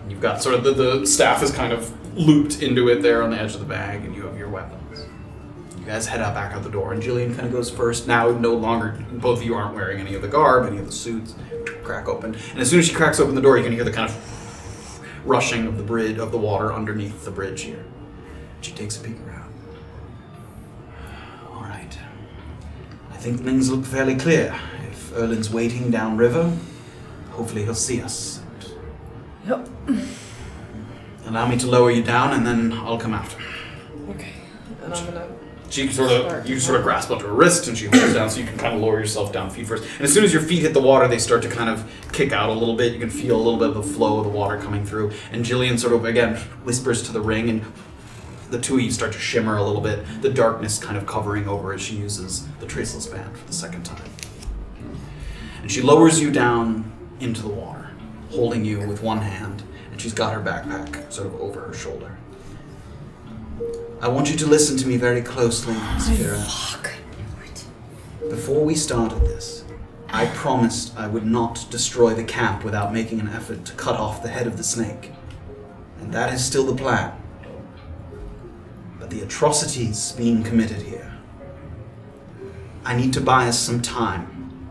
You've got sort of the staff is kind of looped into it there on the edge of the bag, and you have your weapons. You guys head out back out the door, and Jillian kind of goes first. Now, no longer, both of you aren't wearing any of the garb, any of the suits. Crack open, and as soon as she cracks open the door, you can hear the kind of rushing of the bridge of the water underneath the bridge here. She takes a peek around. All right. I think things look fairly clear. If Erland's waiting downriver, hopefully he'll see us. Yep. Allow me to lower you down, and then I'll come after. Okay. And I'm gonna. You sort of grasp onto her wrist, and she holds down so you can kind of lower yourself down feet first. And as soon as your feet hit the water, they start to kind of kick out a little bit. You can feel a little bit of the flow of the water coming through. And Jillian sort of, again, whispers to the ring, and the two of you start to shimmer a little bit, the darkness kind of covering over as she uses the traceless band for the second time. And she lowers you down into the water, holding you with one hand, and she's got her backpack sort of over her shoulder. I want you to listen to me very closely, Safira. Before we started this, I promised I would not destroy the camp without making an effort to cut off the head of the snake. And that is still the plan. But the atrocities being committed here, I need to buy us some time.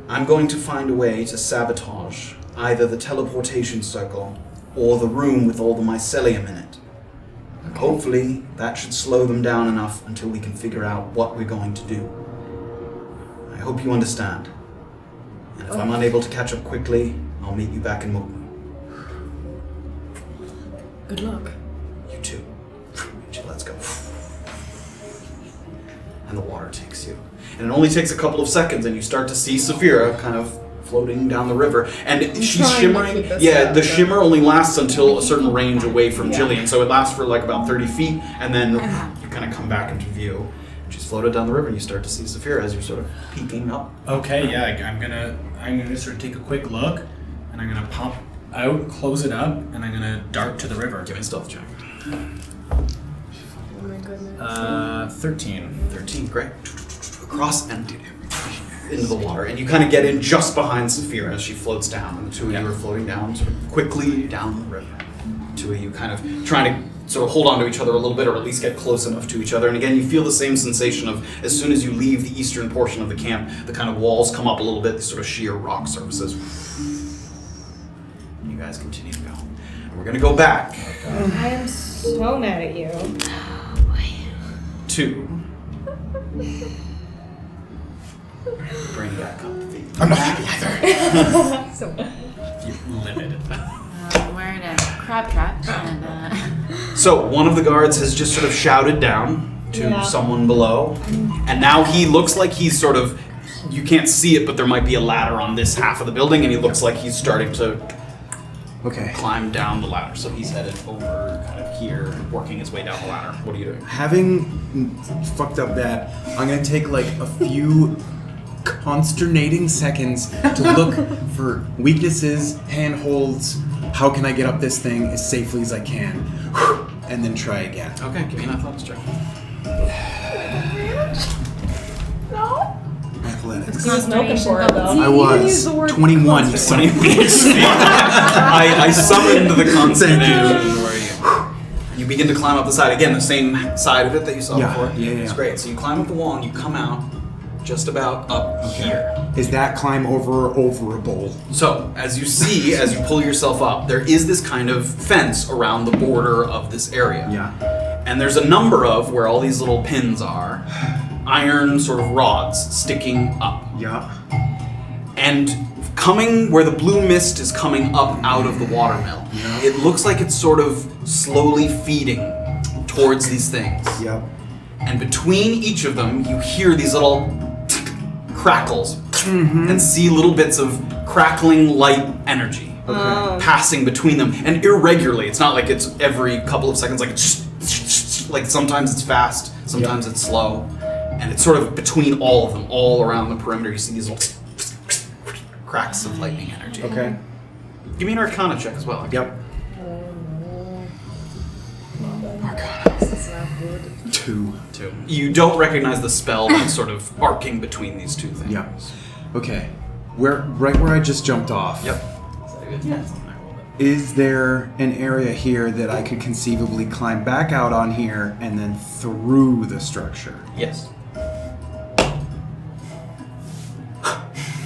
I'm going to find a way to sabotage either the teleportation circle or the room with all the mycelium in it. Hopefully, that should slow them down enough until we can figure out what we're going to do. I hope you understand. And if I'm unable to catch up quickly, I'll meet you back in Mook. Good luck. You too. She lets go. And the water takes you. And it only takes a couple of seconds, and you start to see Safira kind of floating down the river. And she's trying to shimmering. keep this Yeah, up, the but- shimmer only lasts until a certain range away from Yeah. Jillian. So it lasts for like about 30 feet, and then you kind of come back into view. She's floated down the river, and you start to see Safira as you're sort of peeking up. Okay, yeah, I'm gonna sort of take a quick look, and I'm gonna pop out, close it up, and I'm gonna dart to the river. Give me a stealth check. Oh my goodness. 13. 13, great. Across and into the water, and you kind of get in just behind Safira as she floats down, and the two of you are floating down sort of quickly down the river. The two of you kind of trying to sort of hold on to each other a little bit, or at least get close enough to each other. And again, you feel the same sensation of as soon as you leave the eastern portion of the camp, the kind of walls come up a little bit, these sort of sheer rock surfaces. And you guys continue to go. And we're going to go back I am so mad at you. to bring back up the I'm not happy either. So You're livid. We're in a crab trap, and So one of the guards has just sort of shouted down to Yeah. someone below, and now he looks like he's sort of, you can't see it, but there might be a ladder on this half of the building, and he looks like he's starting to Okay. climb down the ladder. So he's headed over kind of here, working his way down the ladder. What are you doing? Having fucked up that, I'm gonna take like a few consternating seconds to look for weaknesses, handholds. How can I get up this thing as safely as I can? And then try again. Okay, give me an athletics check. no. Athletics. He was smoking for it though. I You can use was the word 21. You son of a bitch. I summoned the consternation. Thank where you begin to climb up the side. Again, the same side of it that you saw Yeah, before. yeah. It's great. So you climb up the wall and you come out just about up here. Is that climb overable? So, as you see, as you pull yourself up, there is this kind of fence around the border of this area. Yeah. And there's a number of, where all these little pins are, iron sort of rods sticking up. Yeah. And coming where the blue mist is coming up out of the watermill, it looks like it's sort of slowly feeding towards these things. Yep. And between each of them, you hear these little crackles and see little bits of crackling light energy passing between them, and irregularly. It's not like it's every couple of seconds, like like sometimes it's fast, sometimes it's slow, and it's sort of between all of them, all around the perimeter. You see these little cracks of lightning energy. Okay. Give me an Arcana check as well. Yep. This is not good. 2. You don't recognize the spell that's sort of arcing between these two things. Yeah. Okay. Right where I just jumped off. Yep. Is there an area here that I could conceivably climb back out on here and then through the structure? Yes.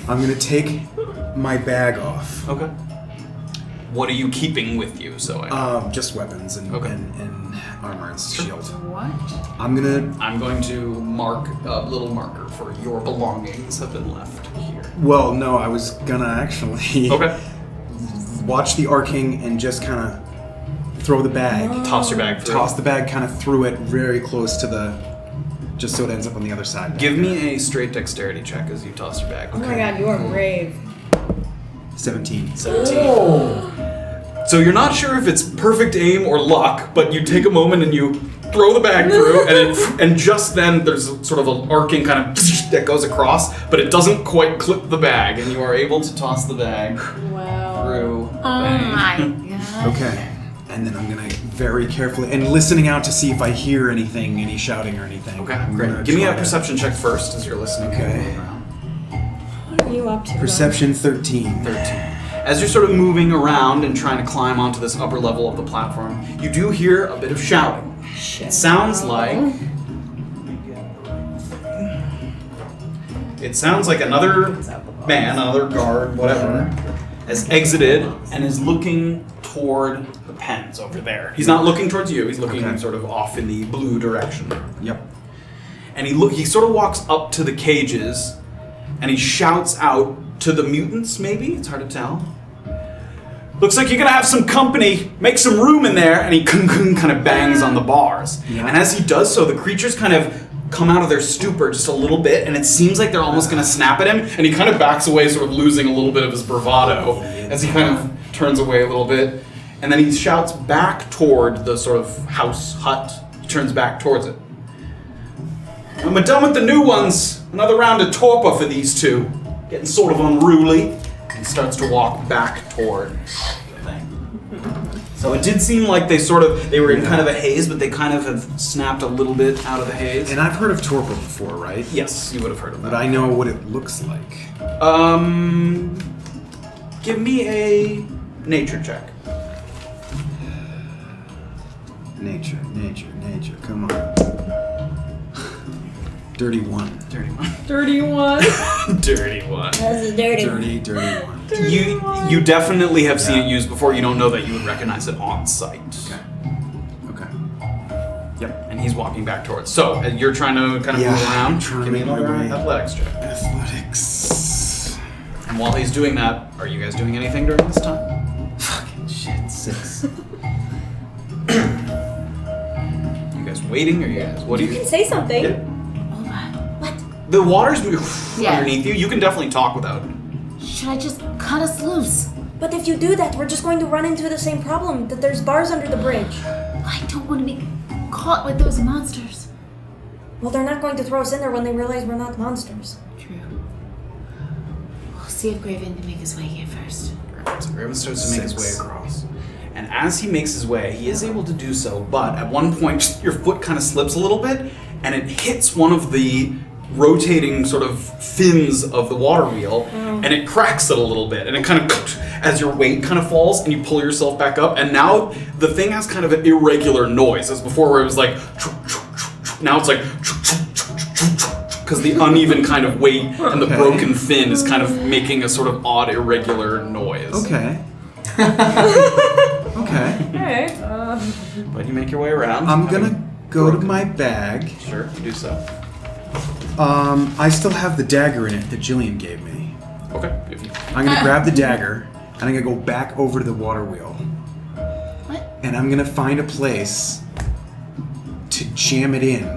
I'm gonna take my bag off. Okay. What are you keeping with you? So I Just weapons and, Okay. and armor and shield. what? I'm gonna. I'm going to mark a little marker for your belongings have been left here. Well, no, I was gonna actually Okay. watch the arcing and just kind of throw the bag. Toss your bag through. Toss the bag kind of through it very close to the. Just so it ends up on the other side. Give me a straight dexterity check as you toss your bag. Oh my god, you are brave. 17. 17. So you're not sure if it's perfect aim or luck, but you take a moment and you throw the bag through, and just then there's sort of an arcing kind of that goes across, but it doesn't quite clip the bag, and you are able to toss the bag through. Oh my god. Okay. And then I'm gonna very carefully and listening out to see if I hear anything, any shouting or anything. Okay, I'm great. gonna Give me a try to- perception check first as you're listening. Okay. What are you up to? Perception 13. 13. As you're sort of moving around and trying to climb onto this upper level of the platform, you do hear a bit of shouting. It sounds like another man, another guard, whatever, has exited and is looking toward the pens over there. He's not looking towards you. He's looking Okay. sort of off in the blue direction. Yep. And he sort of walks up to the cages and he shouts out to the mutants, maybe? It's hard to tell. Looks like you're gonna have some company. Make some room in there. And he kind of bangs on the bars. Yeah. And as he does so, the creatures kind of come out of their stupor just a little bit, and it seems like they're almost gonna snap at him. And he kind of backs away, sort of losing a little bit of his bravado as he kind of turns away a little bit. And then he shouts back toward the sort of hut. He turns back towards it. When we're done with the new ones, another round of torpor for these two. Getting sort of unruly. And he starts to walk back toward the thing. So it did seem like they were in kind of a haze, but they kind of have snapped a little bit out of the haze. And I've heard of torpor before, right? Yes, you would have heard of that. But I know what it looks like. Give me a nature check. Nature. Come on. Dirty one. Dirty one. Dirty one. That's a dirty Dirty one. You definitely have seen it used before. You don't know that you would recognize it on sight. Okay. Yep. And he's walking back towards. So you're trying to kind of Yeah, move around. I'm trying to Give me make my another way. athletics check. Athletics. And while he's doing that, are you guys doing anything during this time? Fucking shit, 6. You guys waiting, or you guys? What do You you? can say something. Yeah. What? The water's Yeah. underneath you. You can definitely talk without. Should I just cut us loose? But if you do that, we're just going to run into the same problem, that there's bars under the bridge. I don't want to be caught with those monsters. Well, they're not going to throw us in there when they realize we're not monsters. True. We'll see if Graven can make his way here first. So Graven starts to make his way across. And as he makes his way, he is able to do so, but at one point, your foot kind of slips a little bit, and it hits one of the rotating sort of fins of the water wheel, and it cracks it a little bit, and it kind of, as your weight kind of falls, and you pull yourself back up, and now the thing has kind of an irregular noise, as before where it was like, now it's like, because the uneven kind of weight and the broken fin is kind of making a sort of odd, irregular noise. Okay. Okay. Alright. But you make your way around. I'm gonna go to my bag. Sure, do so. I still have the dagger in it that Jillian gave me. Okay. If you, I'm gonna grab the dagger, and I'm gonna go back over to the water wheel. What? And I'm gonna find a place to jam it in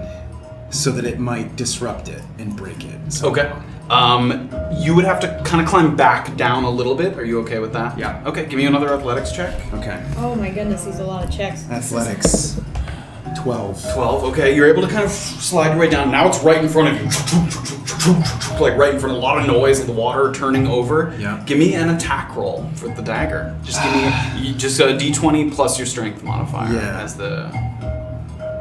so that it might disrupt it and break it. okay. You would have to kind of climb back down a little bit. Are you okay with that? Yeah. Okay, give me another athletics check. Okay. Oh my goodness, these are a lot of checks. Athletics. 12. 12, okay. You're able to kind of slide your way down. Now it's right in front of you. Like right in front of a lot of noise and the water turning over. Yeah. Give me an attack roll for the dagger. Just give me just a d20 plus your strength modifier Yeah. as the...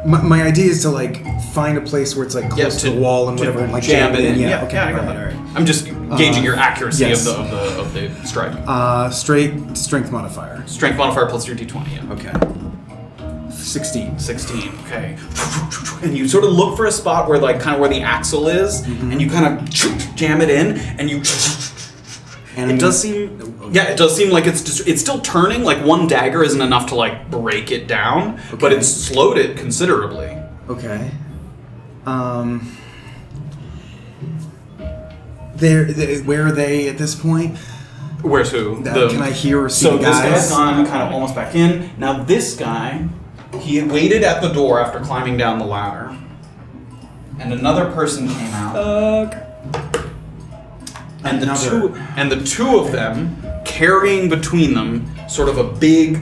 My idea is to like find a place where it's like close to the wall and whatever, and like jam it in. Yeah. Okay. I got All that. right. I'm just gauging your accuracy yes. of the striking. Straight strength modifier. Strength modifier plus your d20, yeah. Okay. 16. 16, okay. And you sort of look for a spot where, like, kind of where the axle is, and you kind of jam it in, and you... And it does seem... Yeah, it does seem like it's still turning. Like, one dagger isn't enough to, like, break it down, but it's slowed it considerably. Okay. Where are they at this point? Where's who? Can I hear or see So the guys? this guy's gone kind of almost back in. Now this guy, he had waited at the door after climbing down the ladder. And another person came out. And the two of them, carrying between them sort of a big,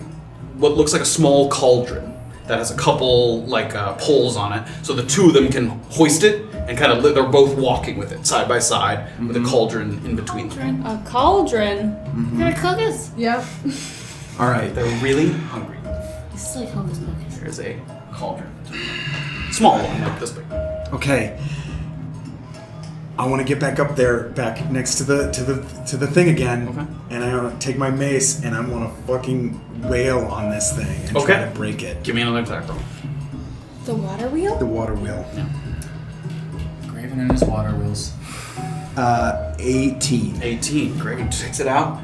what looks like a small cauldron that has a couple like poles on it. So the two of them can hoist it and kind of they're both walking with it side by side with a cauldron in between them. A cauldron? You're gonna cook us? Yep. All right. They're really hungry. This is like hocus pocus. There's a cauldron. Small one, like this big. Okay. I want to get back up there, back next to the thing again, and I want to take my mace and I want to fucking wail on this thing and try to break it. Give me another attack roll. The water wheel? The water wheel. Yeah. Graven and his water wheels. 18. 18. Great. Takes it out.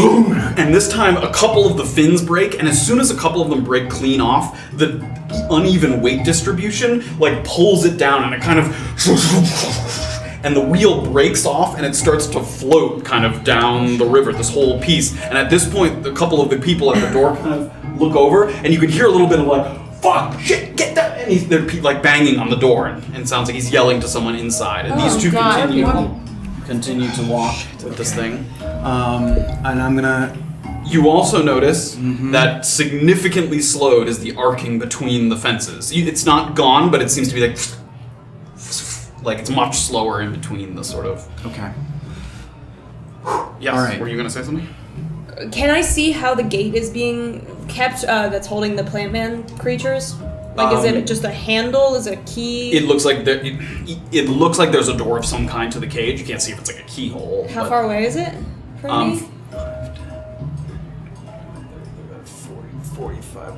And this time, a couple of the fins break, and as soon as a couple of them break clean off, the uneven weight distribution like pulls it down, and it kind of, and the wheel breaks off, and it starts to float kind of down the river. This whole piece, and at this point, a couple of the people at the door kind of look over, and you can hear a little bit of like, "Fuck, shit, get that!" And they're like banging on the door, and it sounds like he's yelling to someone inside. And these two continue to walk with this thing. And I'm gonna... You also notice that significantly slowed is the arcing between the fences. It's not gone, but it seems to be like it's much slower in between the sort of... Okay. Yes, all right. Were you going to say something? Can I see how the gate is being kept that's holding the plant man creatures? Like, is it just a handle? Is it a key? It looks like it looks like there's a door of some kind to the cage. You can't see if it's like a keyhole. How far away is it from me? 45,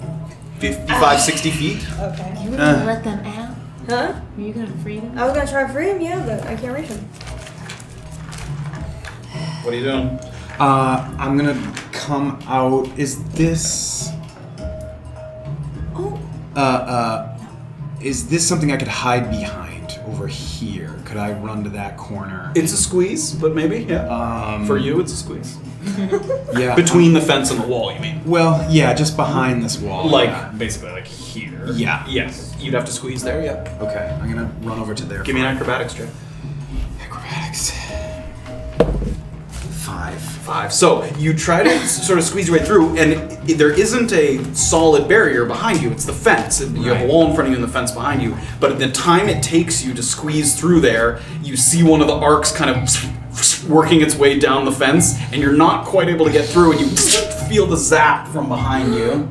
55, 60 feet. Okay. You were gonna let them out? Huh? Were you gonna free them? I was gonna try to free him, yeah, but I can't reach him. What are you doing? I'm gonna come out. Is this... Is this something I could hide behind over here? could I run to that corner? It's a squeeze, but maybe, yeah. For you, it's a squeeze. Yeah. Between the fence and the wall, you mean? Well, yeah, just behind this wall. Like, yeah. Basically, like here. Yeah. Yes. You'd have to squeeze there, yeah. Okay, I'm gonna run over to there. Give me an acrobatics check. Acrobatics. 5. So you try to sort of squeeze your way through, and there isn't a solid barrier behind you. It's the fence. You have a wall in front of you and the fence behind you. But at the time it takes you to squeeze through there, you see one of the arcs kind of working its way down the fence, and you're not quite able to get through, and you feel the zap from behind you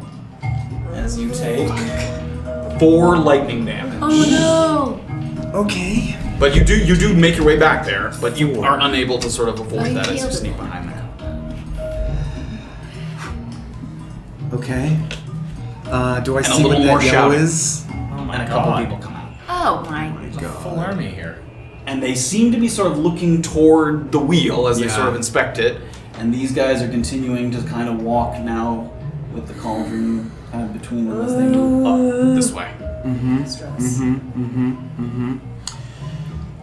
as you take 4 lightning damage. Oh Okay. But you do make your way back there, but you are unable to sort of avoid I that as you killed sneak it. behind there. Okay. Do I a see little what more that yellow shouting. is? Oh my And a couple god. people come out. no! Oh my. There's a full army here. And they seem to be sort of looking toward the wheel as they Yeah. sort of inspect it. And these guys are continuing to kind of walk now with the cauldron kind of between them as they move up this way.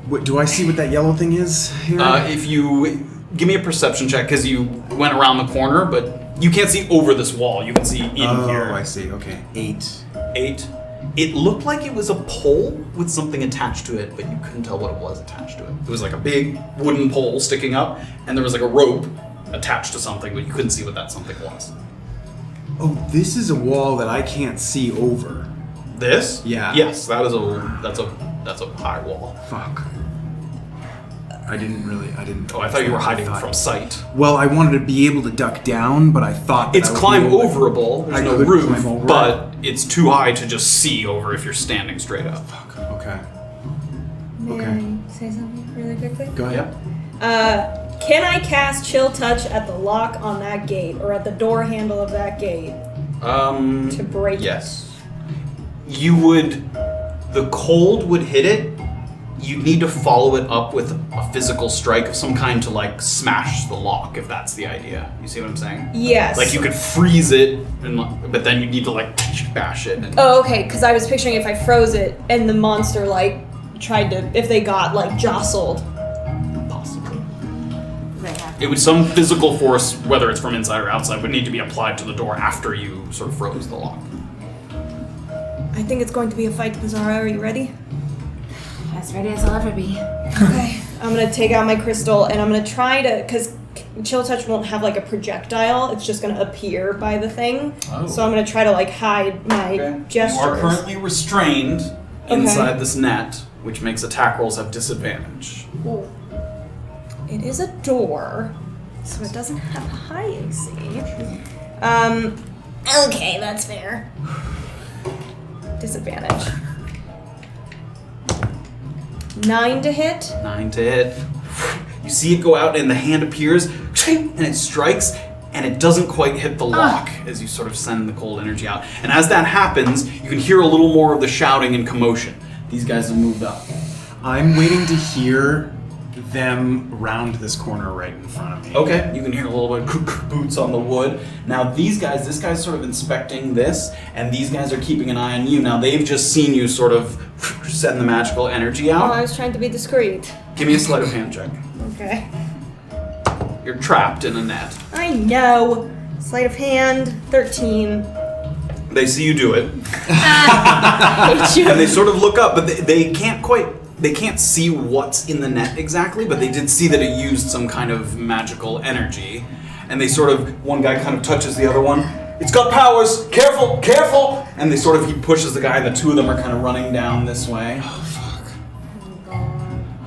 What, do I see what that yellow thing is here? If you give me a perception check, because you went around the corner, but you can't see over this wall. You can see in here. Oh, I see. Okay. 8. 8. It looked like it was a pole with something attached to it, but you couldn't tell what it was attached to it. It was like a big wooden pole sticking up, and there was like a rope attached to something, but you couldn't see what that something was. Oh, this is a wall that I can't see over. This? Yeah. Yes, that's a high wall. Fuck. I didn't. Oh, I thought you were hiding from sight. Well, I wanted to be able to duck down, but I thought that It's I would climb be able to- overable. There's I no could roof, climb over but it's too high to just see over if you're standing straight up. Fuck. Okay. May Okay. I say something really quickly? Go ahead. Can I cast Chill Touch at the lock on that gate, or at the door handle of that gate, to break Yes. You would. The cold would hit it. You'd need to follow it up with a physical strike of some kind to like smash the lock, if that's the idea. You see what I'm saying? it? Yes. Like you could freeze it, but then you need to like bash it. And Oh, okay, because I was picturing if I froze it and the monster, like, tried to, if they got, like, jostled. possibly. They have. It would some physical force, whether it's from inside or outside, would need to be applied to the door after you sort of froze the lock. I think it's going to be a fight, Beezaura. Are you ready? As ready as I'll ever be. Okay. I'm going to take out my crystal and I'm going to try to, because Chill Touch won't have, like, a projectile. It's just going to appear by the thing. Oh. So I'm going to try to, like, hide my gestures. You are currently restrained inside this net, which makes attack rolls have disadvantage. It is a door, so it doesn't have a high AC. Okay, that's fair. Disadvantage. 9 to hit. 9 to hit. You see it go out and the hand appears, and it strikes, and it doesn't quite hit the lock as you sort of send the cold energy out. And as that happens, you can hear a little more of the shouting and commotion. These guys have moved up. I'm waiting to hear them round this corner right in front of me. Okay, you can hear a little bit of boots on the wood. Now these guys, this guy's sort of inspecting this, and these guys are keeping an eye on you. Now they've just seen you sort of send the magical energy Oh, out. I was trying to be discreet. Give me a sleight of hand check. Okay. You're trapped in a net. I know. Sleight of hand, 13. They see you do it, Hate you. and they sort of look up, but they can't see what's in the net exactly, but they did see that it used some kind of magical energy. And they sort of, one guy kind of touches the other one. It's got powers! Careful! Careful! And they sort of, he pushes the guy, and the two of them are kind of running down this way.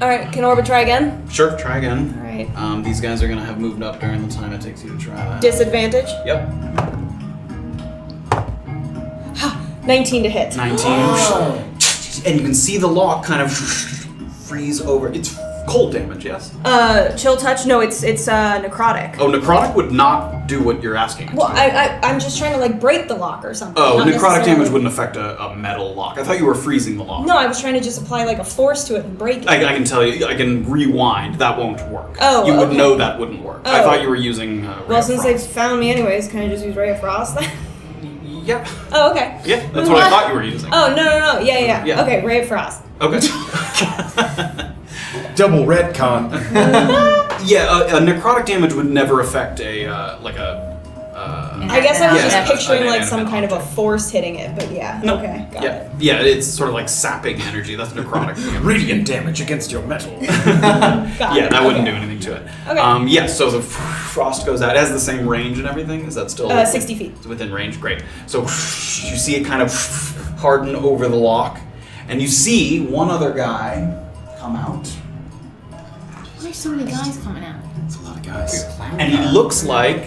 Alright, can Orba try again? Sure, try again. Alright. These guys are going to have moved up during the time it takes you to try that. Disadvantage? Yep. 19 to hit. 19. And you can see the lock kind of freeze over. It's cold damage, yes? Chill Touch? No, it's necrotic. Oh, necrotic would not do what you're asking it Well, to. I'm just trying to, like, break the lock or something. Oh, not necrotic necessarily- damage wouldn't affect a metal lock. I thought you were freezing the lock. No, I was trying to just apply, like, a force to it and break it. I can tell you, I can rewind. That won't work. Oh, you would okay. know that wouldn't work. I Oh. thought you were using Ray Well, of since Frost. they found me anyways, can I just use Ray of Frost then? Yep. Oh, okay. Yeah, that's what I thought you were using. Oh, no. Yeah. Yeah. Okay, Ray of Frost. Okay. double retcon. Yeah, a necrotic damage would never affect a I guess I was Yeah. just picturing like Yeah. some kind of a force hitting it, but yeah. No. Okay, got yeah, it. yeah. It's sort of like sapping energy. That's necrotic damage. Radiant damage against your metal. Got Yeah, it. that wouldn't Okay. do anything to it. Okay. Yeah, so the frost goes out. It has the same range and everything. Is that still 60 feet. It's within range? Great. So you see it kind of harden over the lock, and you see one other guy come out, Why are so many guys coming out? It's a lot of guys. and he looks like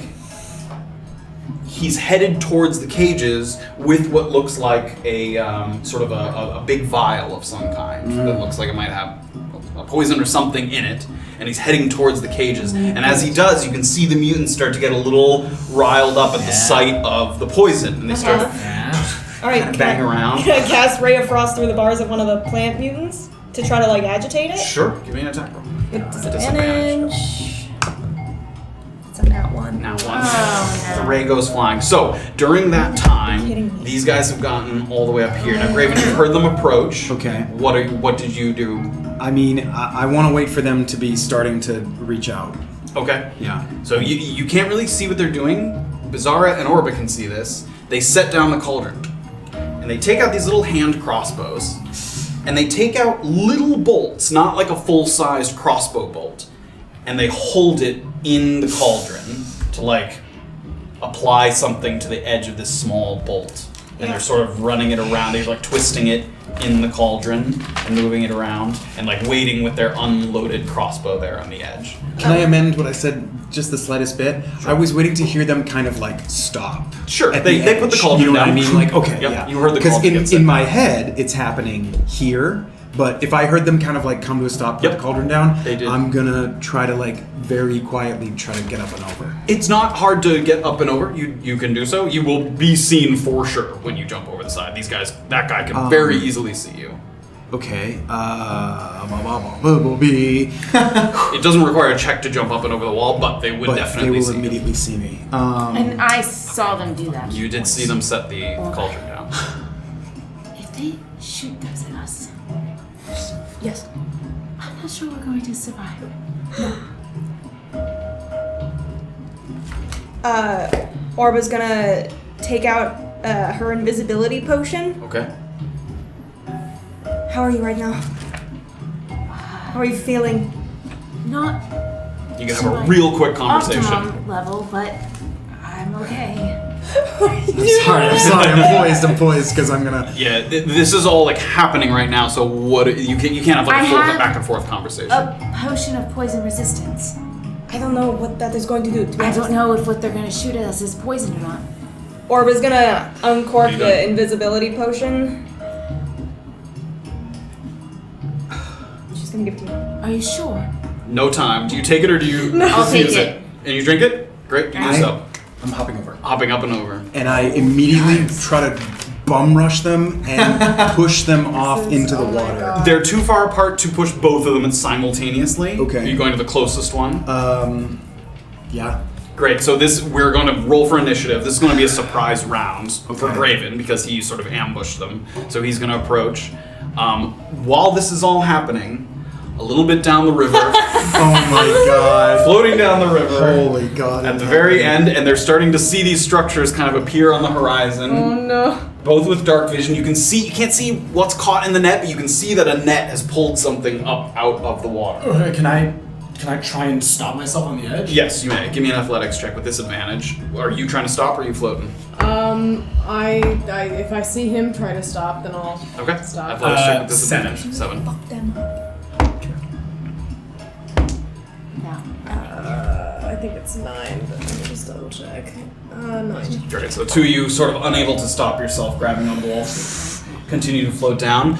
he's headed towards the cages with what looks like a sort of a big vial of some kind that looks like it might have a poison or something in it, and he's heading towards the cages. And as he does, you can see the mutants start to get a little riled up at the sight of the poison, and they start to All right, kind of bang around. Can I cast Ray of Frost through the bars of one of the plant mutants to try to like agitate it? Sure, give me an attack roll. With disadvantage. It's a nat 1. Now one, Oh, no. the ray goes flying. So during that Kidding time, me. these guys have gotten all the way up here. Now, Graven, you've heard them approach. Okay. What did you do? I mean, I want to wait for them to be starting to reach out. Okay. Yeah. So you can't really see what they're doing. Beezaura and Orba can see this. They set down the cauldron, and they take out these little hand crossbows, and they take out little bolts, not like a full-sized crossbow bolt, and they hold it in the cauldron to like apply something to the edge of this small bolt. And they're sort of running it around. They're like twisting it in the cauldron and moving it around and like waiting with their unloaded crossbow there on the edge. Can I amend what I said just the slightest bit? I was waiting to hear them kind of like stop. Sure, at they the put the edge. cauldron You know what I down. mean? Like, okay, Yep, yeah. you heard the Because cauldron get set in my down. head, it's happening here. But if I heard them kind of like come to a stop, put Yep. the cauldron down, They did. I'm gonna try to like very quietly try to get up and over. It's not hard to get up and over. You can do so. You will be seen for sure when you jump over the side. These guys, that guy can very easily see you. Okay. Bumblebee. It doesn't require a check to jump up and over the wall, but they would But definitely they will see immediately see me. And I saw them do that. you. You did see them set the cauldron down. If they shoot those at us, Yes. I'm not sure we're going to survive. Orba's gonna take out her invisibility potion. Okay. How are you right now? How are you feeling? Not You can have a real quick conversation. optimum level, but I'm okay. I'm poised because I'm gonna. Yeah, this is all like happening right now. So what you can't have like I a full have back and forth conversation. A potion of poison resistance. I don't know what that is going to do. To be I honest. don't know if what they're going to shoot at us is poison or not. Orba's gonna uncork You the done? invisibility potion. She's gonna give it to you. Are you sure? No time. Do you take it or do you I'll take use it. And you drink it? Great. You do so. I'm hopping over. Hopping up and over. And I immediately try to bum rush them and push them off into the water. They're too far apart to push both of them simultaneously. Okay. Are you going to the closest one? Yeah. Great. So we're going to roll for initiative. This is going to be a surprise round for Okay. Graven because he sort of ambushed them. So he's going to approach. While this is all happening, a little bit down the river, Oh my god. floating down the river, Holy god. at the very end, and they're starting to see these structures kind of appear on the horizon. Oh no. Both with dark vision, you can't see what's caught in the net, but you can see that a net has pulled something up out of the water. Can I try and stop myself on the edge? Yes, you may. Give me an athletics check with disadvantage. Are you trying to stop or are you floating? I if I see him try to stop, then I'll Okay. stop. Athletics check with disadvantage. 7. Fuck them up. No. I think it's 9, but let me just double check. 9. Great. So two of you sort of unable to stop yourself grabbing onto the wall. Continue to float down.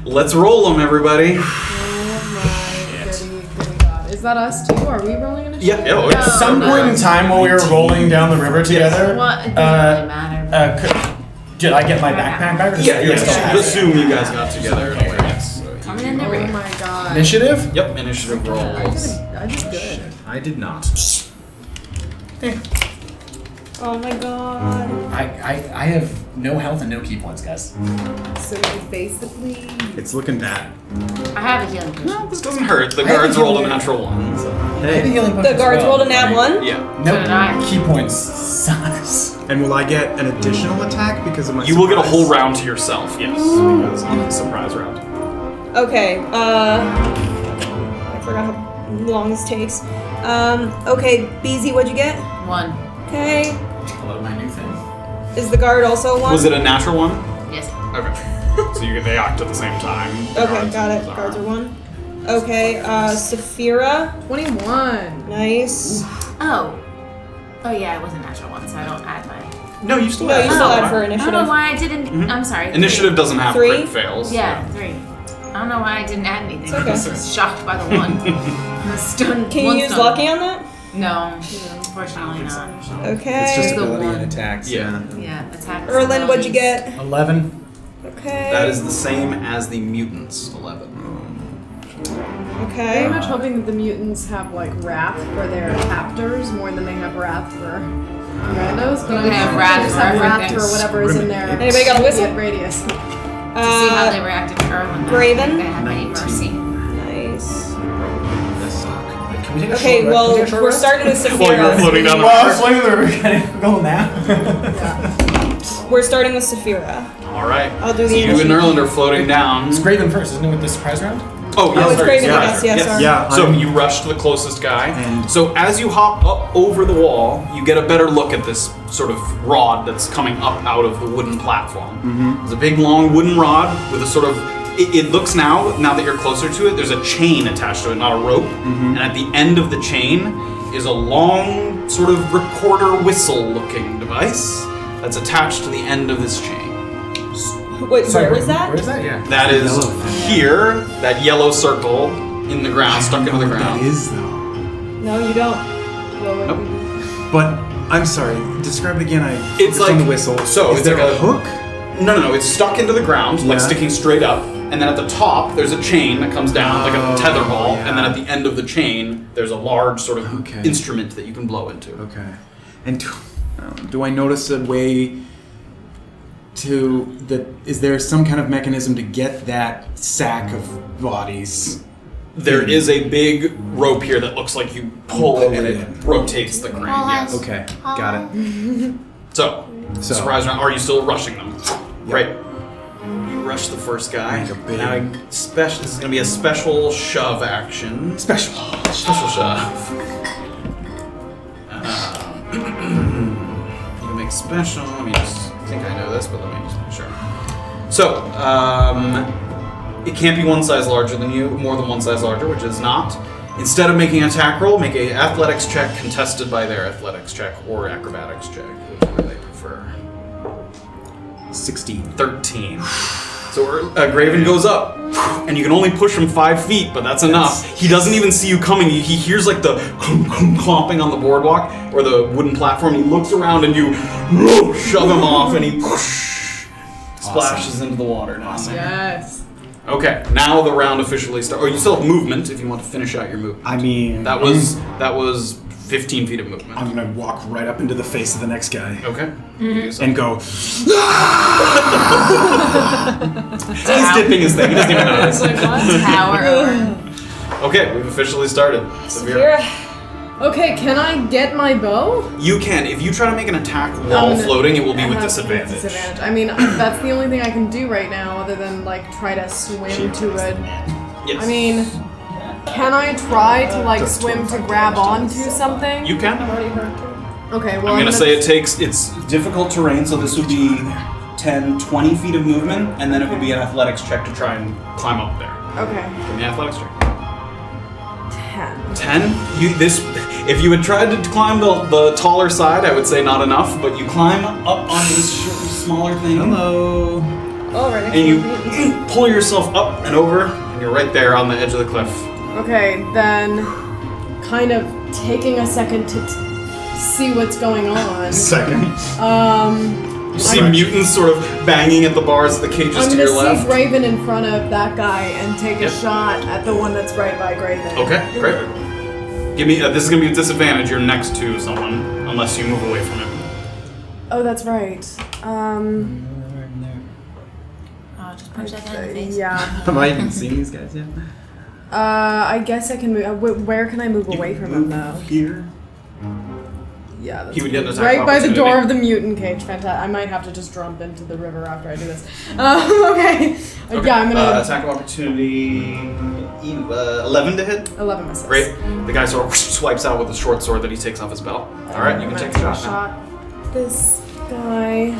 Let's roll them, everybody. Oh my goody god. Is that us too? Are we rolling in a Yeah. Oh, At some point in time while we were rolling down the river together, Well, it doesn't really matter. did I get my backpack back? Or does Yeah, Safira still yeah. have it? Assume you guys got together. Okay. Yes. So Coming in the Oh rear. my god. Initiative? Yep. Initiative rolls. I did good. I did not. Oh my god. I have no health and no key points, guys. So basically, It's looking bad. I have a healing potion. No, this doesn't hurt. The guards rolled a natural one. So. I have a Hey, healing potion The as guards well. rolled a nat 1? Yeah. No, So did I. key points sucks. and will I get an additional attack because of my You will get a whole surprise? round to yourself, yes. Because on the surprise round. Okay, I forgot how long this takes. Okay, Beezy, what'd you get? 1. Okay. Hello, my new thing. Is the guard also a 1? Was it a natural one? Yes. Okay. So they act at the same time. The Okay, guards got it. are- Guards are 1. Okay, Safira. 21. Nice. Oh. Oh yeah, it was a natural one, so I don't add my. No, you still No, have you still one. add for I don't know initiative. why I didn't. I'm sorry. Initiative doesn't have 3? crit fails. Yeah, 3. I don't know why I didn't add anything. It's okay. I was just shocked by the 1. The stun. Can you one use stun. lucky on that? No, unfortunately not. Okay. It's just The ability one. and attacks. Yeah. Yeah, attack. Erland, what'd you get? 11. Okay. That is the same as the mutants, 11. Okay. Very much hoping that the mutants have like wrath for their captors more than they have wrath for randos. But They have wrath just for have wrath everything. for whatever is in their Anybody got a whistle? immediate radius. To see how they reacted to Erland. Graven? They have any mercy. Nice. Can we take a Okay, short well, rest? Can we take a short we're rest? starting with While you're Safira. floating down the Well, river. we're going now. We're starting with Safira. Alright. I'll do the So you and initiative. Erland are floating down. It's Graven first, isn't it, with the surprise round? Oh, yeah, Oh, it's sorry. Graven, Yeah, yes, yes, sorry. Yeah, So I'm- you rush to the closest guy. And- So as you hop up over the wall, you get a better look at this sort of rod that's coming up out of the wooden platform. There's a big long wooden rod with a sort of. It looks now that you're closer to it, there's a chain attached to it, not a rope. And at the end of the chain is a long sort of recorder whistle-looking device that's attached to the end of this chain. Wait, where is that? Where is that? Yeah. That is here, that yellow circle in the ground, stuck into the What ground. that is though. No, you don't. Nope. But I'm sorry. Describe it again. I It's focused on like- the whistle. so is it's there like a a- hook? No, it's stuck into the ground, like Yeah. sticking straight up. And then at the top, there's a chain that comes down, like a Oh, tether ball. yeah. And then at the end of the chain, there's a large sort of Okay. instrument that you can blow into. Okay. And do I notice a way to that? Is there some kind of mechanism to get that sack of bodies? There is a big rope here that looks like you pull it and it rotates the crane. Yes. Okay, got it. So, So- surprise round. Are you still rushing them? Right. You rush the first guy. Make a big- Now, this is going to be a special shove action. Special. Special shove. You can make special. Let me just think I know this, but let me just make sure. So, it can't be one size larger than you, more than one size larger, which is not. Instead of making an attack roll, make a athletics check contested by their athletics check or acrobatics check, whichever they prefer. 16. 13. So Graven goes up, and you can only push him 5 feet, but that's enough. He doesn't even see you coming. He hears like the clomping on the boardwalk or the wooden platform. He looks around, and you shove him off, and he splashes into the water. Awesome. Yes. Okay, now the round officially starts. Oh, you still have movement if you want to finish out your movement. I mean, That was 15 feet of movement. I'm gonna walk right up into the face of the next guy Okay. and go. He's dipping his thing. He doesn't even notice. Like what? Tower over. Okay, we've officially started. Safira. Okay, can I get my bow? You can. If you try to make an attack while no. floating, it will be I with have disadvantage. Disadvantage. I mean, that's the only thing I can do right now, other than like try to swim to it. Yes. I mean, can I try to like swim to grab onto something? You can. Okay, well I'm gonna say it's difficult terrain, so this would be 10, 20 feet of movement, and then it would be an athletics check to try and climb up there. Okay. Give me an athletics check. 10. 10? If you had tried to climb the taller side, I would say not enough, but you climb up onto this smaller thing. Hello. Oh, right next And to you me. pull yourself up and over, and you're right there on the edge of the cliff. Okay, then kind of taking a second to see what's going on. Second. You see mutants sort of banging at the bars of the cages I'm to gonna your left. see Graven in front of that guy and take Yep. a shot at the one that's right by Graven. Okay, great. Give me. This is gonna be a disadvantage. You're next to someone, unless you move away from him. Oh, that's right. Just punch that guy in the face. Yeah. Have I even seen these guys yet? I guess I can move. Where can I move away from him though? Here. Yeah, that's He would get an attack right by the opportunity. door of the mutant cage. Fantastic. I might have to just jump into the river after I do this. Okay. Yeah, I'm gonna. Attack of opportunity 11 to hit. 11 misses. Great. The guy sort of swipes out with a short sword that he takes off his belt. All right, you I'm can gonna take the shot. This guy.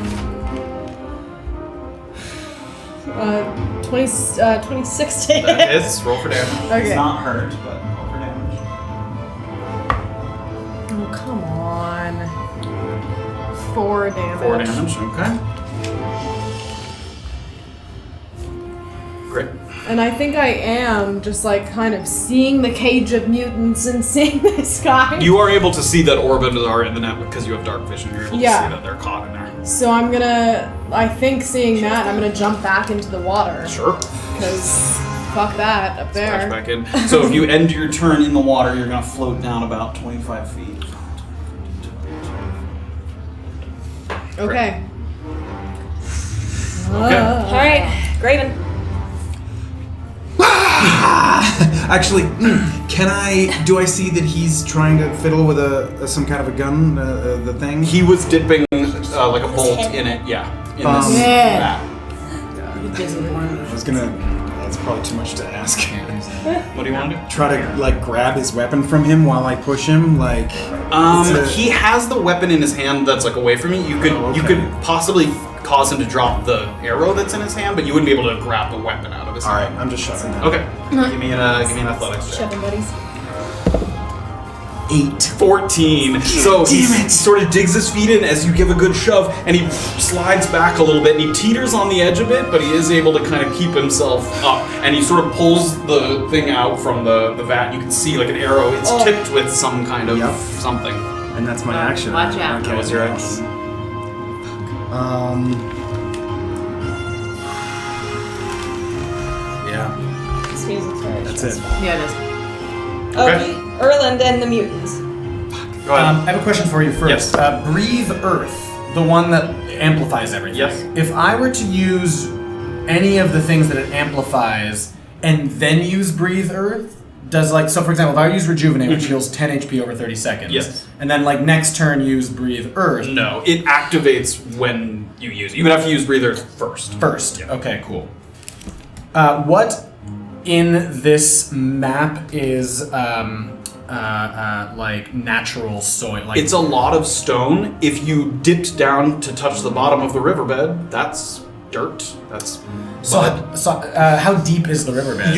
26 to hit. That hits. Roll for damage. Okay. It's not hurt, but roll for damage. Oh, come on. 4 damage. 4 damage. Okay. Great. And I think I am just like kind of seeing the cage of mutants and seeing this guy. You are able to see that Orba are in the net because you have dark vision. You're able to Yeah. see that they're caught in there. So I'm gonna, I think seeing that, I'm gonna jump back into the water. Sure. Because fuck that up Splash there. back in. So if you end your turn in the water, you're going to float down about 25 feet. Okay. Okay. All right, Graven. Actually, do I see that he's trying to fiddle with some kind of a gun, the thing? He was dipping like a bolt in it, yeah. In this Yeah. vat. I was gonna, that's probably too much to ask. What do you want to do? Try to, like, grab his weapon from him while I push him, like... He has the weapon in his hand that's like away from you. You could possibly cause him to drop the arrow that's in his hand, but you wouldn't be able to grab the weapon out of his hand. Alright, I'm just shoving that. Okay. Give me an athletics check. Shoving buddies. 14. So he sort of digs his feet in as you give a good shove, and he slides back a little bit, and he teeters on the edge of it, but he is able to kind of keep himself up, and he sort of pulls the thing out from the vat. You can see like an arrow. It's tipped with some kind of something. And that's my action. Watch out. That was your action. Yeah, This music's very that's it. Yeah, it is. Okay, Erland and the mutants. Go ahead. I have a question for you first. Yes. Breathe Earth, the one that amplifies everything. Yes. If I were to use any of the things that it amplifies and then use Breathe Earth, does like, so for example, if I use Rejuvenate, which heals 10 HP over 30 seconds, Yes. and then like next turn use Breathe Earth. No, it activates when you use it. You would have to use breather first. First. Okay, cool. What in this map is like natural soil? Like It's a lot of stone. If you dipped down to touch the bottom of the riverbed, that's dirt. That's how deep is the riverbed?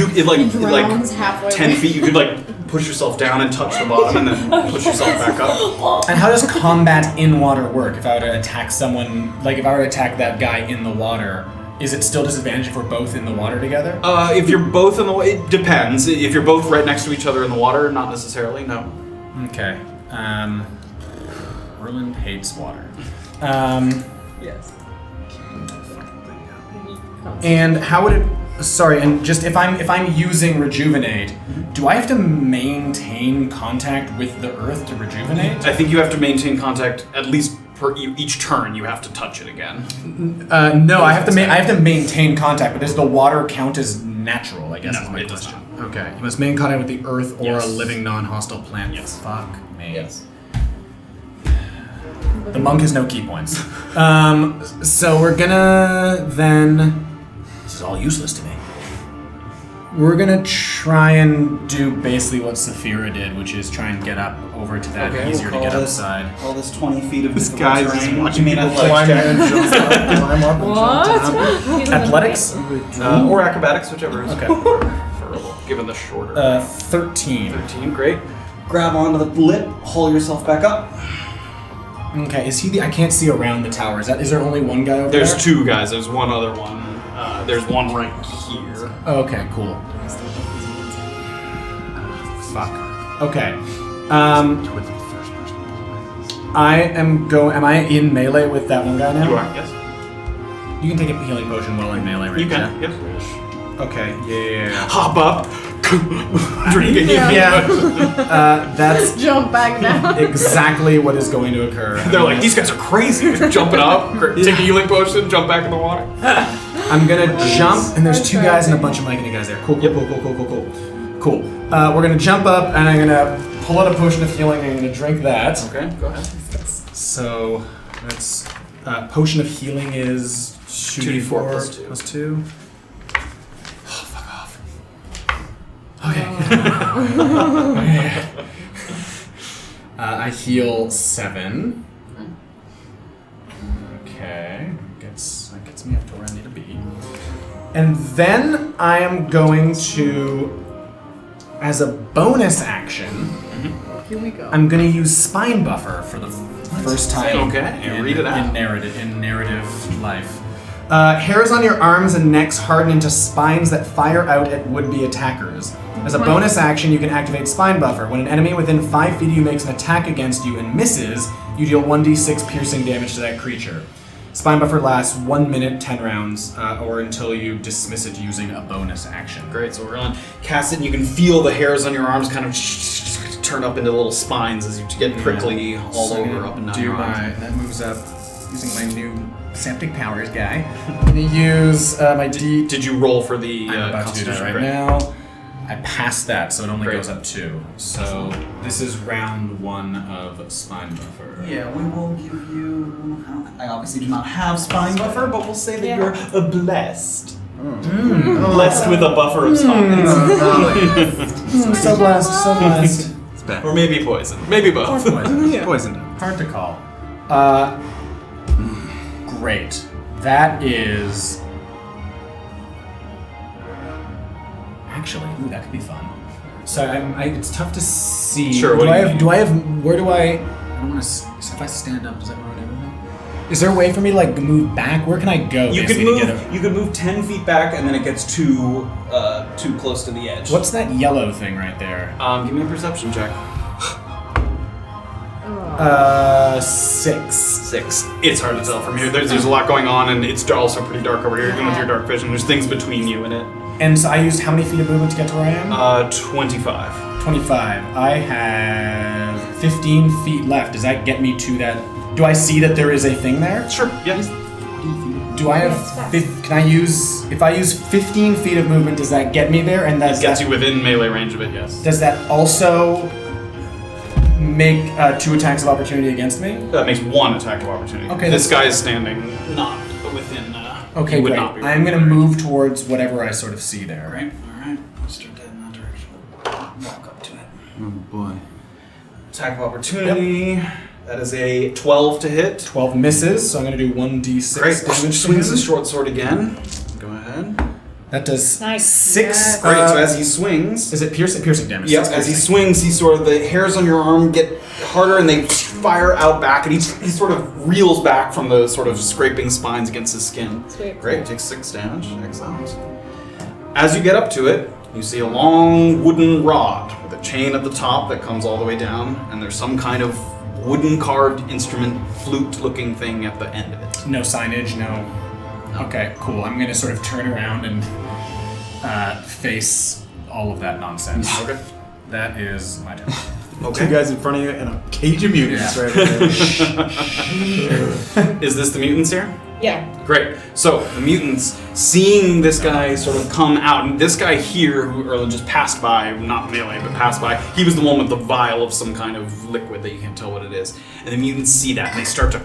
Drowns halfway 10 away. feet. You could like push yourself down and touch the bottom, and then push yourself back up. And how does combat in water work? If I were to attack someone, like if I were to attack that guy in the water, is it still disadvantage if we're both in the water together? If you're both in the water, it depends. If you're both right next to each other in the water, not necessarily. No. Okay. Erland hates water. Yes. And how would it? Sorry, and just if I'm using Rejuvenate, do I have to maintain contact with the Earth to rejuvenate? I think you have to maintain contact at least per each turn. You have to touch it again. No, I have to maintain contact, but does the water count as natural? I guess No, is my it does question. Okay, you must maintain contact with the Earth or Yes. a living non-hostile plant. Yes. Fuck me. Yes. The monk has no key points. So we're gonna then. This is all useless to me. We're gonna try and do basically what Safira did, which is try and get up over to that easier to get upside. All this 20 feet of This guy's just watching me people climb Athletics? or acrobatics, whichever is Okay. preferable, given the shorter. 13. 13, great. Grab onto the lip, haul yourself back up. Okay, is he the? I can't see around the tower. Is there only one guy over There's there? two guys. There's one other one. There's one right here. Okay, cool. Fuck. Okay. Am I in melee with that one guy now? You are, yes. You can take a healing potion while in melee, right? You can, yes. Okay, yeah. Hop up, Drinking. That's Jump back down. exactly what is going to occur. They're like, these guys are crazy. They're jumping up, take a healing potion, jump back in the water. I'm gonna jump, and there's 2 guys and a bunch of Myconid guys there. Cool. Cool. We're gonna jump up, and I'm gonna pull out a potion of healing, and I'm gonna drink that. Okay, go ahead. So that's potion of healing is 2d4 plus 2. Oh, fuck off. Okay. Okay. I heal 7. Okay, that gets me up to where I need to be. And then I am going to, as a bonus action, Here we go. I'm going to use Spine Buffer for the first time. Okay, and read it out. In narrative life. Hairs on your arms and necks harden into spines that fire out at would-be attackers. As a bonus action, you can activate Spine Buffer. When an enemy within 5 feet of you makes an attack against you and misses, you deal 1d6 piercing damage to that creature. Spine Buffer lasts 1 minute, 10 rounds, or until you dismiss it using a bonus action. Great, so Erland casts it, and you can feel the hairs on your arms kind of turn up into little spines as you get prickly all over up and down your arms. That moves up using my new Septic Powers guy. I'm going to use my D... Did you roll for the I'm about to do that right now. I passed that, so it only goes up 2. So this is round 1 of Spine Buffer. Yeah, we will give you... I obviously do not have Spine Buffer, but we'll say that you're blessed. Blessed with a buffer of spines. So blessed. It's bad. Or maybe poison. Maybe both. Poisoned. Hard to call. Great. That is... Actually, that could be fun. So it's tough to see. Sure, Where do I do don't want to... If I stand up, does that ruin everything? Is there a way for me to, like, move back? Where can I go? You could move 10 feet back, and then it gets too close to the edge. What's that yellow thing right there? Give me a perception check. 6. 6. It's hard to tell from here. There's a lot going on, and it's also pretty dark over here, even with your dark vision. There's things between you and it. And so I used how many feet of movement to get to where I am? 25. 25. I have 15 feet left. Does that get me to that? Do I see that there is a thing there? Sure, yes. Do I have... Can I use... If I use 15 feet of movement, does that get me there? And that It gets you within melee range of it, yes. Does that also make 2 attacks of opportunity against me? That makes 1 attack of opportunity. Okay, this guy is standing not within... Okay, would great. not be I'm going to move towards whatever I sort of see there. Right, alright. Let's start that in that direction. Walk up to it. Oh boy. Attack of opportunity. That is a 12 to hit. 12 misses, so I'm going to do 1d6 Great. damage. Swings the short sword again. Go ahead. That does Nice. 6. Great, so as he swings... Is it piercing damage? Yep, 6 as he piercing. swings, the hairs on your arm get harder and they fire out back, and he sort of reels back from the sort of scraping spines against his skin. Sweet. Great, takes 6 damage. Excellent. As you get up to it, you see a long wooden rod with a chain at the top that comes all the way down, and there's some kind of wooden carved instrument, flute-looking thing at the end of it. No signage, no. Okay, cool. I'm going to sort of turn around and face all of that nonsense. Okay. That is my turn. 2 guys in front of you and a cage of mutants right over there. Is this the mutants here? Yeah. Great. So the mutants, seeing this guy sort of come out, and this guy here, who Erland just passed by, not melee, but passed by, he was the one with the vial of some kind of liquid that you can't tell what it is. And the mutants see that, and they start to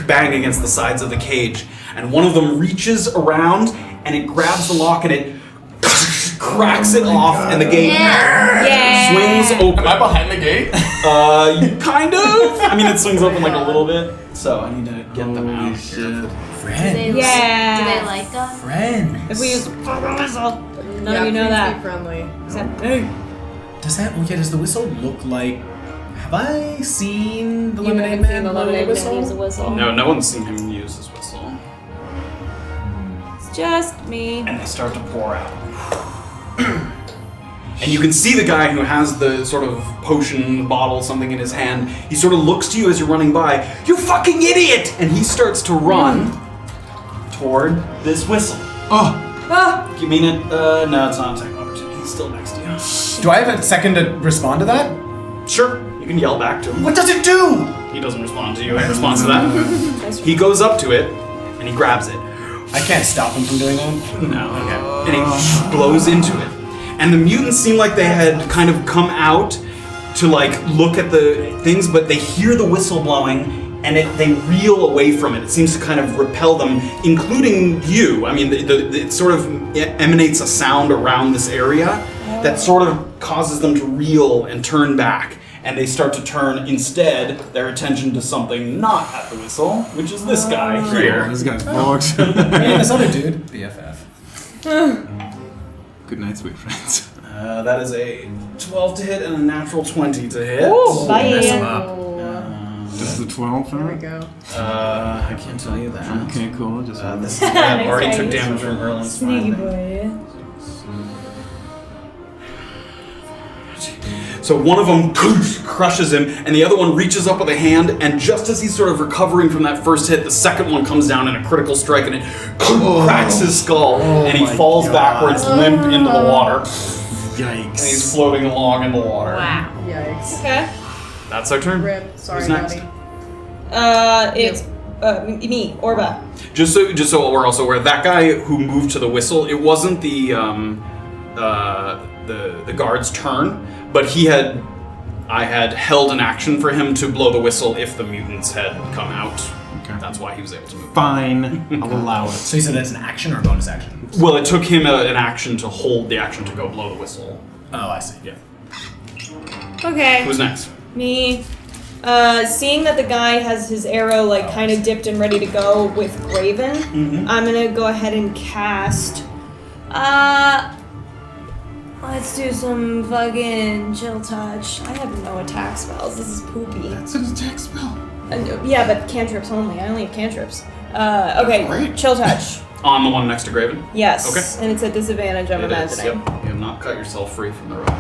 bang against the sides of the cage. And one of them reaches around, and it grabs the lock, and it cracks it off, and the gate swings open. Am I behind the gate? Kind of. I mean, it swings open like a little bit. So I need to get them out here. Friend. Do they like us? Friend. If we use None of you know please that. Be friendly. Is that big? Does the whistle look like... Have I seen the You Lemonade haven't seen Man the blow Lemonade Man whistle? use a whistle? No one's seen him use his whistle. It's just me. And they start to pour out. And you can see the guy who has the sort of potion bottle, something in his hand. He sort of looks to you as you're running by. You fucking idiot! And he starts to run toward this whistle. Oh, You mean it? No, it's not an attack of opportunity. He's still next to you. Do I have a second to respond to that? Sure, you can yell back to him. What does it do? He doesn't respond to you in response to that. He goes up to it, and he grabs it. I can't stop him from doing that? No. Okay. And he blows into it. And the mutants seem like they had kind of come out to like look at the things, but they hear the whistle blowing, and they reel away from it. It seems to kind of repel them, including you. I mean, it sort of emanates a sound around this area that sort of causes them to reel and turn back. And they start to turn instead their attention to something not at the whistle, which is this guy here. This guy's fucked. And this other dude. BFF. Good night, sweet friends. That is a 12 to hit and a natural 20 to hit. Ooh, bye. Mess him up. Just the 12, There we go. I can't tell you that. Okay, cool. Just This guy already took damage from Erland's Sneaky fire. boy. So one of them crushes him, and the other one reaches up with a hand, and just as he's sort of recovering from that first hit, the second one comes down in a critical strike, and it cracks his skull, and he falls backwards, limp into the water. Yikes. And he's floating along in the water. Wow. Yikes. Okay. That's our turn. Rip. Sorry, Who's next? buddy. It's me, Orba. Just so we're also aware, that guy who moved to the whistle, it wasn't the guard's turn, but I had held an action for him to blow the whistle if the mutants had come out. Okay. That's why he was able to move. Fine. I'll allow it. So you said that's an action or a bonus action? Well, it took him an action to hold the action to go blow the whistle. Oh, I see. Yeah. Okay. Who's next? Me. Seeing that the guy has his arrow like kind of dipped and ready to go with Graven, I'm gonna go ahead and cast. Let's do some fucking chill touch. I have no attack spells. This is poopy. That's an attack spell. Yeah, but cantrips only. I only have cantrips. Okay, Great. chill touch. On the one next to Graven? Yes. Okay. And it's a disadvantage, I'm It is, imagining. yep. You have not cut yourself free from the rope.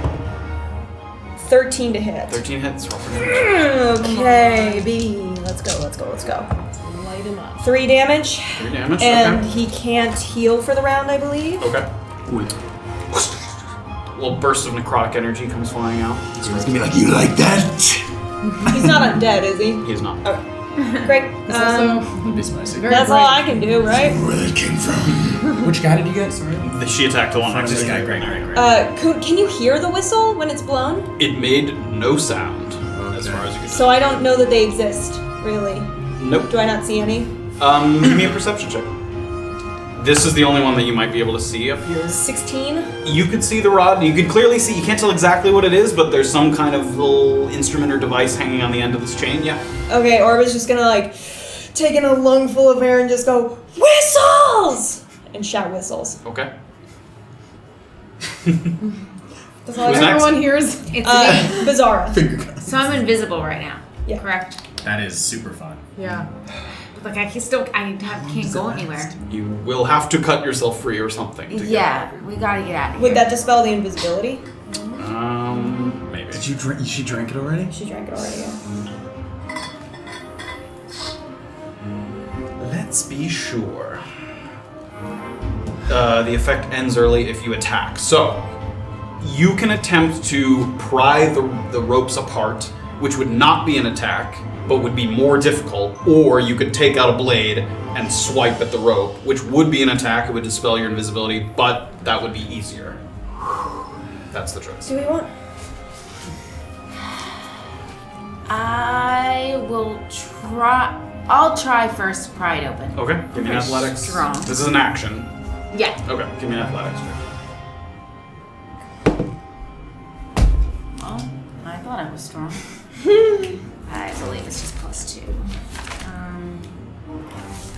13 to hit. 13 hits, roll for damage. Okay, B. Let's go. Light him up. 3 damage. 3 damage, And okay. he can't heal for the round, I believe. Okay. Wait. A little burst of necrotic energy comes flying out. It's gonna be like, you like that? He's not undead, is he? He is not. Okay. Great. That'd be spicy. That's all I can do, right? Where that came from? Which guy did you get? Sorry. She attacked the one next to This guy. you. Great. Can you hear the whistle when it's blown? It made no sound, as far as you can So I don't know that they exist, really. Nope. Do I not see any? Give me a perception check. This is the only one that you might be able to see up here. 16? You could see the rod. You could clearly see. You can't tell exactly what it is, but there's some kind of little instrument or device hanging on the end of this chain. Yeah. Okay, Orba's just gonna like take in a lungful of air and just go, whistles! And shout whistles. Okay. That's all I Who's got. next? Everyone hears. It's me. Beezaura. So I'm invisible right now. Yeah. Correct. That is super fun. Yeah. Like I can't go anywhere. You will have to cut yourself free or something. To Yeah, we gotta get out of here. Would that dispel the invisibility? Maybe. Did you drink? She drank it already? She drank it already, yeah. Let's be sure. The effect ends early if you attack. So, you can attempt to pry the ropes apart, which would not be an attack, but would be more difficult. Or you could take out a blade and swipe at the rope, which would be an attack. It would dispel your invisibility, but that would be easier. That's the choice. Do we want? I will try. I'll try first to pry it open. Okay, give me an athletics. Strong. This is an action. Yeah. Okay, give me an athletics. Well, I thought I was strong. I believe it's just +2.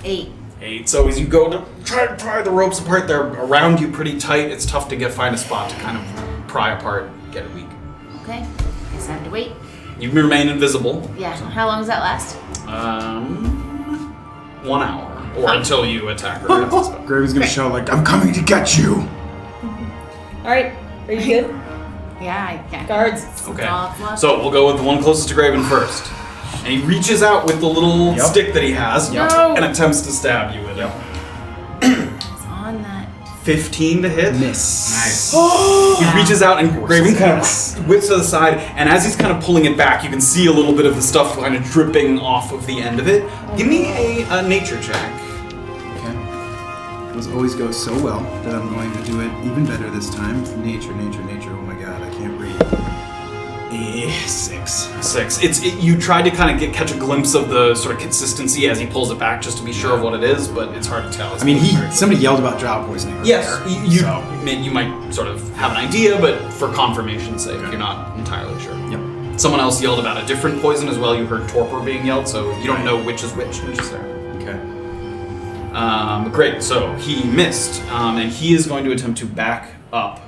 8. 8. So as you go to try to pry the ropes apart, they're around you pretty tight. It's tough to find a spot to kind of pry apart, get it weak. Okay. Guess I have to wait. You remain invisible. Yeah. How long does that last? 1 hour, or until you attack her. That's the spell. Graven's gonna shout like, I'm coming to get you! Alright, are you good? Yeah, I can. Guards. Okay. all that's left. So we'll go with the one closest to Graven first. And he reaches out with the little stick that he has No. and attempts to stab you with it. It's on that 15 to hit. Miss. Nice. He reaches out and Graven kind of whips to the side, and as he's kind of pulling it back, you can see a little bit of the stuff kind of dripping off of the end of it. Give me a nature check. Okay. Those always go so well that I'm going to do it even better this time. Nature. Oh my god, I can't read. 6. 6. You tried to kind of catch a glimpse of the sort of consistency as he pulls it back just to be sure of what it is, but it's hard to tell. I mean, somebody yelled about drought poisoning. Yes, Earlier, you might sort of have an idea, but for confirmation's sake, you're not entirely sure. Yep. Someone else yelled about a different poison as well. You heard torpor being yelled, so you don't know which is which there. Okay. Great, so he missed, and he is going to attempt to back up.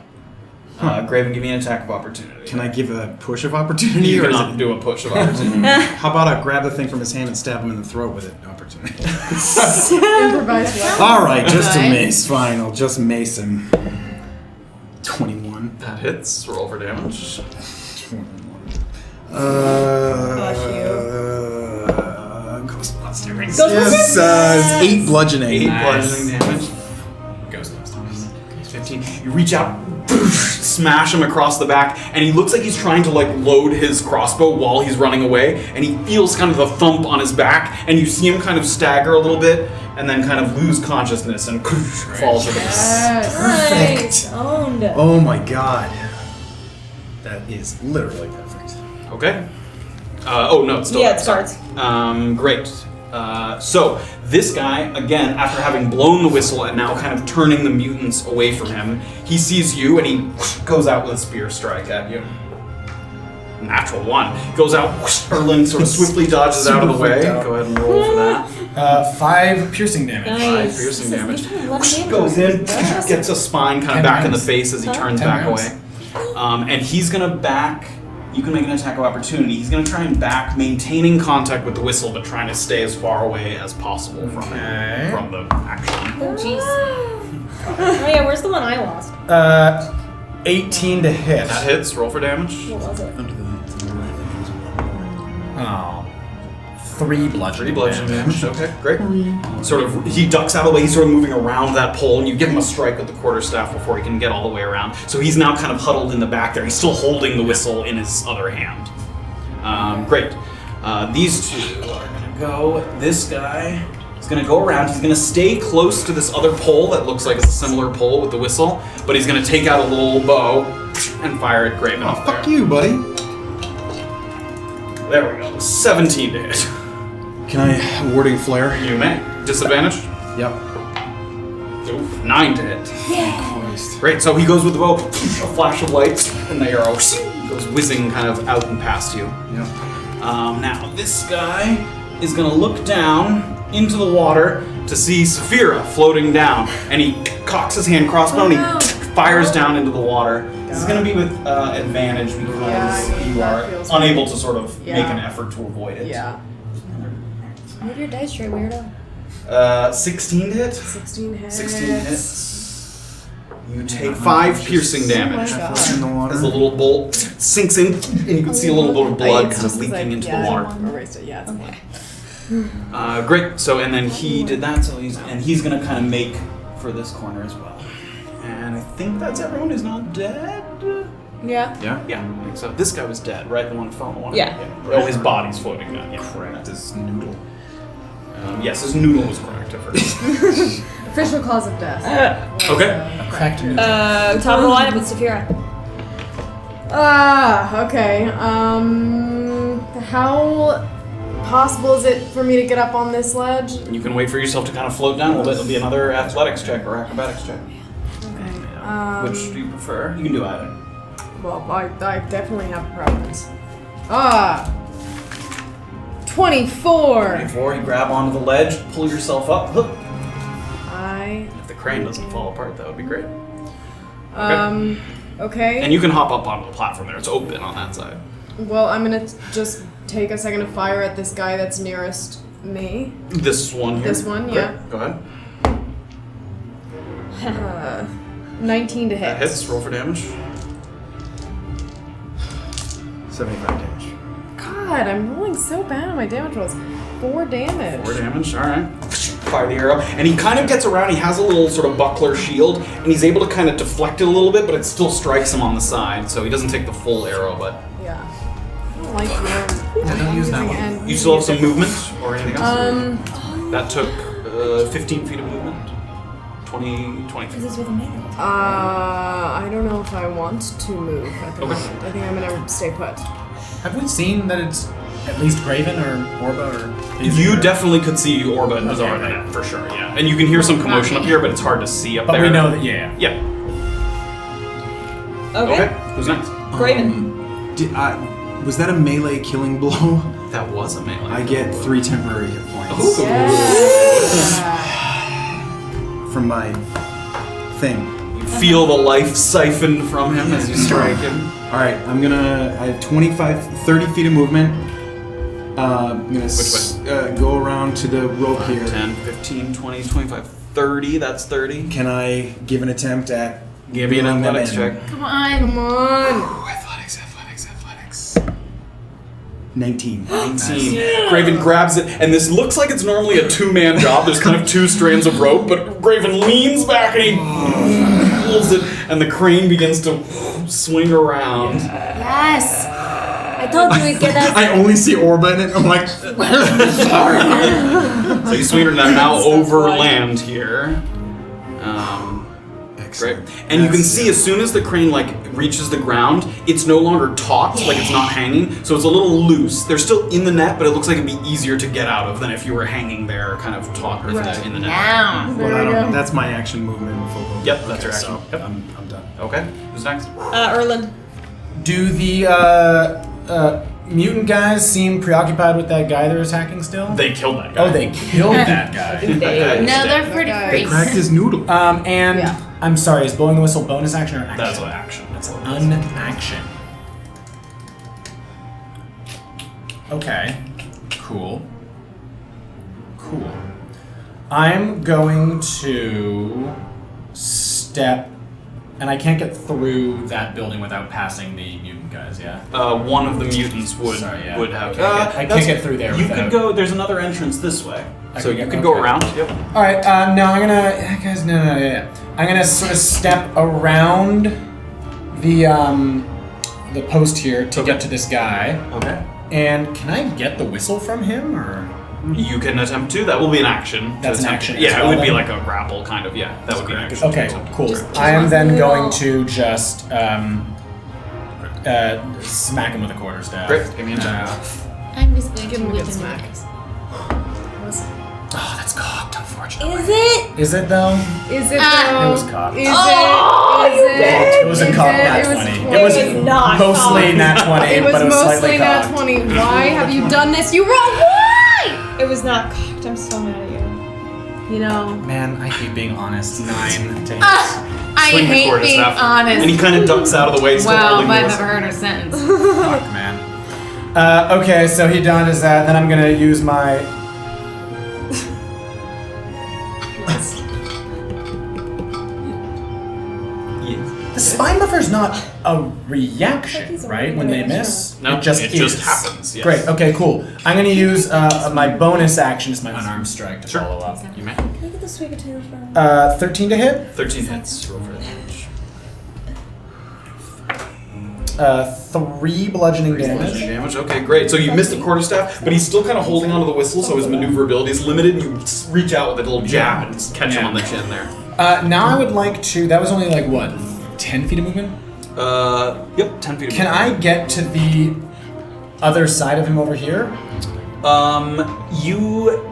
Graven, give me an attack of opportunity. Can I give a push of opportunity? You or cannot do a push of opportunity. How about I grab the thing from his hand and stab him in the throat with it? Opportunity. Improvise weapon. All right, just a Okay. mace. Fine, I'll just mace him. 21. That hits. Roll for damage. 21. Ghostbusters. Yes, it's 8 bludgeoning. 8 Nice. bludgeoning damage. Ghostbusters. 15. You reach out, smash him across the back, and he looks like he's trying to like load his crossbow while he's running away, and he feels kind of a thump on his back, and you see him kind of stagger a little bit, and then kind of lose consciousness and falls to the Yes. Nice. Owned. Oh my god. That is literally perfect. Okay. Oh no, it's still Yeah, there, it starts. sorry. Great. So this guy, again, after having blown the whistle and now kind of turning the mutants away from him, he sees you and he goes out with a spear strike at you. Natural 1. Goes out, Erland sort of swiftly dodges out of the way. Go ahead and roll for that. 5 piercing damage. 5 piercing damage. Damage. Goes in, gets a spine kind of 10 back in the rounds. face as he turns 10 back rounds. away. And he's gonna back. You can make an attack of opportunity. He's gonna try and back, maintaining contact with the whistle, but trying to stay as far away as possible from it, from the action. Oh, jeez. Oh yeah, where's the one I lost? 18 to hit. That hits. Roll for damage. What was it? Oh. 3 bludgeoning 3 bludgeoning damage. Okay, great. Sort of, he ducks out of the way. He's sort of moving around that pole, and you give him a strike with the quarterstaff before he can get all the way around. So he's now kind of huddled in the back there. He's still holding the whistle in his other hand. Great. These two are gonna go. This guy is gonna go around. He's gonna stay close to this other pole that looks like it's a similar pole with the whistle, but he's gonna take out a little bow and fire at Graven. Oh, up fuck there. you, buddy. There we go. 17 to hit. Can I warding flare? You may. Disadvantage? Yep. Oof, 9 to hit. Christ. Great, so he goes with the bow, a flash of light, and the arrow goes whizzing kind of out and past you. Yep. Now, this guy is going to look down into the water to see Safira floating down, and he cocks his hand crossbow and he fires down into the water. This is going to be with advantage because Yeah, you that are feels unable right. to sort of make an effort to avoid it. Yeah. Move your dice tray, weirdo. 16 to hit? 16 hits. 16 hits. You take 5 piercing damage. God. In the water. As the little bolt sinks in, and you can see a little bit of blood kind of leaking into the water. Erased it. Yeah, it's okay. Great. So, and then he did that. So he's gonna kind of make for this corner as well. And I think that's everyone who's not dead. Yeah. Yeah? Yeah, I think so. This guy was dead, right? The one who fell in the water. Yeah. Oh, his body's floating down. Yeah. Correct. This noodle. Yes, his noodle was correct. I forgot. Official cause of death. Okay. Cracked me. Top of the lineup with Safira. Okay. How possible is it for me to get up on this ledge? You can wait for yourself to kind of float down a little bit. It'll be another athletics check or acrobatics check. Okay. Which do you prefer? You can do either. Well, I definitely have a preference. 24. Before you grab onto the ledge, pull yourself up. Hook. I. If the crane doesn't fall apart, that would be great. Okay. And you can hop up onto the platform there. It's open on that side. Well, I'm gonna just take a second to fire at this guy that's nearest me. This one here. This one, Great. yeah. Go ahead. 19 to hit. That hits. Roll for damage. 75 damage. God, I'm rolling so bad on my damage rolls. 4 damage. 4 damage. All right. fire the arrow, and he kind of gets around. He has a little sort of buckler shield, and he's able to kind of deflect it a little bit, but it still strikes him on the side, so he doesn't take the full arrow. But Yeah. I don't like your don't use that one. and you still have some movement or anything else? That took 15 feet of movement. 20 This feet. is with a melee. I don't know if I want to move at the moment. I think I'm gonna stay put. Have we seen that it's at least Graven or Orba or Beezaura? You definitely could see Orba and Beezaura Okay, in right. it, for sure, yeah. And you can hear some commotion up here, but it's hard to see up But there. we know that, yeah. Yeah. Okay. Who's next? Graven. Was that a melee killing blow? That was a melee. I get 3 temporary hit points from my thing. You feel the life siphoned from him as you strike him. All right, I have 30 feet of movement. I'm gonna go around to the rope here. 10, 15, 20, 25, 30. That's 30. Can I give an attempt at Give me an reeling them athletics in? check. Come on. Come on. Ooh, athletics. 19. 19. Graven grabs it, and this looks like it's normally a 2-man job. There's kind of 2 strands of rope, but Graven leans back and he pulls it, and the crane begins to swing around. Yes. I told you we'd get us. I only see Orba in it. I'm like, where's Beezaura? So you swing her now over land here. Great. And you can see as soon as the crane reaches the ground, it's no longer taut, like it's not hanging, so it's a little loose. They're still in the net, but it looks like it'd be easier to get out of than if you were hanging there, kind of taut in the net. Now. That's my action movement. Yep, that's your action. So Yep. I'm done. Okay, who's next? Erland. Do the mutant guys seem preoccupied with that guy they're attacking still? They killed that guy. Oh, they killed that guy. No, they're pretty That guy. They freaks. cracked his noodle. And Yeah. I'm sorry, is blowing the whistle bonus action or action? That's an action. That's an Unaction. Okay. Cool. I'm going to step, and I can't get through that building without passing the mutant guys, yeah? One of the mutants would Sorry, yeah. would have. I can't get through there You without... could go. There's another entrance this way, I so could you get- could go okay. around. Yep. All right, no, I'm gonna, guys, no, yeah. I'm gonna sort of step around the post here to get to this guy. Okay. And can I get the whistle from him, or? You can attempt to. That will be an action. to That's an attempt action it. Yeah, as it well, would be then? like a grapple kind of. Yeah, that would be an action. Okay, to attempt. cool. Sure. I am then Just going one to just smack him with a quarterstaff. Great. Give me a check. I'm just going Give to him a good weaken smack. my- Oh, that's cocked, unfortunately. Is it? Is it though? Is it Ah. though? It was cocked. Is Oh, it? Is it? It was a Is cocked it? nat It was 20. close. It was not mostly cocked. nat 20, It was but it was mostly slightly nat cocked. 20. Why have you done this? You rolled why? It was not cocked. I'm so mad at you. You know. Man, I hate being honest. 9 to hit. I Swing the hate being quarterstaff. honest. And he kind of ducks out of the way. Still Wow, holding I've the never heard her sentence. Fuck, man. Okay, so he done is that. Then I'm gonna use my. The spine buffer's not a reaction, right? When they miss, No, it just it is. just happens, yes. Great. Okay. Cool. I'm gonna use my bonus action, just my unarmed strike, to Sure. follow up. You may. Can I get the sweet potato from? 13 to hit. 13 hits. Roll for damage. 3 bludgeoning damage. Damage. Okay, great. So you missed the quarterstaff, but he's still kind of holding onto the whistle, so his maneuverability is limited. And you reach out with a little jab and just catch him on the chin there. Now I would like to. That was only like what, 10 feet of movement? Yep, 10 feet. Can I get to the other side of him over here? You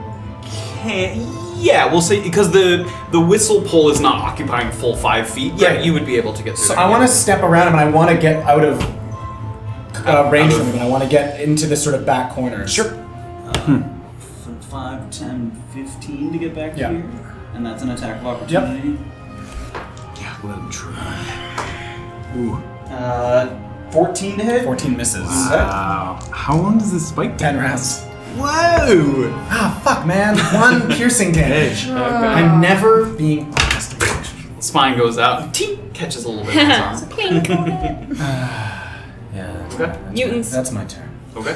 can. Yeah, we'll say because the whistle pole is not occupying full 5 feet. Yeah, Right. you would be able to get through. So there. I want to step around him, and I want to get out of range from him, and I want to get into this sort of back corner. Sure. 5, 10, 15 to get back Yeah. here. And that's an attack of opportunity. Yeah, let him try. Ooh. 14 to hit. 14 misses. Wow. How long does this spike 10 take? rounds. Whoa! Ah, fuck, man. 1 piercing damage. I'm never being honest. Spine goes out. Tink, catches a little bit in his arm. Clink. Yeah. Okay. Mutants. That's my turn. Okay.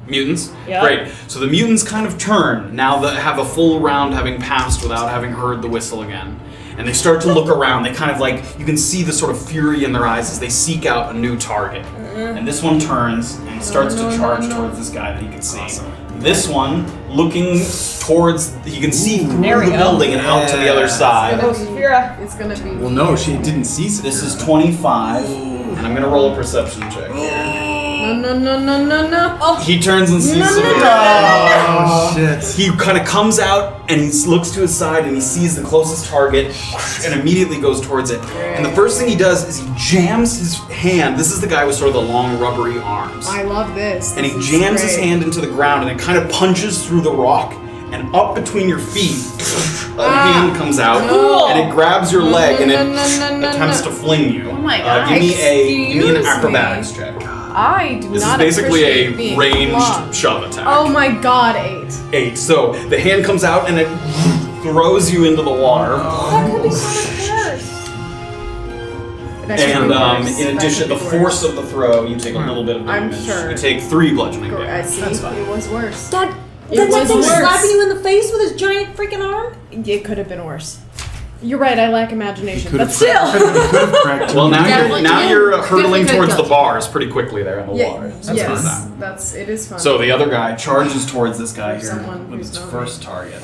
Mutants? Yeah. Great. So the mutants kind of turn now that have a full round having passed without having heard the whistle again. And they start to look around. They kind of like, you can see the sort of fury in their eyes as they seek out a new target. And this one turns and starts to charge towards this guy that he can see. This one, looking towards, you can see through the building and out to the other side. Oh, Safira. It's gonna be. Well, no, she didn't see Safira. This is 25, and I'm gonna roll a perception check here. No. Oh, He turns and sees Safira. Oh, shit. He kind of comes out and he looks to his side and he sees the closest target and immediately goes towards it. And the first thing he does is he jams his hand. This is the guy with sort of the long rubbery arms. I love this. And he This is jams his great. hand into the ground and it kind of punches through the rock and up between your feet. A hand comes out and it grabs your leg and it attempts to fling you. Oh my God. Give me an Excuse acrobatics me. check. I do This is not basically appreciate a being ranged flogged. shove attack. Oh my god, 8. 8. So the hand comes out and it throws you into the water. That could be so much worse. That could And be worse. in That addition, could the be force worse. of the throw, you take a little bit of I'm damage. sure. You take 3 bludgeoning I damage. see. That's fine. It was worse. That It that's was that thing worse. slapping you in the face with his giant freaking arm? It could have been worse. You're right. I lack imagination, Could but have still. cracked. Well, now Definitely you're good. hurtling Good, towards good. the bars pretty quickly there in the water. Yes, it is fun. So the other guy charges towards this guy here Someone with who's his not first target.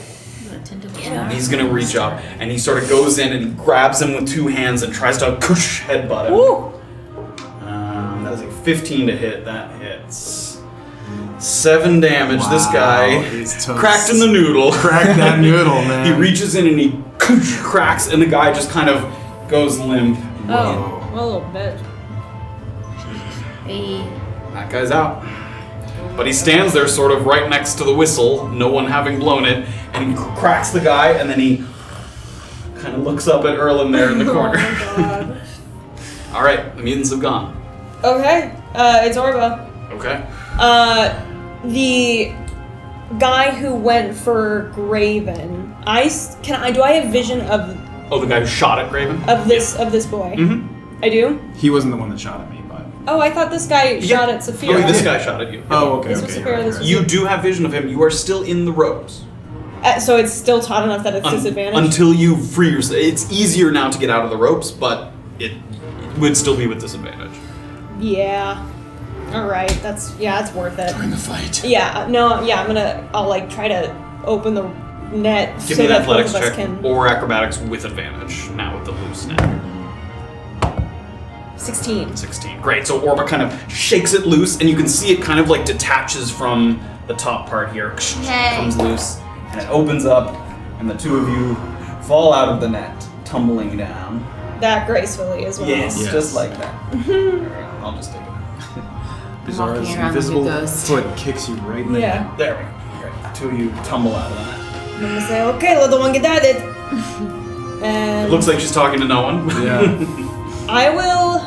Yeah. He's gonna reach up and he sort of goes in and he grabs him with 2 hands and tries to headbutt him. Ooh. That is a 15 to hit. That hits. 7 damage. This guy His toast. cracked in the noodle. Crack that noodle, man. He reaches in and he cracks, and the guy just kind of goes limp. Oh, a little bit. Hey. That guy's out. But he stands there sort of right next to the whistle, no one having blown it, and he cracks the guy, and then he kind of looks up at Erland there in the corner. Oh my god. All right, the mutants have gone. Okay, it's Orba. Okay. The guy who went for Graven. Do I have vision of Oh, the guy who shot at Graven? this boy? Mm-hmm. I do. He wasn't the one that shot at me, but. Oh, I thought this guy shot at Safira. Oh, this guy shot at you. Oh, okay. This was Okay. Safira, this was You do have vision of him. You are still in the ropes. So it's still taut enough that it's disadvantaged. Until you free yourself. It's easier now to get out of the ropes, but it would still be with disadvantage. Yeah. All right. That's worth it. During the fight. Yeah. No. Yeah. I'll like try to open the net Give so me an that both athletics of us check can. or acrobatics with advantage now with the loose net. 16. 16. Great. So Orba kind of shakes it loose, and you can see it kind of like detaches from the top part here. Yay. Comes loose, and it opens up, and the 2 of you fall out of the net, tumbling down. That gracefully as well. Yes, Yes. just like that. Alright, I'll just take it. Bizarre's Walking around invisible like a ghost. foot kicks you right in the Yeah. There we go. Great. The 2 of you tumble out of the net. I'm gonna say, okay, let the one get at it. And It looks like she's talking to no one. Yeah. I will.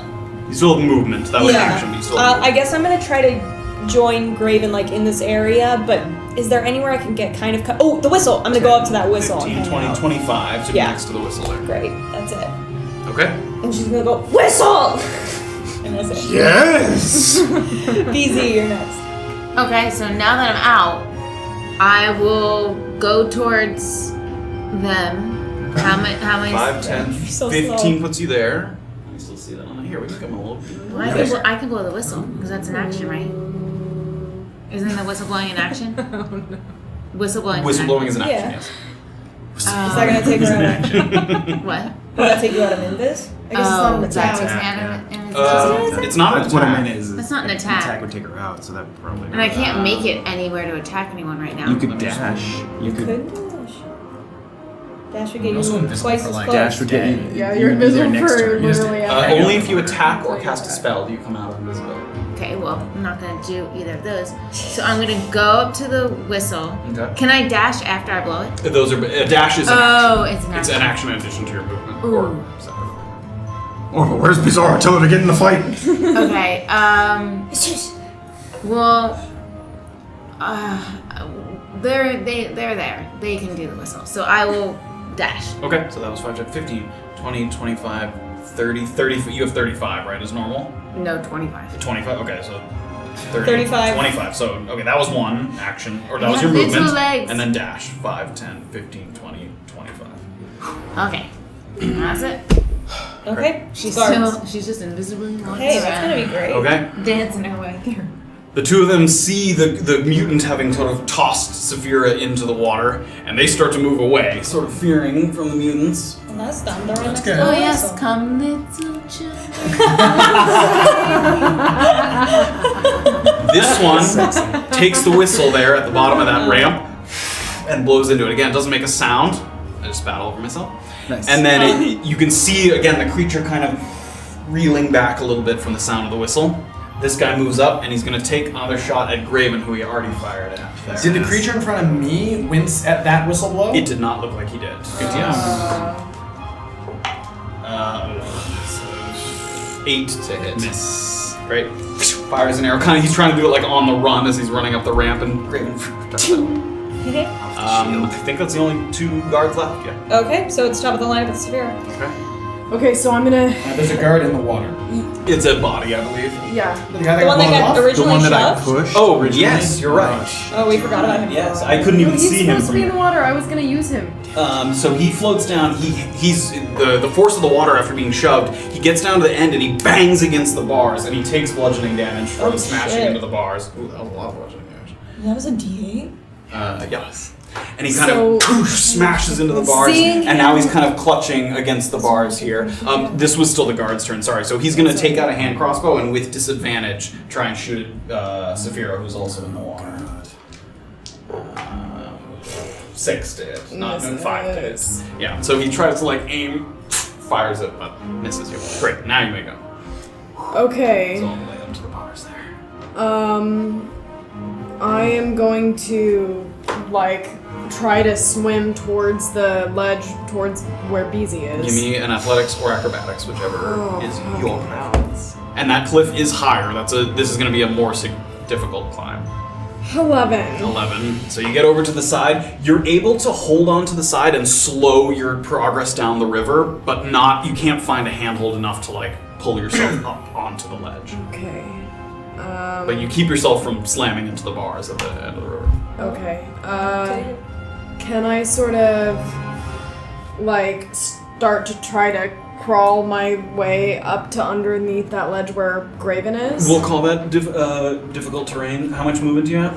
You still have movement. That was action. But you still have I guess I'm gonna try to join Graven like in this area, but is there anywhere I can get kind of? Oh, the whistle! I'm gonna go up to that whistle. 15, and hang 20, out. 25 to be Yeah. next to the whistle there. Great, that's it. Okay. And she's gonna go whistle, and that's it. Yes! BZ, you're next. Okay, so now that I'm out, I will go towards them. How many? 5, 10, So 15 slow. puts you there. You still see that on here. We can come a little bit. Well, I can blow the whistle because that's an action, right? Isn't the whistle blowing an action? Whistle blowing. Whistleblowing is an action, Yeah. yes. Is that gonna take her out? What? Will that take you out of Invis? I guess it's not an that's attack. It's not an That's what I attack. meant is. That's not an An attack. attack would take her out, so that probably. And I can't make it anywhere to attack anyone right now. You could dash. You could. Could dash. Dash would get You're also you invisible twice for, as like, close. Dash would get you. Yeah, you you're would be there invisible next for turn. You just- literally Only if you attack or cast a spell do you come out of invisibility. Okay, well, I'm not gonna do either of those. So I'm gonna go up to the whistle. Okay. Can I dash after I blow it? Those are a dash is an Oh, action. it's an It's action. an action in addition to your movement. Ooh. Or separate. Oh, where's Beezaura? Tell her to get in the fight. Okay. Well, they're there. They can do the whistle. So I will dash. Okay, so that was 5, 10, 15, 20, 25, 30. You have 35, right, as normal? No, 25. 25, okay, so 30, 35. 25. So, okay, that was one action. Or that You was have your little movement. legs. And then dash. 5, 10, 15, 20, 25. Okay. That's it. Okay. She's Guards. she's just invisible. Hey, that's gonna be great. Okay. Dancing her way through. The two of them see the mutant having sort of tossed Safira into the water, and they start to move away, sort of fearing from the mutants. Well, that's done. They're right next good. to Oh the yes, whistle. come little child. This one takes the whistle there at the bottom of that ramp and blows into it. Again, it doesn't make a sound. I just battle over myself. Nice. And then you can see, again, the creature kind of reeling back a little bit from the sound of the whistle. This guy moves up, and he's going to take another shot at Graven, who he already fired at. There. Did the creature in front of me wince at that whistle blow? It did not look like he did. Good DM. 8 to hit. Miss. Great. Fires an arrow. Kind of, he's trying to do it like on the run as he's running up the ramp, and Graven ducks out. I think that's the only 2 guards left. Yeah. Okay, so it's top of the line with Safira. Okay. Okay, so I'm gonna. There's a guard in the water. It's a body, I believe. Yeah. The guy The one that blown got off? originally The one that I shoved? pushed. Oh, originally? yes, you're right. Oh, we forgot about him. Yes, I couldn't even He's see him supposed to from be in here. the water. I was gonna use him. So he floats down. He's the force of the water after being shoved. He gets down to the end and he bangs against the bars and he takes bludgeoning damage from Oh, smashing shit. into the bars. Ooh, that was a lot of bludgeoning damage. That was a D8? Yes. And he kind of smashes into the bars, Seeing and now him- he's kind of clutching against the bars here. This was still the guard's turn, sorry. So he's going to take out a hand crossbow and with disadvantage try and shoot Safira, who's also in the water. 6 to hit, not 5 to hit. Yeah, so he tries to like aim, fires it, but misses you. Great, now you may go. Okay. So I'll lay them to the bars there. I am going to like try to swim towards the ledge, towards where Beezy is. Give me an athletics or acrobatics, whichever is your okay. preference. And that cliff is higher. This is going to be a more difficult climb. 11. 11. So you get over to the side. You're able to hold on to the side and slow your progress down the river, but you can't find a handhold enough to like pull yourself up onto the ledge. Okay. But you keep yourself from slamming into the bars at the end of the river. Okay. Can I sort of like start to try to crawl my way up to underneath that ledge where Graven is? We'll call that difficult terrain. How much movement do you have?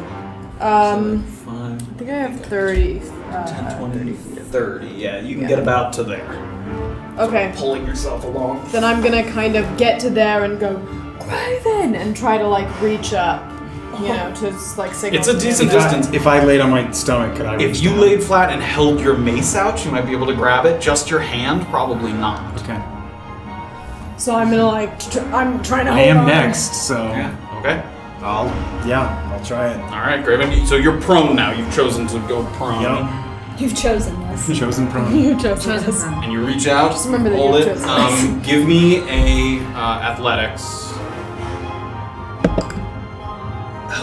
5. 5, I think I have 30. 10, 20, 30. Yeah, you can get about to there. Okay. Pulling yourself along. Then I'm gonna kind of get to there and go, Graven! And try to like reach up, you know, to just like signal. It's a to him decent that- distance. If I laid on my stomach, could I If reach you down? laid flat and held your mace out, you might be able to grab it. Just your hand, probably not. Okay. So I'm gonna like, I'm trying to I hold am on. next, so Okay. I'll try it. All right, Graven. So you're prone now. You've chosen to go prone. Yep. You've chosen this. Chosen prone. You chose Chosen this. from. And you reach out. Just remember that hold you it. chose this. Give me a athletics.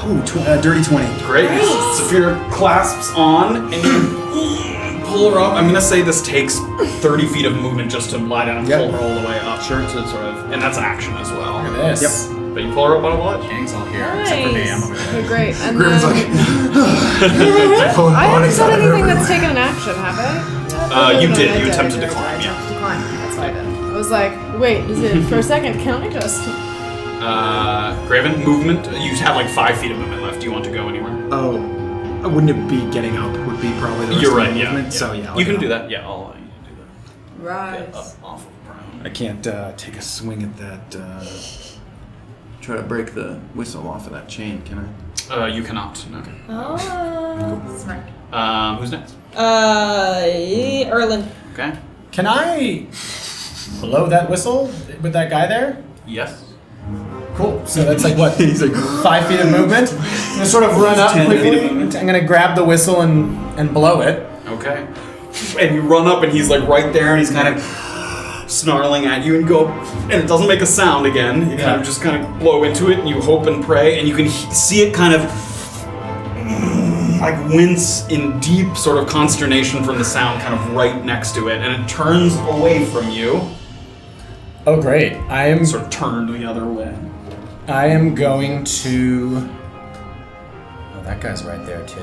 Oh, dirty 20. Great. Safira clasps on, and you pull her up. I'm gonna say this takes 30 feet of movement just to lie down and Yep. pull her all the way up. Sure. To sort of, and that's action as well. Look at this. But you pull her up on a ledge. Gang's all here, except for me. I'm over there. Okay, great. And Graven's then, Pulling I haven't bodies done out of anything everywhere. that's taken an action, have I? You No, did. I You attempted I to climb, I yeah. attempted to climb. That's what I did. I was like, wait, is it for a second? Can I just? Graven, movement. You have like 5 feet of movement left. Do you want to go anywhere? Oh, wouldn't it be getting up? Would be probably the rest You're of the right. Yeah. movement? yeah. So yeah, You can do that. Yeah, I'll allow you to do that. Rise. Get up off of prone. I can't take a swing at that. Try to break the whistle off of that chain, can I? You cannot. Okay. Smart. Who's next? Erland. Okay. Can I blow that whistle with that guy there? Yes. Cool. So that's like what? He's like 5 feet of movement. I'm gonna sort of run up 10 feet of quickly. movement. I'm gonna grab the whistle and blow it. Okay. And you run up, and he's like right there, and he's kind of snarling at you, and go, and it doesn't make a sound again. You kind of just kind of blow into it, and you hope and pray, and you can see it kind of like wince in deep sort of consternation from the sound, kind of right next to it, and it turns away from you. Oh great! I am Sort of turned the other way. I am going to... Oh, that guy's right there, too.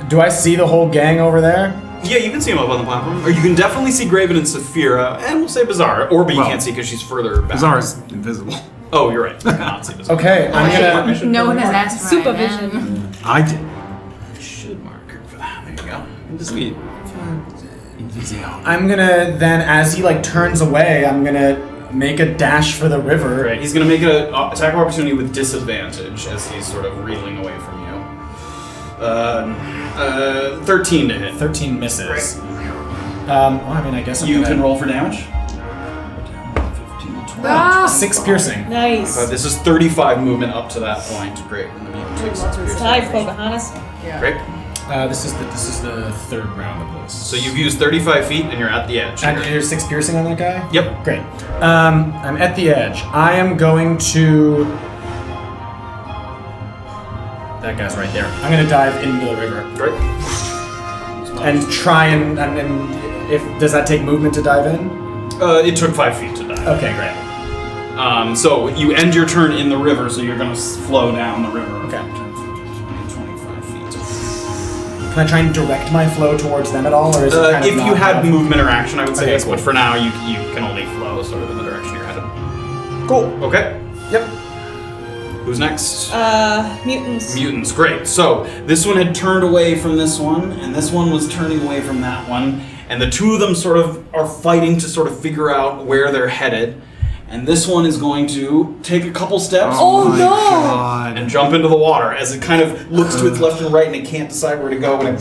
Do I see the whole gang over there? Yeah, you can see him up on the platform. Or you can definitely see Graven and Safira, and we'll say Beezaura. Orba you can't see because she's further back. Beezaura's invisible. Oh, you're right. You cannot see Beezaura. Okay, I'm gonna... No one has asked for Supervision. I did. I should mark her for that. There you go. Sweet. I'm gonna then, as he like turns away, I'm gonna make a dash for the river. Right. He's going to make an attack of opportunity with disadvantage as he's sort of reeling away from you. 13 to hit. 13 misses. Right. Well, I mean, I guess I'm You gonna... can roll for damage. 6 piercing. Nice. This is 35 movement up to that point. Great. And then you take 6 piercing. Dive, Pocahontas. Great. This is the third round of this. So you've used 35 feet and you're at the edge. And there's 6 piercing on that guy? Yep. Great. I'm at the edge. I am going to... That guy's right there. I'm gonna dive into the river. Great. And try and if does that take movement to dive in? It took 5 feet to dive. Okay, great. So you end your turn in the river, so you're going to flow down the river. Okay. 25 feet. Can I try and direct my flow towards them at all, or is it kind of if not you had enough? movement or action, I would say Okay, yes, cool. but for now you can only flow sort of in the direction you're headed. Cool. Okay. Yep. Who's next? Mutants. Mutants, great. So this one had turned away from this one, and this one was turning away from that one, and the two of them sort of are fighting to sort of figure out where they're headed. And this one is going to take a couple steps and jump into the water as it kind of looks to its left and right and it can't decide where to go and it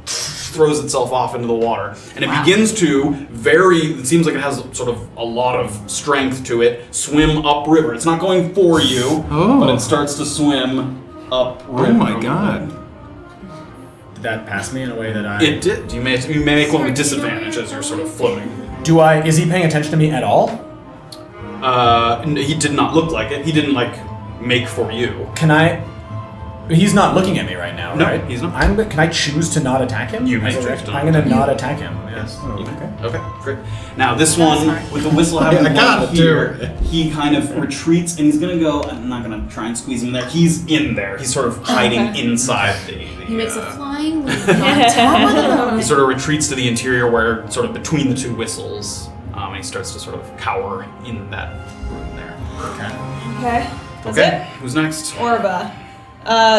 throws itself off into the water. And it begins to it seems like it has sort of a lot of strength to it, swim upriver. It's not going for you, but it starts to swim upriver. Oh my god. Did that pass me in a way that I... It did. You may make one with disadvantage as you're sort of floating. Is he paying attention to me at all? He did not look like it. He didn't make for you. Can I... He's not looking at me right now, No, right? he's not. Can I choose to not attack him? You may As a choose rec- to I'm not. gonna not attack him. Yes. Okay, great. Now this one with the whistle having one here, he kind of retreats and he's gonna go. I'm not gonna try and squeeze him there. He's in there. He's sort of hiding inside the He makes a flying leap on top of He sort of retreats to the interior where, sort of between the two whistles, and he starts to sort of cower in that room there. Okay. That's Okay. it? Who's next? Orba.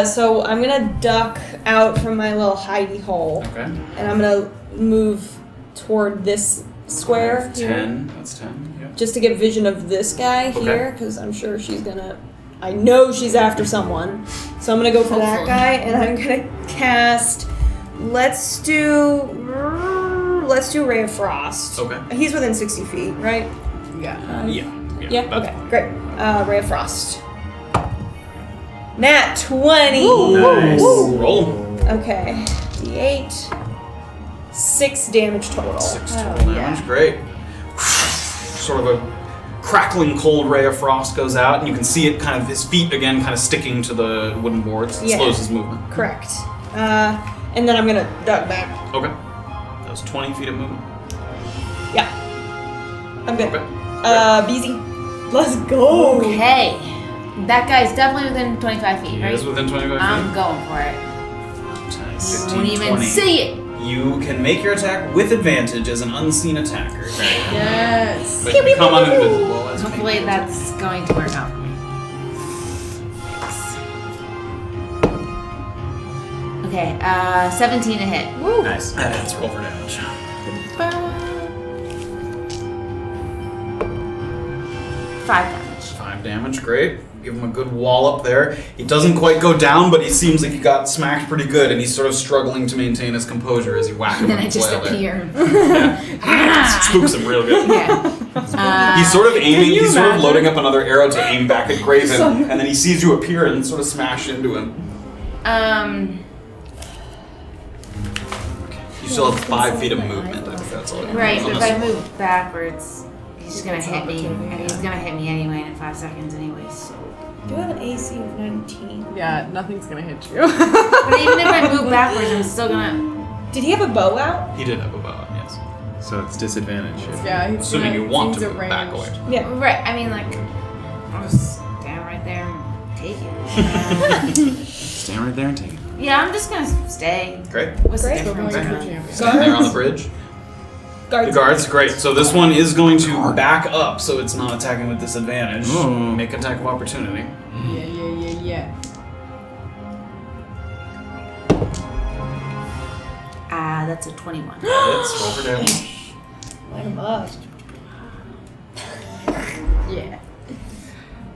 So I'm gonna duck out from my little hidey hole. Okay. And I'm gonna move toward this square. 10. That's 10. Yeah. Just to get vision of this guy here, because I'm sure she's gonna... I know she's after someone. So I'm gonna go for that guy, and I'm gonna cast... Let's do Ray of Frost. Okay. He's within 60 feet, right? Yeah. Yeah? Okay, great. Ray of Frost. Nat 20! Nice. Woo. Roll. Okay. D8. 6 damage total. 6 total damage. Great. Sort of a crackling cold ray of frost goes out, and you can see it kind of, his feet again kind of sticking to the wooden boards. It slows his movement. Correct. And then I'm gonna duck back. Okay. That was 20 feet of movement. Yeah. I'm good. Okay. Beezy. Let's go! Okay. That guy's definitely within 25 feet, He right? is within 25 feet. I'm going for it. 10, You 15, won't even 20. see it. You can make your attack with advantage as an unseen attacker. Yes. But you become uninvisible. As Hopefully that's going to work out for me. Thanks. Okay, 17 to hit. Woo. Nice. Let's roll for damage. 5 damage. 5 damage, great. Give him a good wall up there. He doesn't quite go down, but he seems like he got smacked pretty good, and he's sort of struggling to maintain his composure as he whacks him And then with I the just flail there. appear. Yeah. Spooks him real good. Yeah. He's sort of aiming, you he's sort of imagine? loading up another arrow to aim back at Graven, and then he sees you appear and sort of smash into him. You still have 5 feet of movement, I think that's all you have. Right, but if I move backwards, he's just gonna hit me. And he's gonna hit me anyway in 5 seconds anyway, so. Do you have an AC of 19? Yeah, nothing's gonna hit you. But even if I move backwards, I'm still gonna. Did he have a bow out? He did have a bow, yes. So it's disadvantage. Yeah, he's Assuming gonna- you want he's to a move back ranged. away. Yeah. Right. I mean, like, I'll just stand right there and take it. Stand right there and take it. Yeah, I'm just gonna stay. Great. What's Great. the difference? Like a really? champion. Stand there on the bridge. Guards. The guards, great. So this one is going to back up, so it's not attacking with disadvantage. Oh. Make attack of opportunity. Yeah. That's a 21. Let's roll for damage. Light him up. Yeah.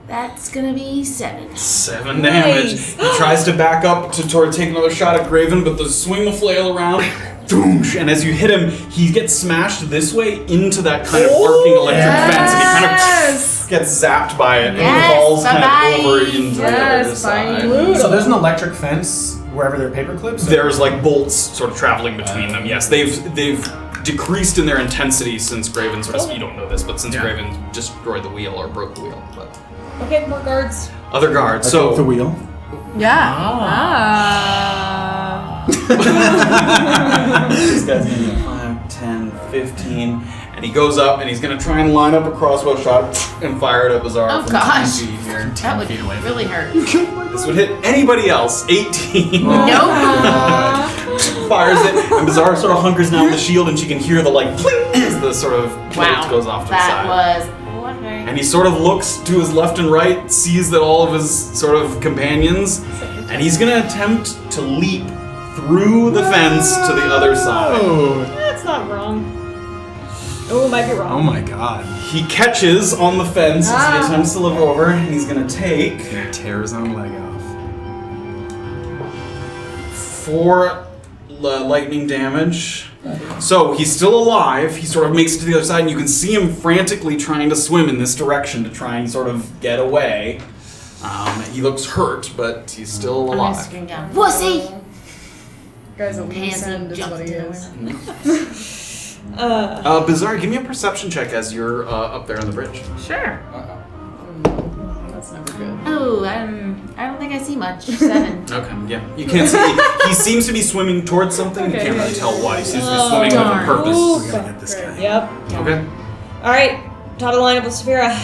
That's gonna be 7. 7 damage. Nice. He tries to back up to take another shot at Graven, but the swing the flail around, doosh, and as you hit him, he gets smashed this way into that kind of arcing electric fence, and he kind of gets zapped by it, and he Yes, falls kind bye-bye. of over into the other Yes, side. So there's an electric fence wherever there are paper clips? There's like bolts sort of traveling between them. Yes, they've decreased in their intensity since Graven sort of, you don't know this, but since Graven destroyed the wheel or broke the wheel. But Okay, more guards. other guards. I So broke the wheel. Yeah. this guy's gonna be 5, 10, 15, and he goes up and he's gonna try and line up a crossbow shot and fire it at Beezaura Oh from gosh. 10 feet here. That would really hurt. This would hit anybody else. 18. Nope. Fires it, and Beezaura sort of hunkers down the shield, and she can hear the like pling as the sort of Wow. bolt goes off to the That side. was wondering. And he sort of looks to his left and right, sees that all of his sort of companions, and he's gonna attempt to leap through the fence to the other side. Oh. That's not wrong. Oh, it might be wrong. Oh my god. He catches on the fence as he attempts to look over, and he's gonna take He tears his own leg off. 4 lightning damage. So he's still alive. He sort of makes it to the other side, and you can see him frantically trying to swim in this direction to try and sort of get away. He looks hurt, but he's still I'm gonna alive. scream down. Wussy! Guy's a loose Pansy end is jumped what he into is. Beezaura, give me a perception check as you're up there on the bridge. Sure. That's never good. Oh, I don't think I see much. 7. Okay, yeah. You can't see. He seems to be swimming towards something. You can't really tell what. He seems to be swimming with a darn. purpose. We gotta get this guy. Yep. Okay. Alright, top of the lineup with Safira.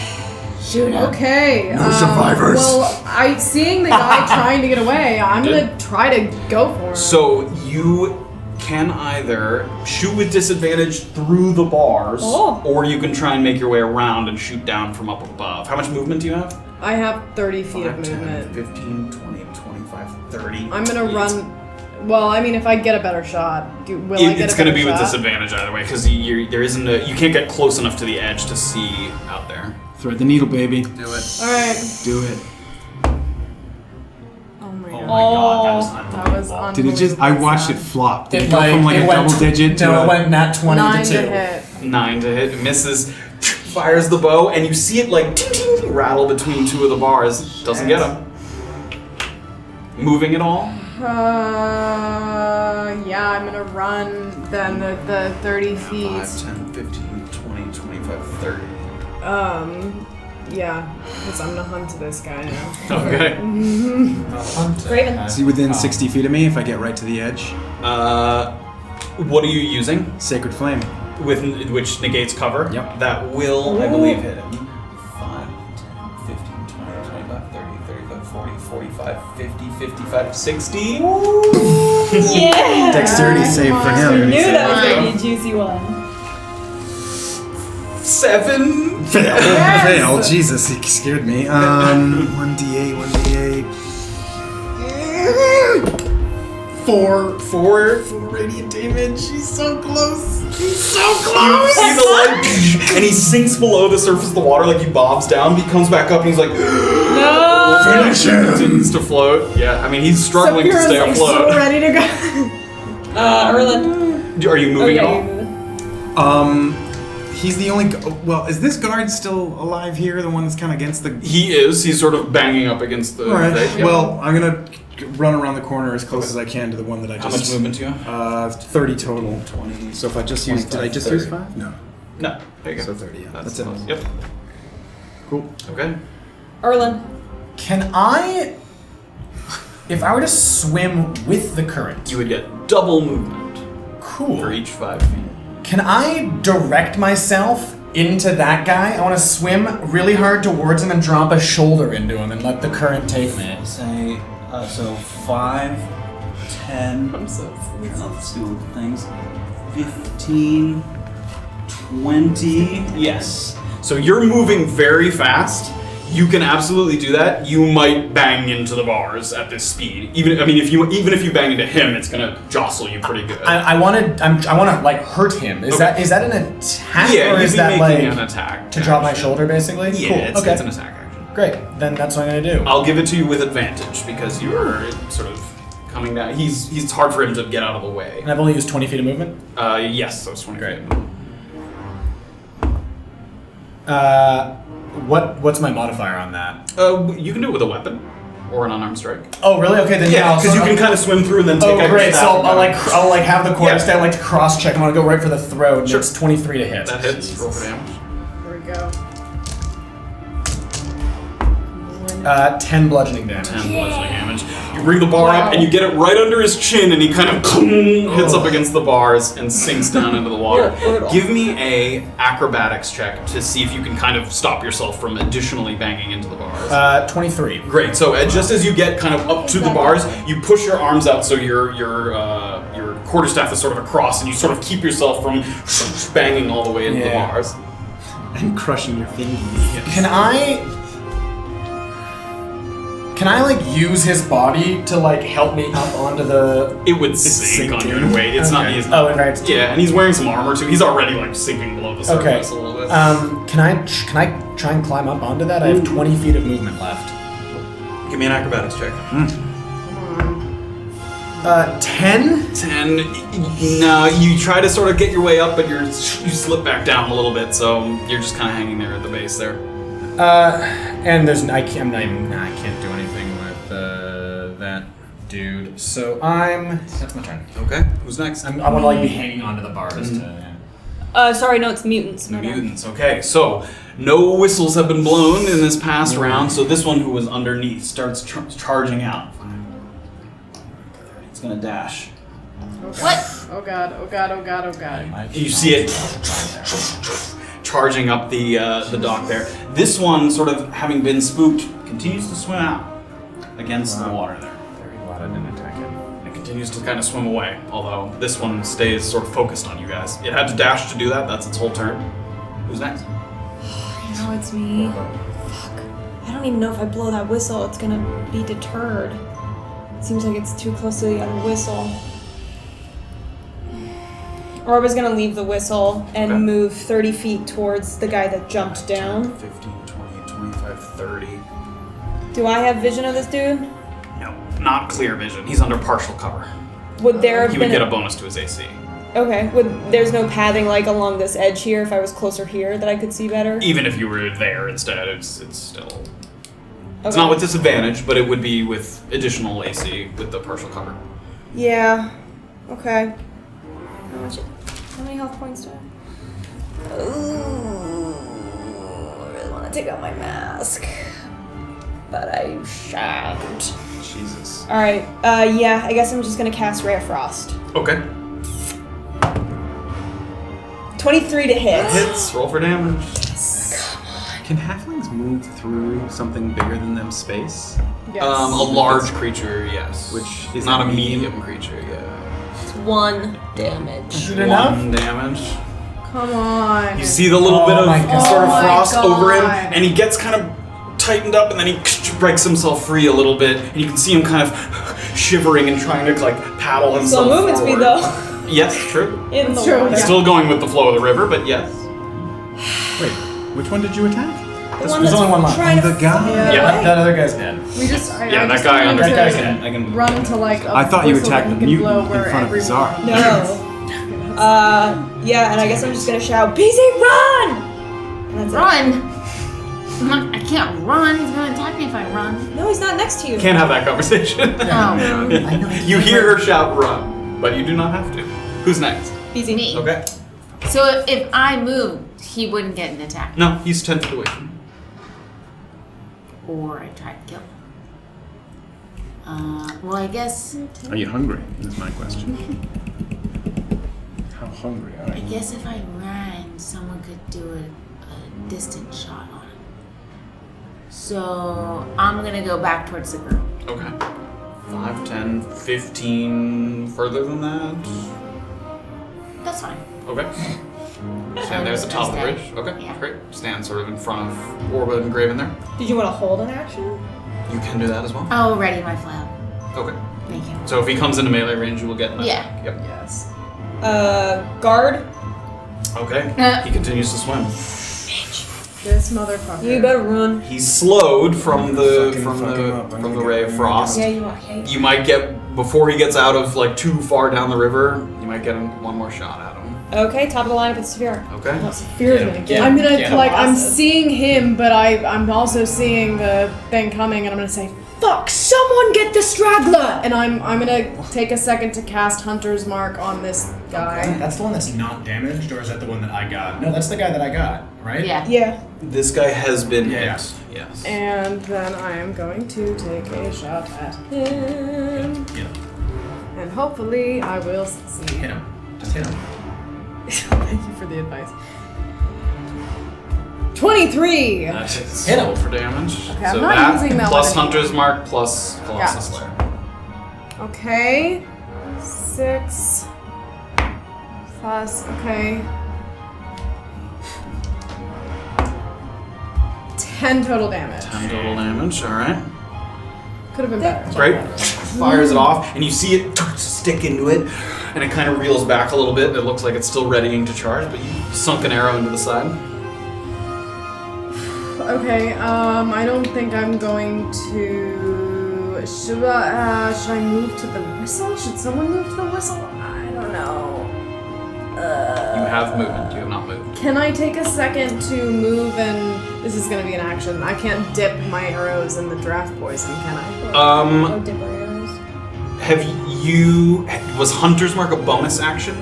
Shoot up. Okay. No survivors. Well, seeing the guy trying to get away, I'm gonna try to go for him. So you can either shoot with disadvantage through the bars, or you can try and make your way around and shoot down from up above. How much movement do you have? I have 30 feet of 5, 10, movement. 15, 20, 25, 30. I'm gonna run. Well, I mean, if I get a better shot, will I get It's a going to better be with shot? disadvantage either way because there isn't you can't get close enough to the edge to see out there. Thread the needle, baby. Do it. All right. Do it. Oh my Oh god. my god, That was unbelievable. Did it just? I watched it flop. Did it It go from like it a went double digit to No, a it went nat 20 9 to to 2. hit. 9 to hit, misses, fires the bow, and you see it like ting, ting, ting, rattle between 2 of the bars. Doesn't get him. Moving at all? Yeah, I'm gonna run then the 30 feet. 5, 10, 15, 20, 25, 30. Yeah, because I'm gonna hunt this guy now. Okay. Graven. Is he within 60 feet of me if I get right to the edge? What are you using? Sacred Flame. Which negates cover? Yep. That will, I believe, hit him. 5, 10, 15, 20, 25, 30, 35, 40, 45, 50, 55, 60. Yeah! Dexterity save for him. Knew that was gonna be a juicy one. 7. Fail. Jesus, he scared me. 1d8, 1d8. 4 radiant damage. He's so close. He's so You see the light, and he sinks below the surface of the water like he bobs down. He comes back up and he's like, No! Finish him. continues to float. Yeah, I mean he's struggling to Safira's, stay like, afloat. so ready to go. Erland. Are you moving at all? He's the only. Well, is this guard still alive here? The one that's kind of against the. He is. He's sort of banging up against the. All right. thing, yeah. Well, I'm gonna run around the corner as close as I can to the one that I How just. much movement do you have? 30 total. 20. So if I just use, did I just use 5? No. No. There you go. So 30. Yeah. That's it. close. Yep. Cool. Okay. Erland. Can I, if I were to swim with the current, You would get double movement cool. for each 5 feet. Can I direct myself into that guy? I want to swim really hard towards him and drop a shoulder into him and let the current take me. Say, so 5, 10. I'm so Let's do things. 15, 20. Yes. So you're moving very fast. You can absolutely do that. You might bang into the bars at this speed. Even if you bang into him, it's gonna jostle you pretty good. I want to like hurt him. Is that an attack? Yeah, or you'd is be that making like an attack to drop my shoulder, basically? Yeah, cool. it's an attack action. Great. Then that's what I'm gonna do. I'll give it to you with advantage because you're sort of coming down. It's hard for him to get out of the way. And I've only used 20 feet of movement. Yes, so it's 20 Great. feet. What's my modifier on that? You can do it with a weapon or an unarmed strike. Oh, really? Okay, then Yeah, because you can kind of swim through and then take out your great. So staff. I'll have the quarter Yeah. staff like to cross check. I'm gonna go right for the throat. And Sure. It's 23 to hit. That hits. Roll for damage. Here we go. 10 bludgeoning damage. 10 bludgeoning damage. You bring the bar up and you get it right under his chin, and he kind of hits up against the bars and sinks down into the water. Give me a acrobatics check to see if you can kind of stop yourself from additionally banging into the bars. 23. Great. So just as you get kind of up to the bars, you push your arms out so your quarterstaff is sort of across, and you sort of keep yourself from banging all the way into the bars. And crushing your fingers. Can I like use his body to like help me up onto the? It would sink on your weight. It's not easy. Oh, right. Yeah, and he's wearing some armor too. He's already like sinking below the surface a little bit. Can I try and climb up onto that? I have 20 feet of movement left. Give me an acrobatics check. 10? 10. No, you try to sort of get your way up, but you slip back down a little bit, so you're just kind of hanging there at the base there. And I can't do anything with that dude. So that's my turn. Okay, who's next? I want to like be hanging onto the bars. Sorry, no, it's mutants. My bad. Mutants. Okay, so no whistles have been blown in this past round, so this one who was underneath starts charging out. It's gonna dash. What? Oh god, oh god, oh god, oh god. You see it charging up the dock there. This one, sort of having been spooked, continues to swim out against the water there. Very glad I didn't attack him. It continues to kind of swim away, although this one stays sort of focused on you guys. It had to dash to do that. That's its whole turn. Who's next? No, it's me. Fuck. I don't even know if I blow that whistle, it's gonna be deterred. It seems like it's too close to the other whistle. Orba's gonna leave the whistle and move 30 feet towards the guy that jumped down. 15, 20, 25, 30. Do I have vision of this dude? No, not clear vision. He's under partial cover. Would there have He been would get a bonus to his AC. Okay. There's no pathing like along this edge here if I was closer here that I could see better? Even if you were there instead, it's still... It's Okay. not with disadvantage, but it would be with additional AC with the partial cover. Yeah. Okay. How many health points do I have? Ooh, I really want to take out my mask, but I shan't. Jesus. Alright, yeah, I guess I'm just gonna cast Ray of Frost. Okay. 23 to hit. That hits. Roll for damage. Can halflings move through something bigger than them space? Yes. A large creature, yes. Which is not a a medium creature, yeah. It's 1 damage. Is it enough? 1 damage. Come on. You see the little bit of my God. sort of Oh my frost over him, God. and he gets kind of tightened up, and then he breaks himself free a little bit, and you can see him kind of shivering and trying to like paddle himself. So movement speed forward. though. Yes, true. In the true, water. yeah. Still going with the flow of the river, but yes. Wait, which one did you attack? The one There's that's only one left. trying to The guy? Yeah. That other guy's dead. We just, I Yeah, that just guy wanted under- to That guy's dead. I can run to like a I thought you whistle attacked that the he can blow mutant in where front of everyone- Beezaura. No. Yeah, and I guess I'm just gonna shout, BZ, run! And that's it. Run! I can't run. He's gonna attack me if I run. No, he's not next to you. Can't have that conversation. Oh. You hear her shout "run," but you do not have to. Who's next? BZ. Me. Okay. So if I moved, he wouldn't get an attack. No, he's 10 feet away from you. Or I tried to kill him. Well, I guess. Are you hungry? Is my question. How hungry are I you? guess if I ran, someone could do a distant shot on him. So I'm gonna go back towards the group. Okay. 5, 10, 15 further than that? That's fine. Okay. Stand there at the top of the bridge. Okay, Yeah. great. Stand sort of in front of Orba and Graven there. Did you want to hold an action? You can do that as well. I'll ready my flail. Okay. Thank you. So if he comes into melee range, you will get an Yeah. attack. Yep. Yes. Guard. Okay. He continues to swim. This motherfucker. You better run. He's slowed from the Fuck him up. I'm gonna ray get of him. frost. Yeah, you are. You might get before he gets out of like too far down the river. You might get him one more shot at him. Okay, top of the lineup is Safira. Okay. Fear's gonna get. I'm gonna get like. I'm bosses. seeing him, but I'm also seeing the thing coming, and I'm gonna say, "Fuck! Someone get the straggler!" And I'm gonna take a second to cast Hunter's Mark on this guy. That's the one that's not damaged, or is that the one that I got? No, that's the guy that I got, right? Yeah. Yeah. This guy has been Yeah. hit. Yes. And then I am going to take a shot at him, Yeah. and hopefully I will succeed. Hit him. Just hit him. Thank you for the advice. 23. That hits Hit him. roll for damage. Okay, I'm so not that using that plus one anymore. Hunter's Mark plus Colossus Yeah. Slayer. Okay. 6 plus. Okay. 10 total damage. 10 total damage. All right. Could have been better. Great. Fires it off, and you see it stick into it, and it kind of reels back a little bit. It looks like it's still readying to charge, but you sunk an arrow into the side. Okay. I don't think I'm going to. Should I move to the whistle? Should someone move to the whistle? I don't know. You have movement. You have not moved. Can I take a second to move and this is gonna be an action. I can't dip my arrows in the draft poison, can I? Oh, dipper arrows. Have you? Was Hunter's Mark a bonus action?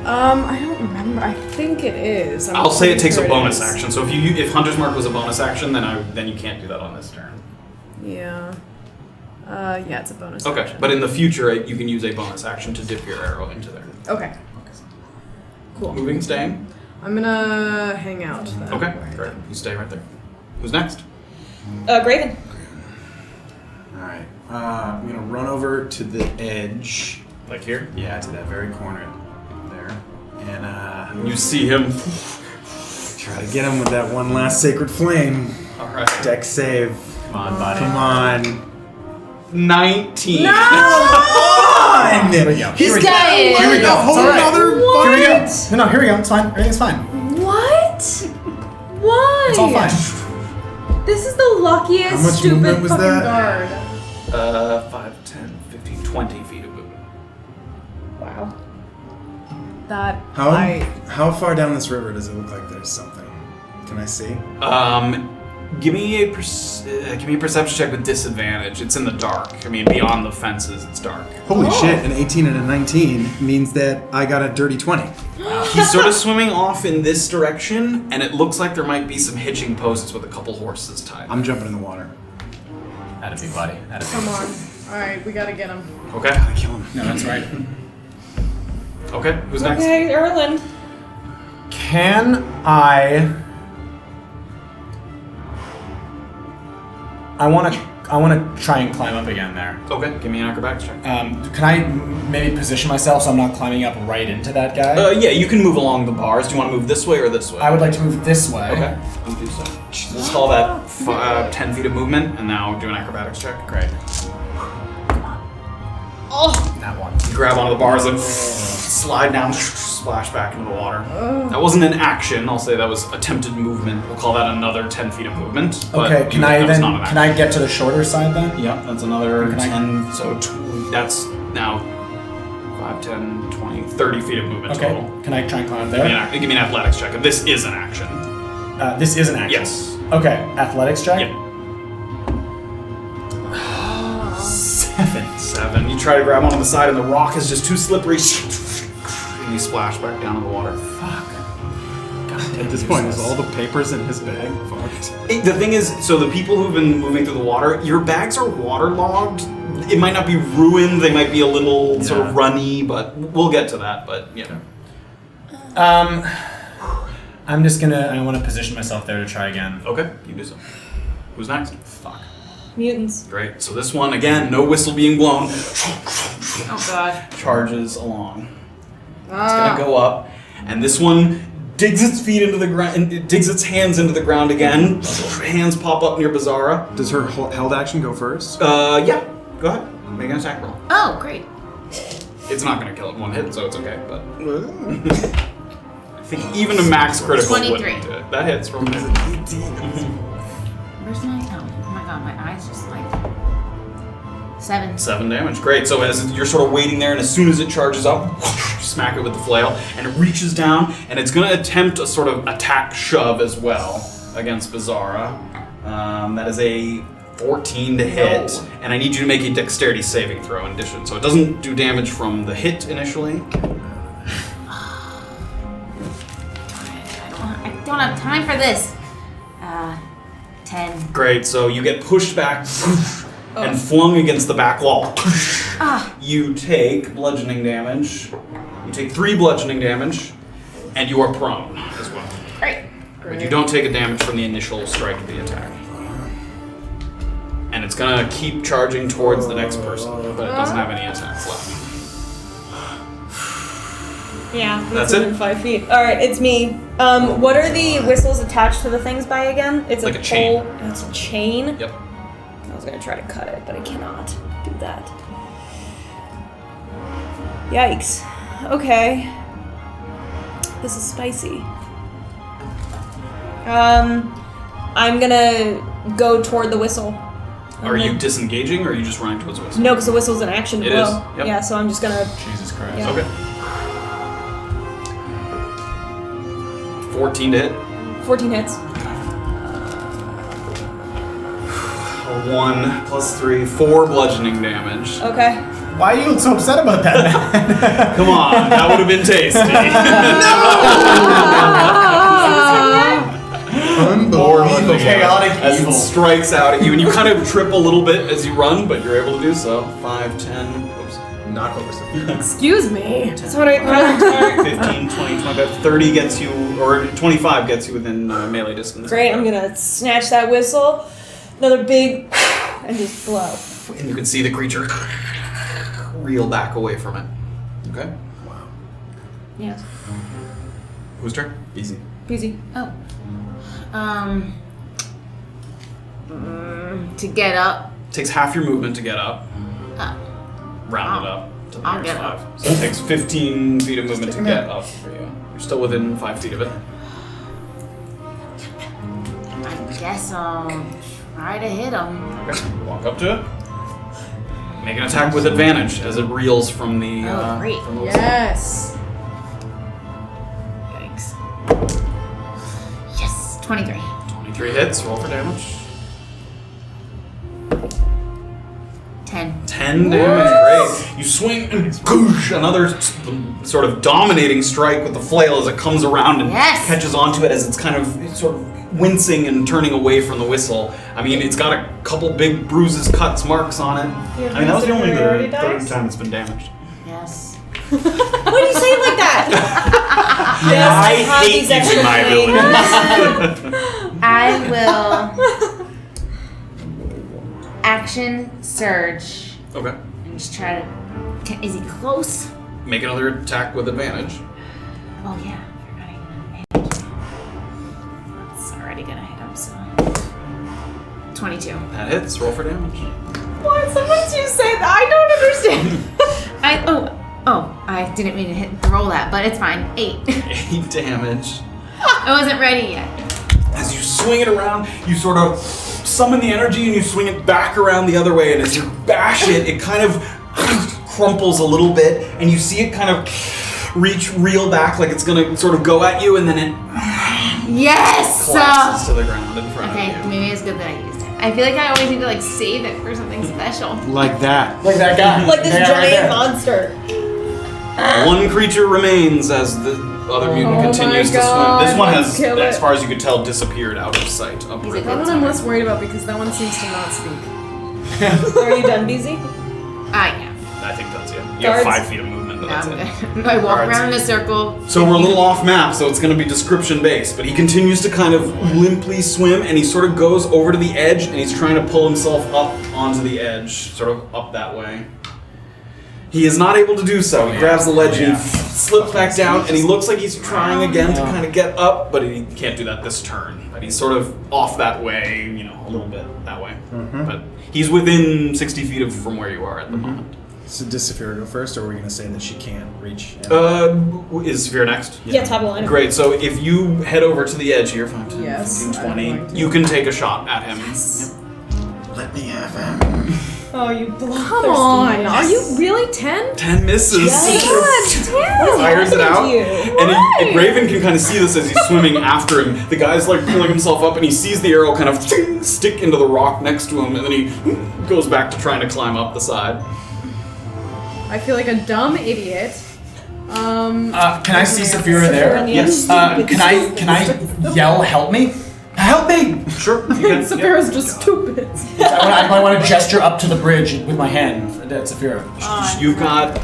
I don't remember. I think it is. I'll say it takes a sure bonus is. action. So if Hunter's Mark was a bonus action, then you can't do that on this turn. Yeah. Yeah, it's a bonus Okay, action. but in the future, you can use a bonus action to dip your arrow into there. Okay. Cool. Moving, staying. I'm gonna hang out then. Okay, great. You stay right there. Who's next? Graven. Alright. I'm gonna run over to the edge. Like here? Yeah, to that very corner there. And You see him. try to get him with that one last sacred flame. All right. Deck save. Come on, buddy. Come on. 19. Here we go. This guy is. Here we go. Whole It's all right. nother Here we go. No, here we go. It's fine. Everything's fine. What? Why? It's all fine. This is the luckiest How much stupid movement was fucking that? guard. 5, 10, 15, 20 feet of movement. Wow. That How far down this river does it look like there's something? Can I see? Give me a perception check with disadvantage. It's in the dark. I mean, beyond the fences, it's dark. Holy shit, an 18 and a 19 means that I got a dirty 20. He's sort of swimming off in this direction, and it looks like there might be some hitching posts with a couple horses tied. I'm jumping in the water. That'd be buddy. That'd be. Come on. Alright, we gotta get him. Okay. I kill him. No, that's right. Okay. Who's next? Okay, Erland. Can I want to try and climb up again there. Okay. Give me an acrobatics check. Can I maybe position myself so I'm not climbing up right into that guy? Yeah, you can move along the bars. Do you want to move this way or this way? I would like to move this way. Okay. You do so. Let's call that 10 feet of movement, and now do an acrobatics check. Great. Oh, That one. You grab onto the bars and slide down, splash back into the water. That wasn't an action. I'll say that was attempted movement. We'll call that another 10 feet of movement. But Okay. Can I that was then? not an Can action. I get to the shorter side then? Yeah, that's another Can I- 10. So that's now 5, 10, 20, 30 feet of movement Okay. total. Can I try and climb up Give me, there? give me an athletics check. This is an action. This is an action. Yes. Okay. Athletics check. Yep. 7. 7. You try to grab onto the side, and the rock is just too slippery. And you splash back down in the water. Fuck. At this point, is all the papers in his bag fucked? The thing is, so the people who've been moving through the water, your bags are waterlogged. It might not be ruined. They might be a little sort of runny, but we'll get to that. But yeah. I'm just gonna. I want to position myself there to try again. Okay, you do so. Who's next? Fuck. Mutants. Great. So this one, again, no whistle being blown, Oh god. charges along. It's gonna go up, and this one digs its feet into the ground, digs its hands into the ground again. Hands pop up near Beezaura. Does her held action go first? Yeah. Go ahead. Make an attack roll. Oh, great. It's not gonna kill it in one hit, so it's okay. But I think even a max critical 23. wouldn't do it. That hits. Roll it. Where's my? Oh my god, my eyes just like 7. 7 damage. Great. So as you're sort of waiting there, and as soon as it charges up, smack it with the flail, and it reaches down, and it's going to attempt a sort of attack shove as well against Beezaura. That is a 14 to hit, and I need you to make a dexterity saving throw in addition. So it doesn't do damage from the hit initially. I don't have time for this. 10. Great. So you get pushed back and flung against the back wall. You take bludgeoning damage. You take 3 bludgeoning damage, and you are prone as well. Great. But you don't take a damage from the initial strike of the attack. And it's gonna keep charging towards the next person, but it doesn't have any attacks left. Yeah, That's within it? 5 feet. All right, it's me. What are the whistles attached to the things by again? It's Like a chain. It's a chain. Yep. I was gonna try to cut it, but I cannot do that. Yikes. Okay. This is spicy. I'm gonna go toward the whistle. Are you disengaging, or are you just running towards the whistle? No, because the whistle's an action to It blow. is, yep. Yeah, so I'm just gonna. Jesus Christ. Yeah. Okay. 14 to hit. 14 hits. 1 plus 3, 4 bludgeoning damage. Okay. Why are you so upset about that, man? Come on, that would have been tasty. Unbelievable. Chaotic As evil. it strikes out at you, and you kind of trip a little bit as you run, but you're able to do so. 5, 10, oops. Knock over Safira. Excuse me. That's what I. 15, 20, 25, 30 gets you, or 25 gets you within melee distance. Great, I'm gonna snatch that whistle, another big, and just blow. And you can see the creature reel back away from it. Okay. Yes. Whose turn? Easy. Easy. Oh. To get up. Takes half your movement to get up. Oh. Round it up to the I'll nearest get up. 5. So it takes 15 feet of movement to get up for you. You're still within 5 feet of it. I guess I'll try to hit him. Okay. Walk up to it. Make an attack with advantage as it reels from the. Oh, great. From the whistle. Yes. Yikes. Yes, 23. 23 hits. Roll for damage. 10. 10 damage. Great. You swing and goosh, another sort of dominating strike with the flail as it comes around and Yes. catches onto it as it's kind of sort of wincing and turning away from the whistle. I mean, it's got a couple big bruises, cuts, marks on it. I mean, that was the only superiority third dice? time it's been damaged. Yes. Why do you say it like that? Yes, I have hate these extra using my things. abilities. I will action surge Okay. and just try to. Is he close? Make another attack with advantage. Oh yeah, you're not even advantage. That's already gonna hit him. So 22. That hits. Roll for damage. Why sometimes you say that? I don't understand. I didn't mean to roll that, but it's fine. 8. 8 damage. I wasn't ready yet. As you swing it around, you sort of summon the energy and you swing it back around the other way, and as you bash it, it kind of crumples a little bit, and you see it kind of reel back like it's gonna sort of go at you, and then it Yes. collapses to the ground in front Okay, of you. maybe it's good that I used it. I feel like I always need to like save it for something special. Like that. Like that guy. Like this That guy right giant there. monster. One creature remains as the other mutant Oh continues my to swim. God, This one has, kill as it. far as you could tell, disappeared out of sight. Up He's river. That one I'm less worried about because that one seems to not speak. Are you done, BZ? Yeah. I think that's it. You have Guards. 5 feet of movement, but that's it. I walk Guards. around in a circle. So we're a little off map, so it's going to be description based. But he continues to kind of limply swim, and he sort of goes over to the edge, and he's trying to pull himself up onto the edge, sort of up that way. He is not able to do so. He grabs the ledge and he slips back down, and he looks like he's trying again to kind of get up, but he can't do that this turn. But he's sort of off that way, a little bit that way. But he's within 60 feet from where you are at the moment. So does Safira go first, or are we going to say that she can't reach? Is Safira next? Yeah, top of the line. Great, so if you head over to the edge here, 5, 10, Yes, 15, I'd 20, like to. you can take a shot at him. Let me have him. Oh, you bloodthirsty. Come on, man. are you really 10? 10 misses. Yes. Fires it out. to you? And Graven can kind of see this as he's swimming after him. The guy's like pulling himself up, and he sees the arrow kind of stick into the rock next to him, and then he goes back to trying to climb up the side. I feel like a dumb idiot. Can I see Safira there? Yes. Can I yell, help me? Help me! Sure. You can. Safira's just stupid. I might want to gesture up to the bridge with my hand at Safira. You've got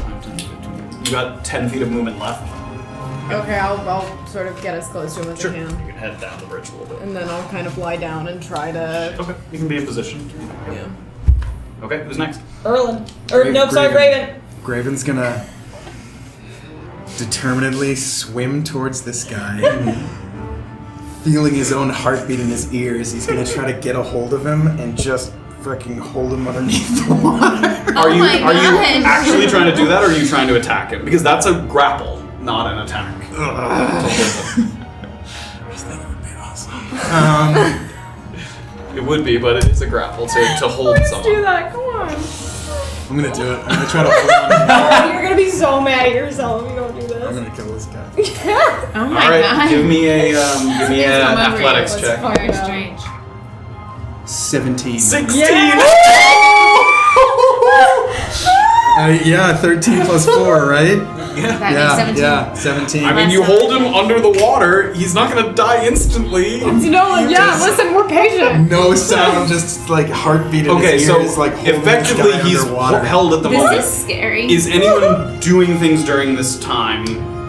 10 feet of movement left. Okay, I'll sort of get as close to him as Sure. I You can. can head down the bridge a little bit. And then I'll kind of lie down and try to... Okay. You can be in position. Yeah. Okay. Who's next? Erland. Nope, sorry, Graven. Graven's gonna determinedly swim towards this guy. Feeling his own heartbeat in his ears, he's gonna try to get a hold of him and just fucking hold him underneath the water. Oh Are you my are you God. actually trying to do that, or are you trying to attack him? Because that's a grapple, not an attack. It would be, but it is a grapple to hold someone. Do that, come on. I'm gonna do it. I'm gonna try to hold on. You're gonna be so mad at yourself if you don't do this. I'm gonna kill this guy. Oh my All right, god. give me an athletics That's check. very strange. 17. 16. Yeah, 13 plus 4, right? That makes 17. Yeah, 17. I mean, you hold him under the water. He's not gonna die instantly. Listen, we're patient. No sound, just like heartbeat in Okay, his so ears, like holding effectively this guy he's underwater. held at the This moment. is scary. Is anyone doing things during this time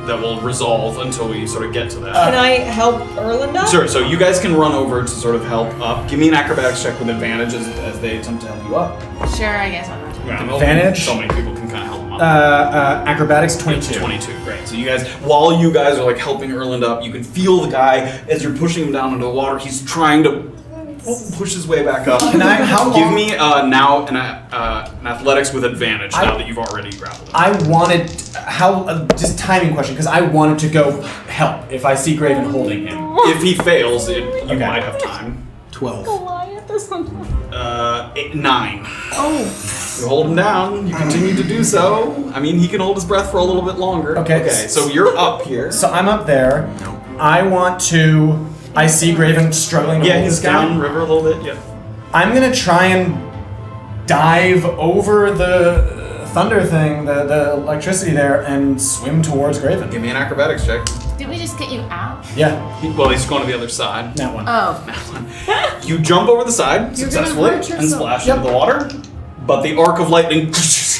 that will resolve until we sort of get to that? Can I help Erland up? Sure, so you guys can run over to sort of help up. Give me an acrobatics check with advantage as they attempt to help you up. Sure, I guess I'm not. Advantage? So many people can kind of help them up. Acrobatics 22. 22, great. So you guys, while you guys are like helping Erland up, you can feel the guy as you're pushing him down into the water. He's trying to push his way back up. Can I? How Give long? me now an athletics with advantage now that you've already grappled him. I wanted just timing question because I wanted to go help if I see Graven holding him. If he fails, you might have time. 12. Goliath or something. 9. Oh. You hold him down. You continue to do so. I mean, he can hold his breath for a little bit longer. Okay. Okay. So you're up here. So I'm up there. I want to. I see Graven struggling to Yeah, hold he's this guy. down river a little bit. Yeah. I'm gonna try and dive over the thunder thing, the electricity there, and swim towards Graven. Give me an acrobatics check. Did we just get you out? Yeah, Well, he's going to the other side. that one. Oh. You jump over the side You're successfully gonna hurt and yourself. splash into the water, but the arc of lightning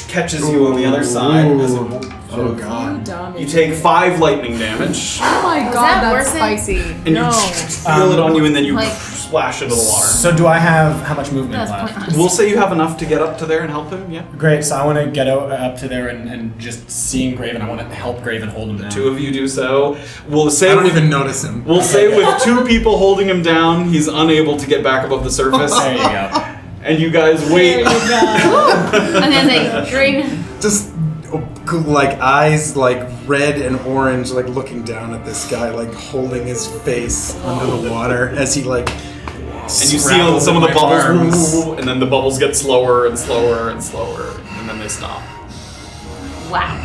catches you on the other side. As it, Oh god. You dumb you take 5 lightning damage, Oh my god, that that's worth it? spicy. and you feel it on you, and then you Like- splash into the water. So do I have how much movement That's left? pointless. We'll say you have enough to get up to there and help him. Yeah. Great. So I want to get up to there and just seeing Graven. I want to help Graven hold him down. 2 of you do so. We'll say I don't even notice him. We'll say with 2 people holding him down, he's unable to get back above the surface. There you go. And you guys wait. And then they drink. Just like eyes like red and orange, like looking down at this guy, like holding his face under the water as he like. And you see some of the bubbles, and then the bubbles get slower and slower and slower, and then they stop. Wow.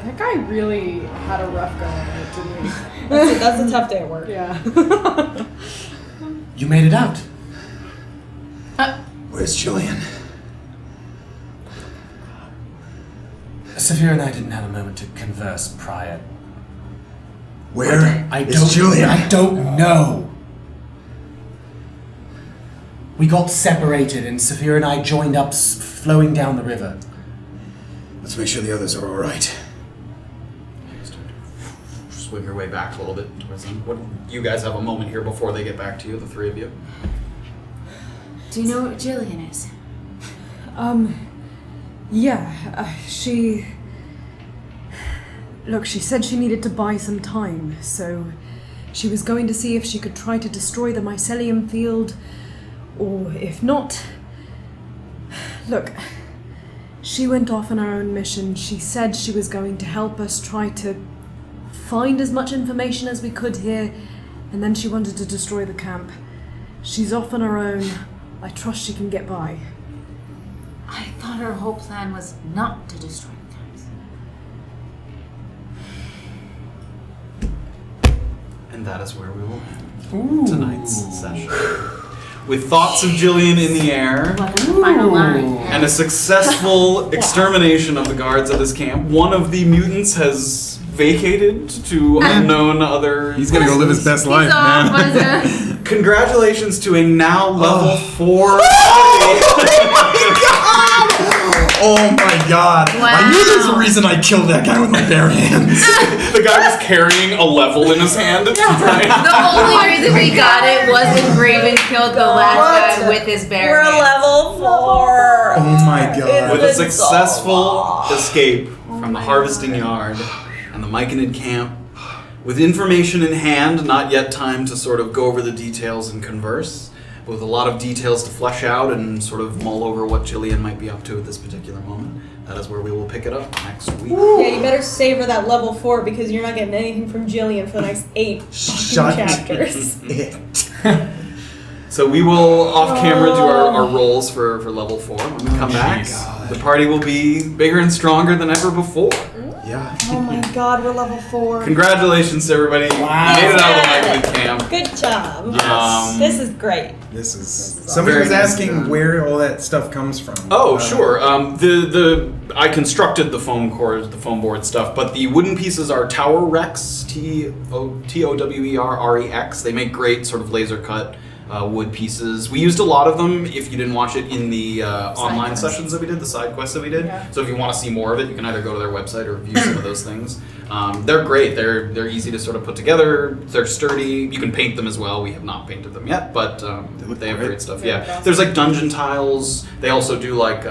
That guy really had a rough go of it, didn't he? That's a tough day at work. Yeah. You made it out. Where's Julian? Safira and I didn't have a moment to converse prior. Where I is don't. Julian? I don't know. We got separated, and Safira and I joined up, flowing down the river. Let's make sure the others are all right. Swing your way back a little bit towards them. You guys have a moment here before they get back to you, the three of you. Do you know where Jillian is? Yeah, she... Look, she said she needed to buy some time, so she was going to see if she could try to destroy the mycelium field, or if not... Look, she went off on her own mission. She said she was going to help us try to find as much information as we could here, and then she wanted to destroy the camp. She's off on her own. I trust she can get by. I thought her whole plan was not to destroy the camps. And that is where we will end tonight's session. With thoughts of Jillian in the air What is the final line? and a successful extermination of the guards at this camp, one of the mutants has vacated to unknown other... He's gonna go live his best life, man. Congratulations to a now level 4 Oh my god. Wow. I knew there's a reason I killed that guy with my bare hands. The guy was carrying a level in his hand at the time. The only reason we got it was when Graven killed the last guy with his bare We're hands. level 4. Oh my god. With a successful escape from the harvesting yard and the Myconid camp, with information in hand, not yet time to sort of go over the details and converse, but with a lot of details to flesh out and sort of mull over what Jillian might be up to at this particular moment. That is where we will pick it up next week. Yeah, you better savor that level 4 because you're not getting anything from Jillian for the next 8 Shut chapters. it. So we will off camera do our rolls for level 4. When we come back, the party will be bigger and stronger than ever before. Yeah. Oh my god, we're level 4. Congratulations to everybody. Wow. Made it out of the Myconid camp. Good job. Yes. This is great. This is... Somebody very was nice asking job. where all that stuff comes from. Oh, sure. I constructed the foam core, the foam board stuff, but the wooden pieces are Tower Rex, Towerrex. They make great sort of laser cut wood pieces. We used a lot of them. If you didn't watch it in the online sessions that we did, the side quests that we did. Yeah. So if you want to see more of it, you can either go to their website or view some of those things. They're great. They're easy to sort of put together. They're sturdy. You can paint them as well. We have not painted them yet, but they have great stuff. Yeah. awesome. There's like dungeon tiles. They also do like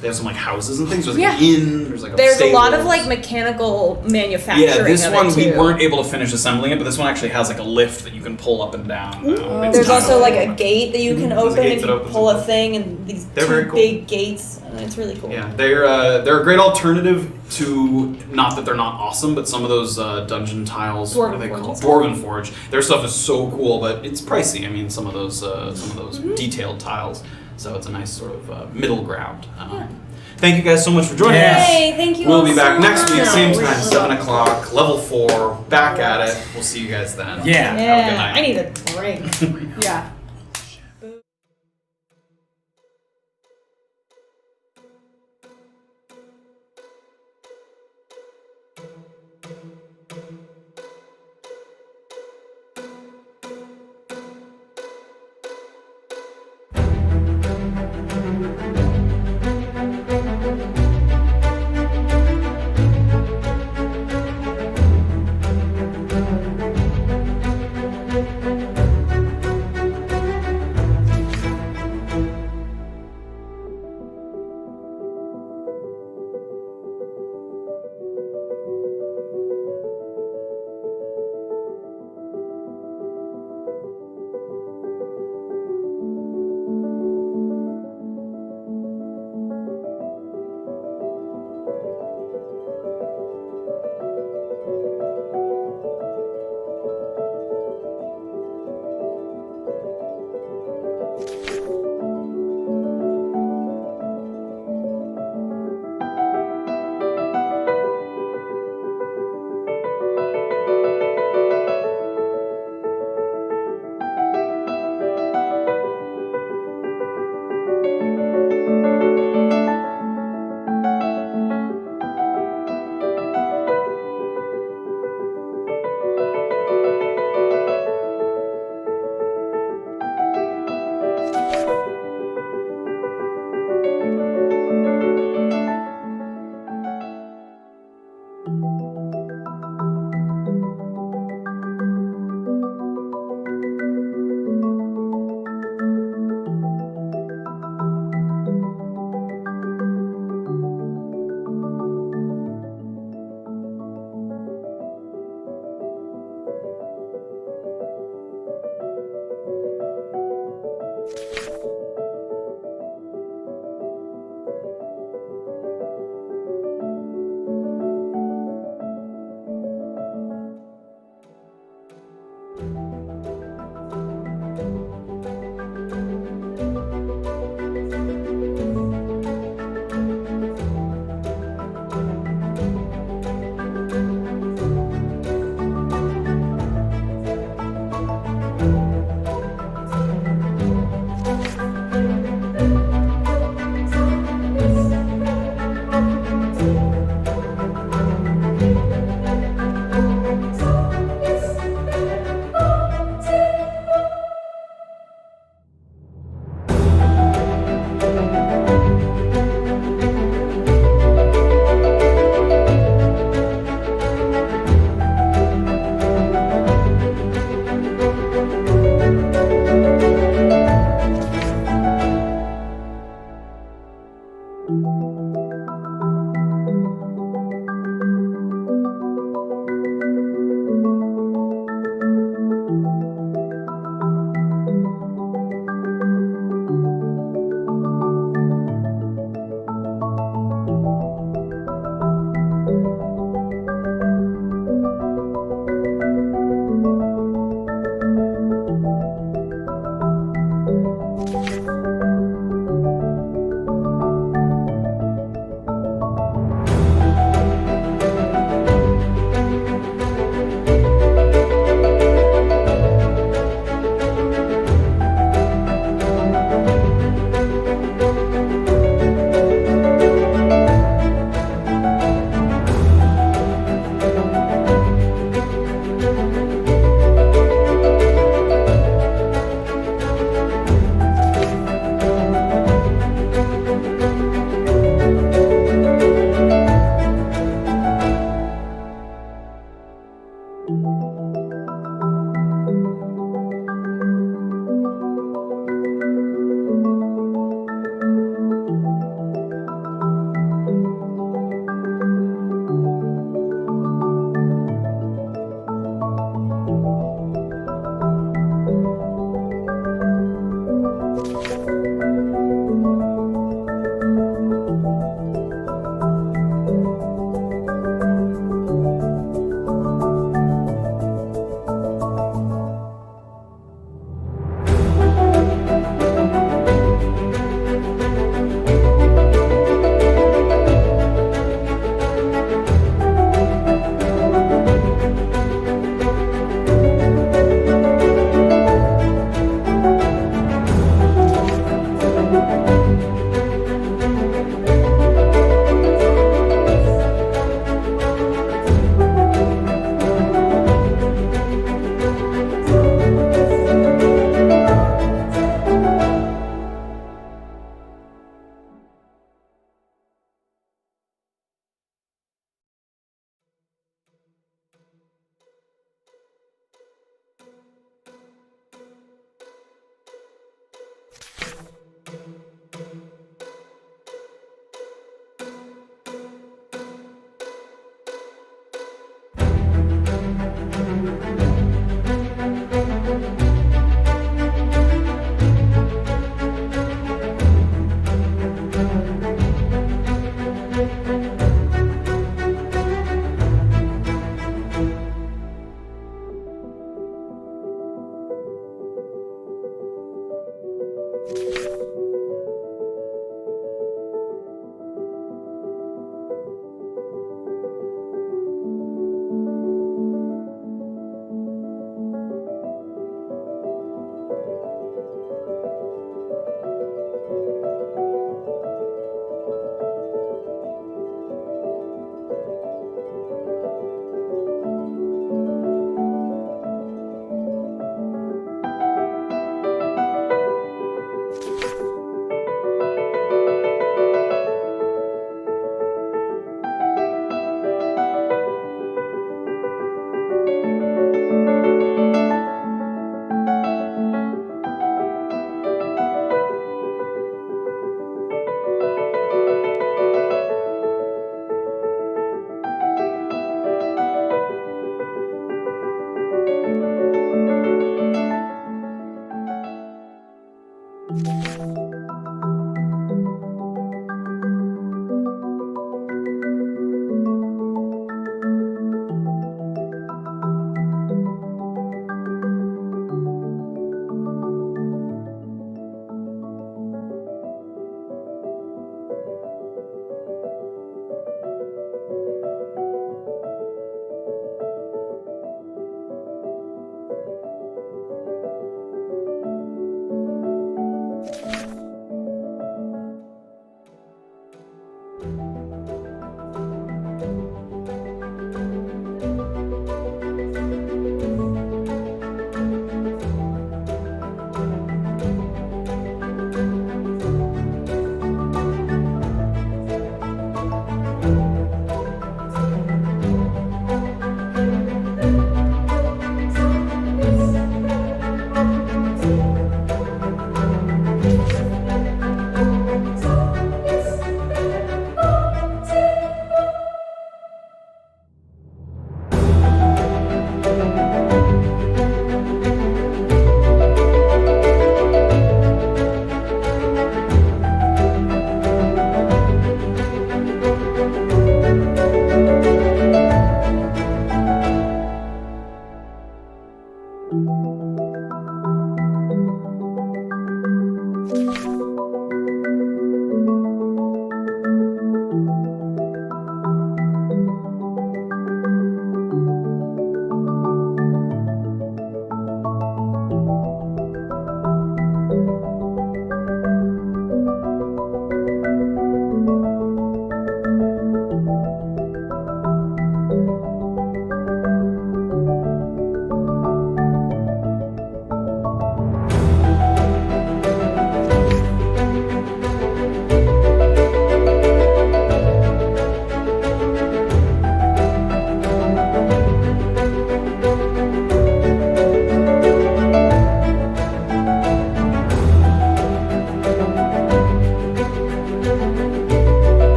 they have some like houses and things. There's like an inn. There's like There's a lot of stables. like mechanical manufacturing. Yeah, this of one it we too. weren't able to finish assembling it, but this one actually has like a lift that you can pull up and down. Makes There's it also kind like of- a gate that you can There's a open gate if that you opens pull and a thing, and these They're two very cool. big gates. It's really cool. Yeah, they're a great alternative to, not that they're not awesome, but some of those dungeon tiles, what are they Dwarven called? Forge. Dwarven Forge. Their stuff is so cool, but it's pricey. I mean, some of those Mm-hmm. detailed tiles. So it's a nice sort of middle ground. Thank you guys so much for joining us. Hey, thank you We'll all be back so next week, much. same time, 7 o'clock, level 4, back at it. We'll see you guys then. Yeah. Have a good Yeah, night. I need a drink. Yeah.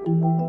you.